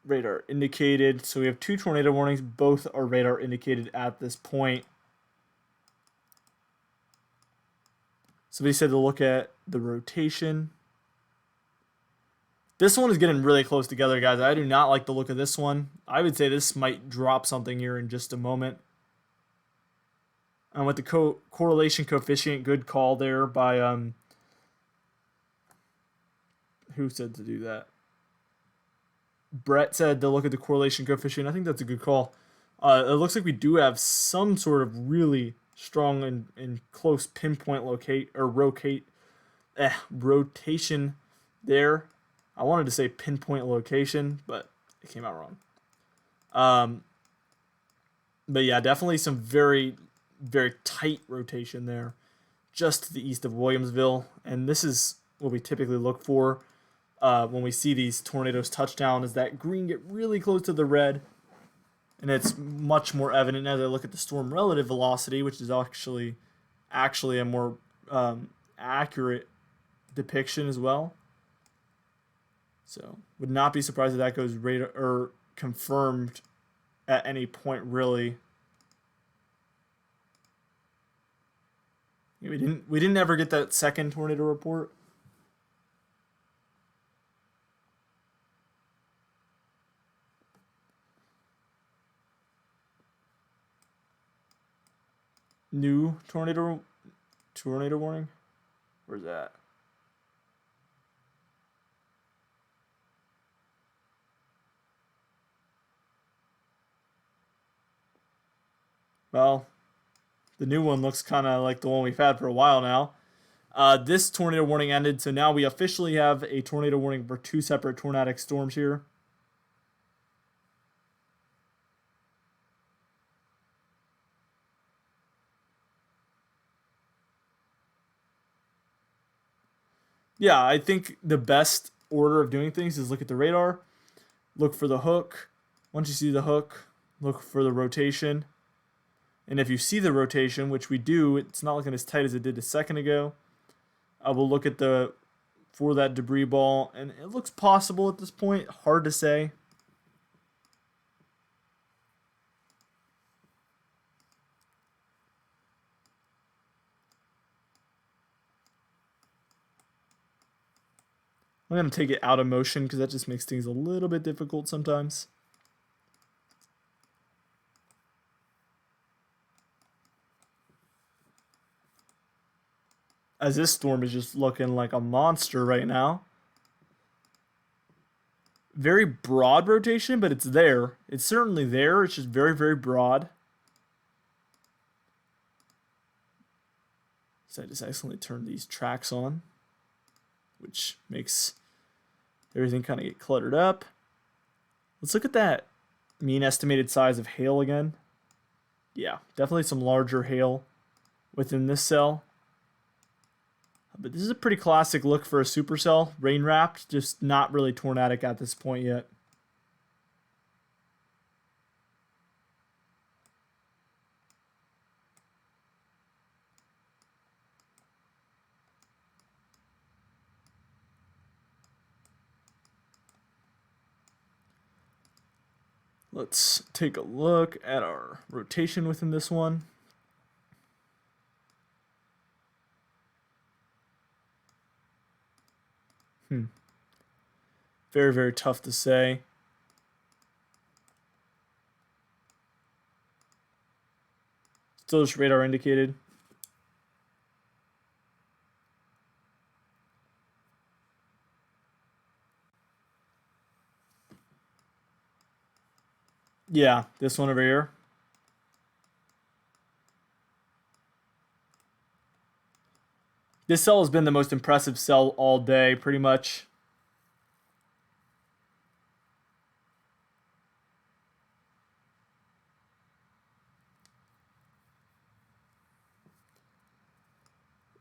Speaker 1: Radar indicated. So we have 2 tornado warnings. Both are radar indicated at this point. Somebody said to look at the rotation. This one is getting really close together, guys. I do not like the look of this one. I would say this might drop something here in just a moment. With the correlation coefficient, good call there by who said to do that? Brett said to look at the correlation coefficient. I think that's a good call. It looks like we do have some sort of really strong and close pinpoint rotation there. I wanted to say pinpoint location, but it came out wrong. But yeah, definitely some very, very tight rotation there, just to the east of Williamsville. And this is what we typically look for when we see these tornadoes touch down, is that green get really close to the red. And it's much more evident as I look at the storm relative velocity, which is actually a more accurate depiction as well. So would not be surprised if that goes radar or confirmed at any point, really. We didn't ever get that second tornado report. New tornado warning. Where's that? Well, the new one looks kind of like the one we've had for a while now. This tornado warning ended, so now we officially have a tornado warning for 2 separate tornadic storms here. Yeah, I think the best order of doing things is look at the radar, look for the hook. Once you see the hook, look for the rotation. And if you see the rotation, which we do, it's not looking as tight as it did a second ago. We'll look at for that debris ball, and it looks possible at this point. Hard to say. I'm going to take it out of motion because that just makes things a little bit difficult sometimes. As this storm is just looking like a monster right now. Very broad rotation, but it's there. It's certainly there. It's just very, very broad. So I just accidentally turned these tracks on, which makes everything kind of get cluttered up. Let's look at that mean estimated size of hail again. Yeah, definitely some larger hail within this cell. But this is a pretty classic look for a supercell. Rain wrapped, just not really tornadic at this point yet. Let's take a look at our rotation within this one. Very, very tough to say. Still just radar indicated. Yeah, this one over here. This cell has been the most impressive cell all day, pretty much.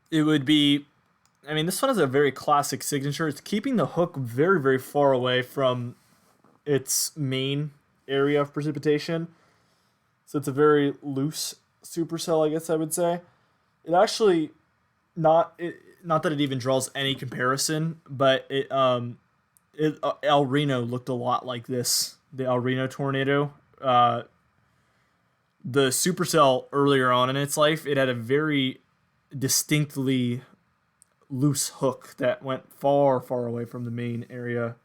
Speaker 1: It would be, I mean, this one has a very classic signature. It's keeping the hook very, very far away from its main area of precipitation. So it's a very loose supercell, I guess I would say. It actually not that it even draws any comparison, but El Reno looked a lot like this. The El Reno tornado. The supercell earlier on in its life, it had a very distinctly loose hook that went far, far away from the main area.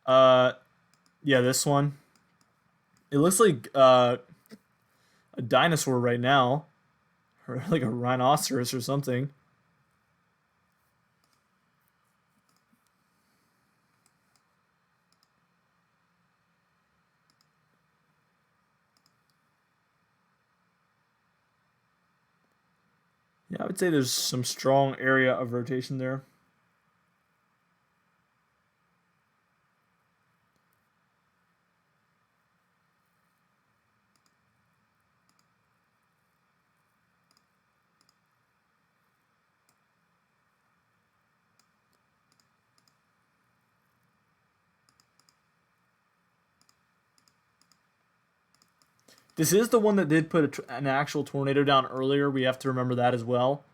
Speaker 1: Uh, yeah, this one. It looks like a dinosaur right now, or like a rhinoceros or something. Yeah, I would say there's some strong area of rotation there. This is the one that did put an actual tornado down earlier. We have to remember that as well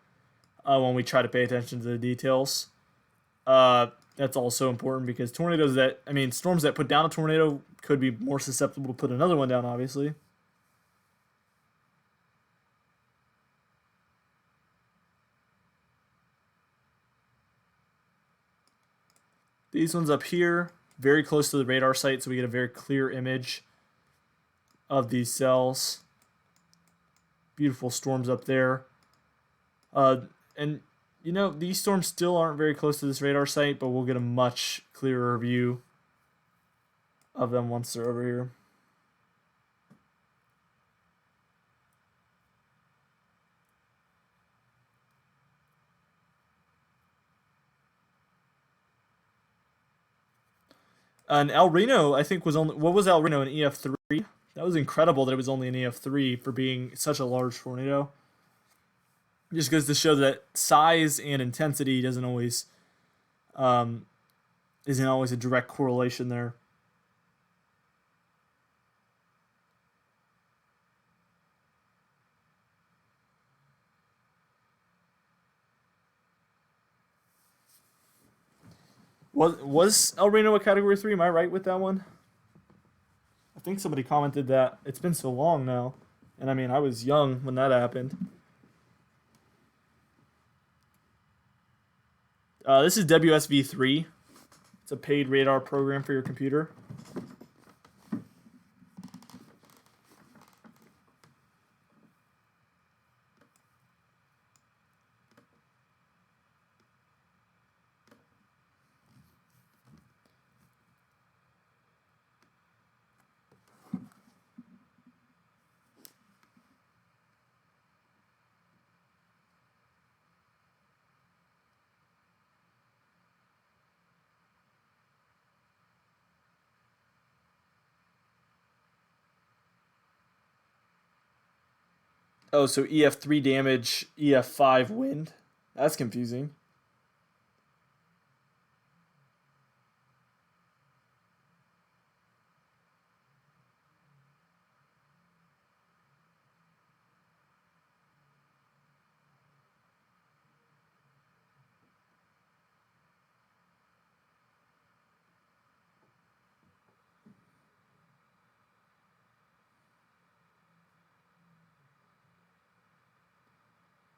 Speaker 1: when we try to pay attention to the details. That's also important because tornadoes that, I mean, storms that put down a tornado could be more susceptible to put another one down, obviously. These ones up here, very close to the radar site, so we get a very clear image of these cells. Beautiful storms up there. And, you know, these storms still aren't very close to this radar site, but we'll get a much clearer view of them once they're over here. And El Reno, I think, was only, what was El Reno, an EF3? That was incredible that it was only an EF3 for being such a large tornado. Just goes to show that size and intensity doesn't always isn't always a direct correlation there. Was El Reno a Category 3? Am I right with that one? I think somebody commented that it's been so long now. And I mean, I was young when that happened. This is WSV3. It's a paid radar program for your computer. Oh, so EF3 damage, EF5 wind. That's confusing.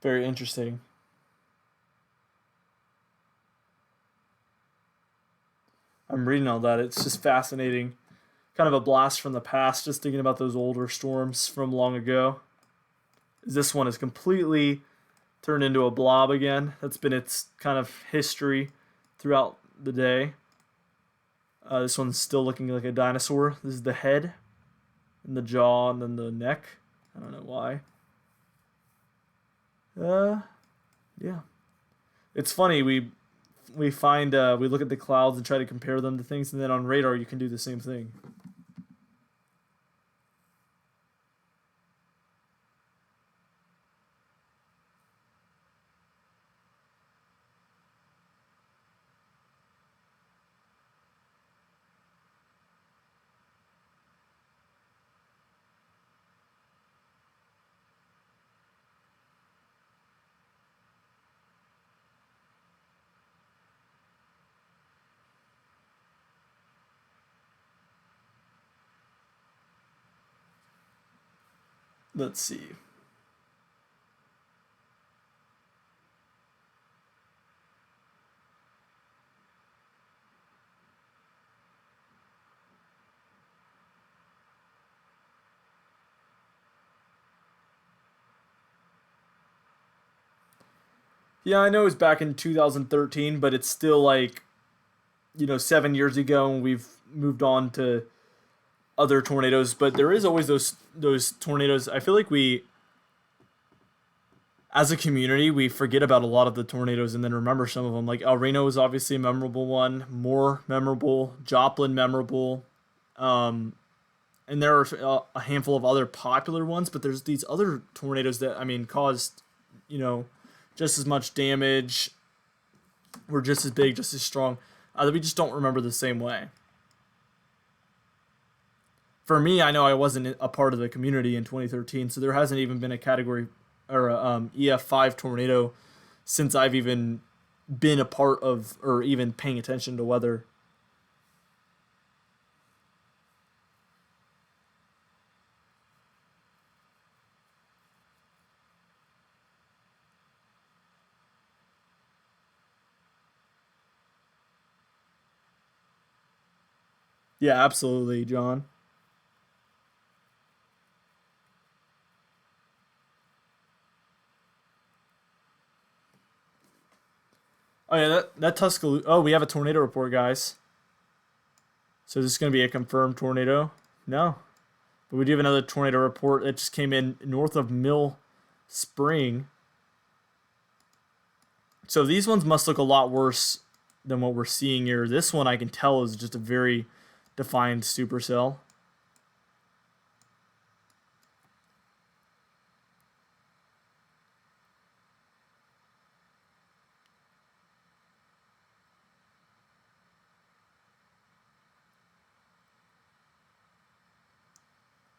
Speaker 1: Very interesting. I'm reading all that. It's just fascinating. Kind of a blast from the past, just thinking about those older storms from long ago. This one is completely turned into a blob again. That's been its kind of history throughout the day. This one's still looking like a dinosaur. This is the head, and the jaw, and then the neck. I don't know why. Yeah. It's funny, we find we look at the clouds and try to compare them to things, and then on radar you can do the same thing. Let's see. Yeah, I know it was back in 2013, but it's still like, 7 years ago, and we've moved on to other tornadoes. But there is always those tornadoes. I feel like as a community, we forget about a lot of the tornadoes and then remember some of them. Like El Reno is obviously a memorable one, Moore memorable, Joplin memorable, and there are a handful of other popular ones. But there's these other tornadoes that caused, just as much damage, were just as big, just as strong, that we just don't remember the same way. For me, I know I wasn't a part of the community in 2013, so there hasn't even been a category or a, EF5 tornado since I've even been a part of or even paying attention to weather. Yeah, absolutely, John. Oh yeah, that Tuscaloosa. Oh, we have a tornado report, guys. So this is going to be a confirmed tornado. No, but we do have another tornado report that just came in north of Mill Spring. So these ones must look a lot worse than what we're seeing here. This one I can tell is just a very defined supercell.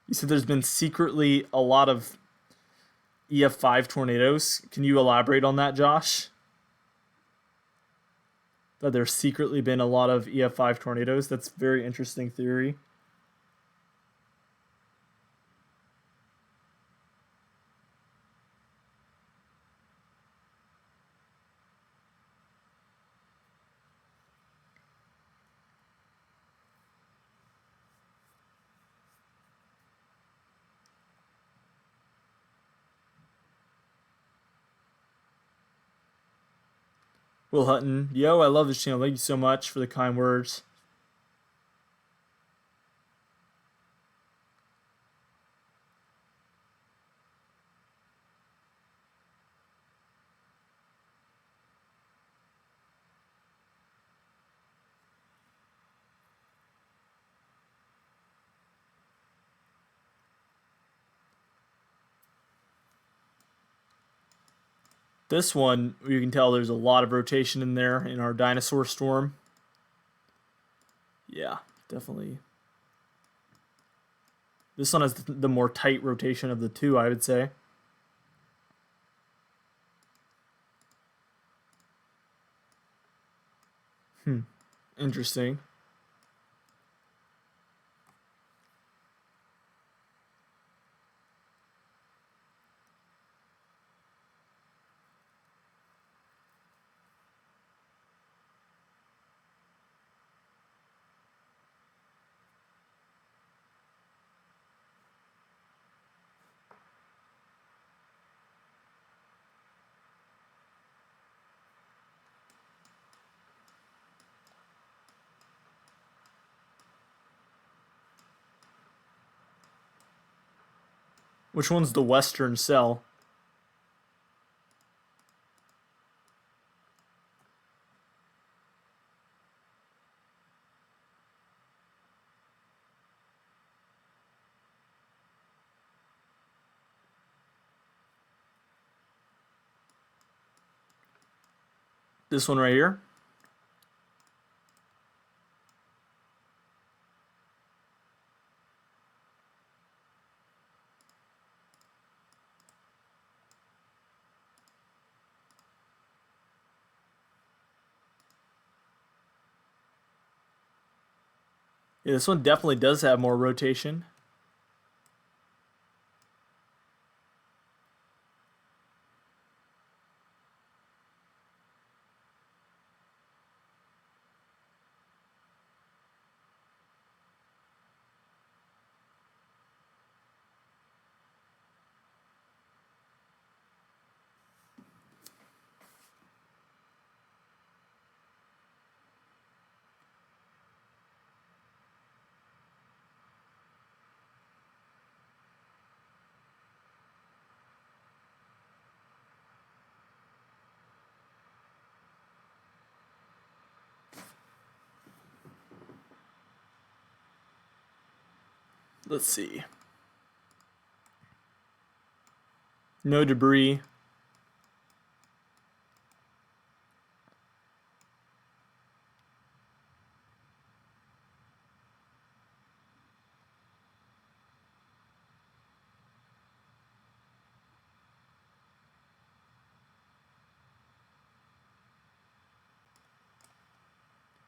Speaker 1: You said there's been secretly a lot of EF5 tornadoes. Can you elaborate on that, Josh? That there's secretly been a lot of EF5 tornadoes. That's a very interesting theory. Will Hutton, yo, I love this channel. Thank you so much for the kind words. This one, you can tell there's a lot of rotation in there in our dinosaur storm. Yeah, definitely. This one has the more tight rotation of the two, I would say. Interesting. Which one's the western cell? This one right here? Yeah, this one definitely does have more rotation. Let's see. No debris.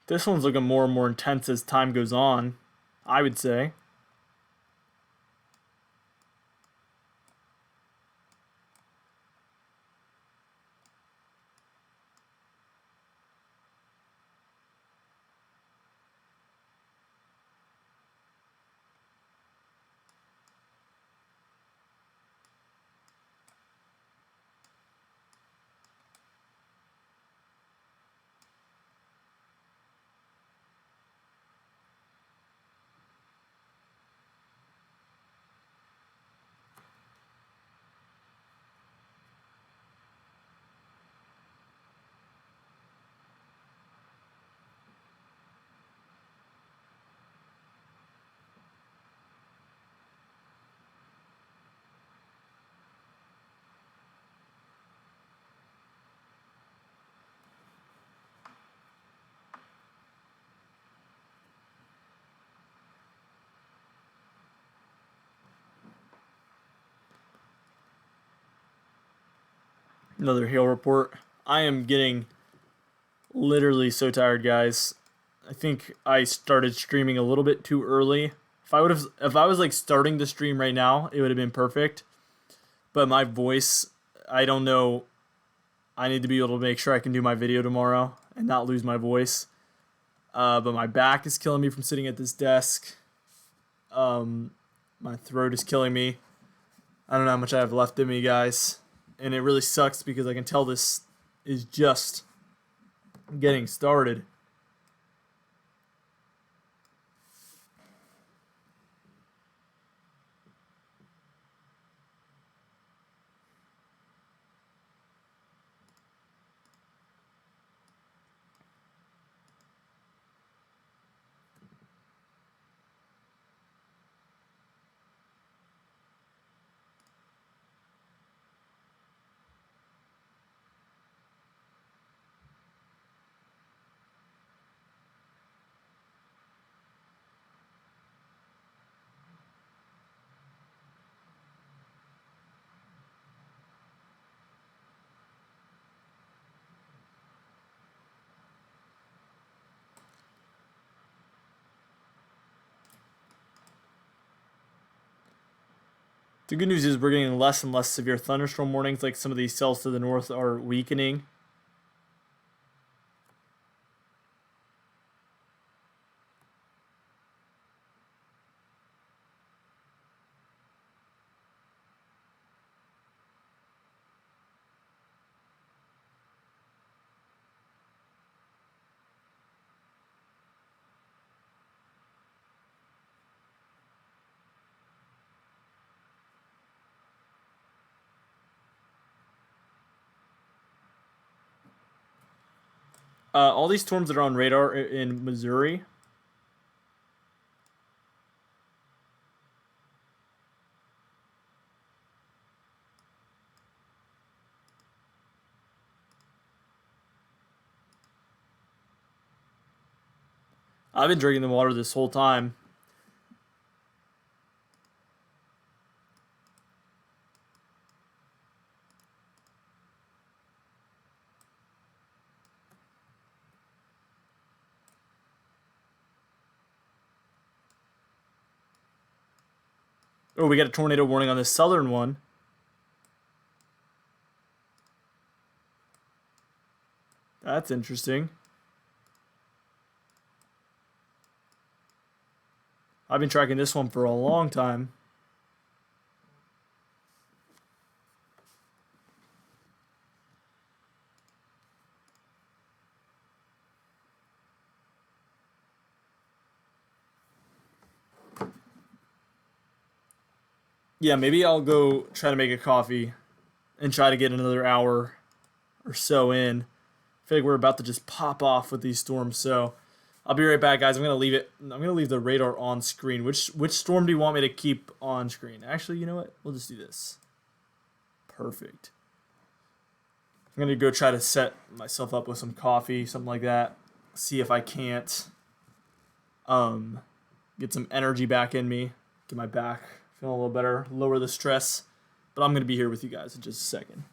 Speaker 1: This one's looking more and more intense as time goes on, I would say. Another hail report. I am getting literally so tired, guys. I think I started streaming a little bit too early. If I was like starting the stream right now, it would have been perfect. But my voice, I don't know. I need to be able to make sure I can do my video tomorrow and not lose my voice. But my back is killing me from sitting at this desk. My throat is killing me. I don't know how much I have left in me, guys. And it really sucks because I can tell this is just getting started. The good news is we're getting less and less severe thunderstorm warnings, like some of these cells to the north are weakening. All these storms that are on radar in Missouri. I've been drinking the water this whole time. Oh, we got a tornado warning on the southern one. That's interesting. I've been tracking this one for a long time. Yeah, maybe I'll go try to make a coffee and try to get another hour or so in. I feel like we're about to just pop off with these storms, so I'll be right back, guys. I'm gonna leave the radar on screen. Which storm do you want me to keep on screen? Actually, you know what? We'll just do this. Perfect. I'm gonna go try to set myself up with some coffee, something like that. See if I can't get some energy back in me, get my back feeling a little better, lower the stress. But I'm gonna be here with you guys in just a second.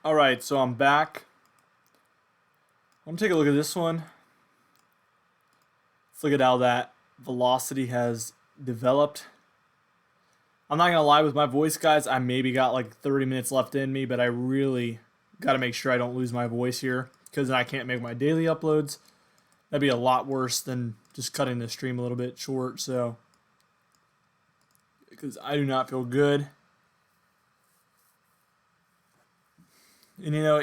Speaker 1: All right, so I'm back. I'm gonna take a look at this one. Let's look at how that velocity has developed. I'm not gonna lie, with my voice, guys, I maybe got like 30 minutes left in me, but I really got to make sure I don't lose my voice here, because then I can't make my daily uploads. That'd be a lot worse than just cutting the stream a little bit short. So, because I do not feel good. And you know,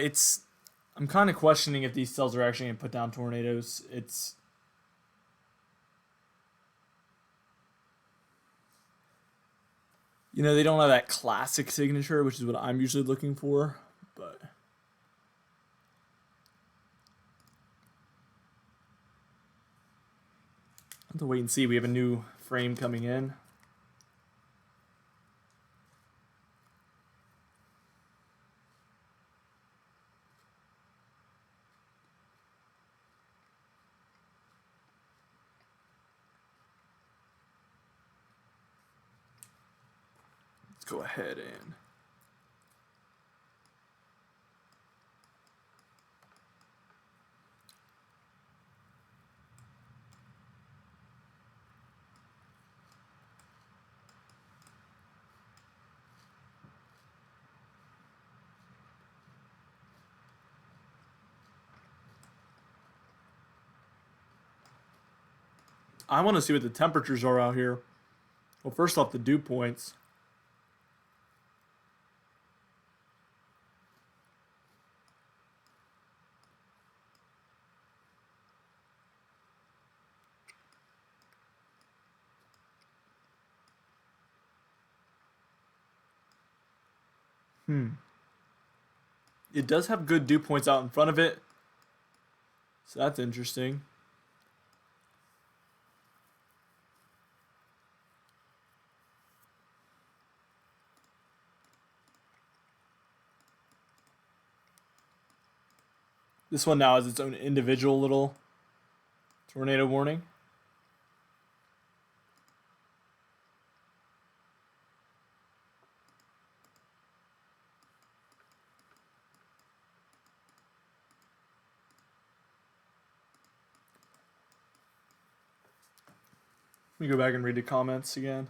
Speaker 1: I'm kind of questioning if these cells are actually going to put down tornadoes. You know, they don't have that classic signature, which is what I'm usually looking for, but I have to wait and see. We have a new frame coming in. Go ahead and I want to see what the temperatures are out here. Well, first off, the dew points. It does have good dew points out in front of it, so that's interesting. This one now has its own individual little tornado warning. Let me go back and read the comments again.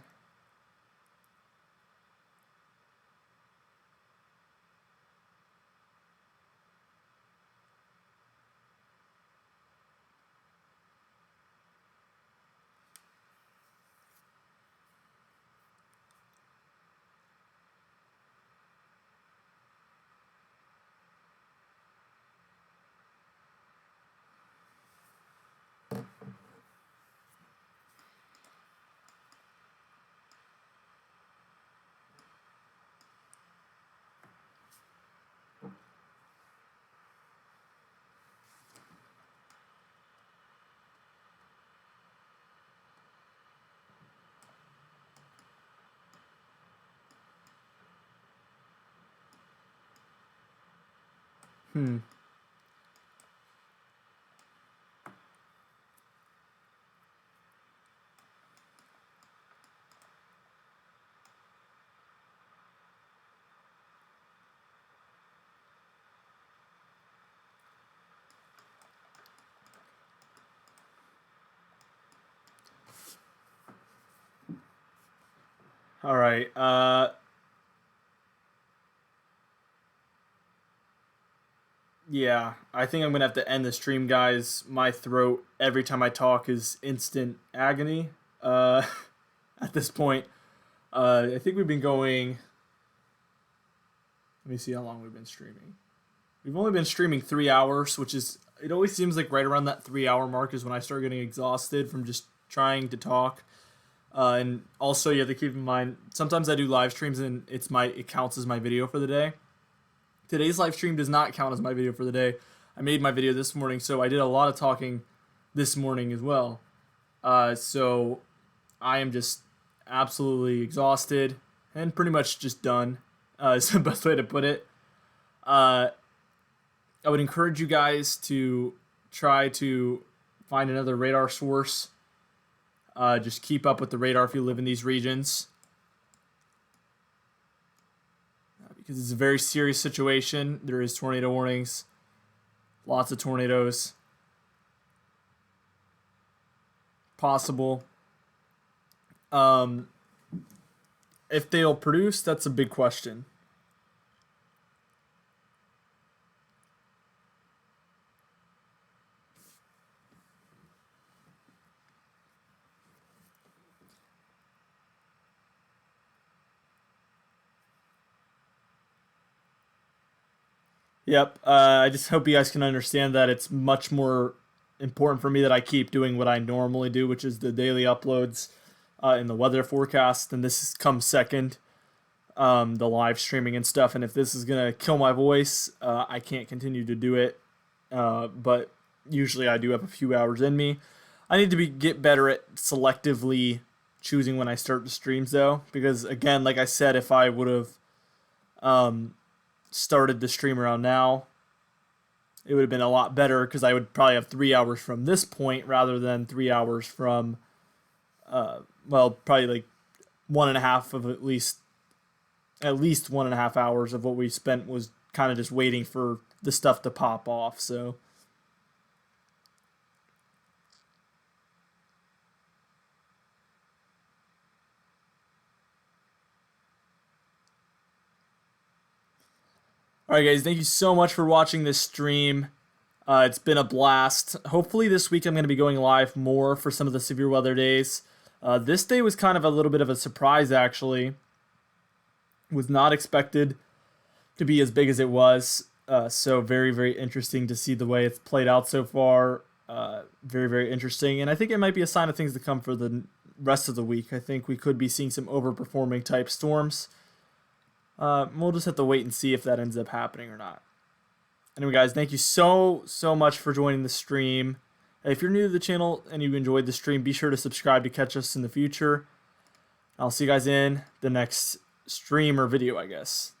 Speaker 1: All right. Yeah, I think I'm gonna have to end the stream, guys. My throat every time I talk is instant agony. Uh, at this point, I think we've been going. Let me see how long we've been streaming. We've only been streaming 3 hours, which is, it always seems like right around that 3 hour mark is when I start getting exhausted from just trying to talk. And also, you have to keep in mind, sometimes I do live streams and it counts as my video for the day. Today's live stream does not count as my video for the day. I made my video this morning, so I did a lot of talking this morning as well. So I am just absolutely exhausted and pretty much just done. Is the best way to put it. I would encourage you guys to try to find another radar source. Just keep up with the radar if you live in these regions. Because it's a very serious situation. There is tornado warnings. Lots of tornadoes. Possible. If they'll produce, that's a big question. Yep. I just hope you guys can understand that it's much more important for me that I keep doing what I normally do, which is the daily uploads in the weather forecast. And this comes second, the live streaming and stuff. And if this is going to kill my voice, I can't continue to do it. But usually I do have a few hours in me. I need to get better at selectively choosing when I start the streams, though. Because, again, like I said, if I would have started the stream around now, it would have been a lot better because I would probably have 3 hours from this point rather than 3 hours from, probably like 1.5 of at least 1.5 hours of what we spent was kind of just waiting for the stuff to pop off. So. Alright guys, thank you so much for watching this stream. It's been a blast. Hopefully this week I'm going to be going live more for some of the severe weather days. This day was kind of a little bit of a surprise, actually. Was not expected to be as big as it was. So very, very interesting to see the way it's played out so far. Very, very interesting. And I think it might be a sign of things to come for the rest of the week. I think we could be seeing some overperforming type storms. We'll just have to wait and see if that ends up happening or not. Anyway, guys, thank you so much for joining the stream. If you're new to the channel and you enjoyed the stream, be sure to subscribe to catch us in the future. I'll see you guys in the next stream or video, I guess.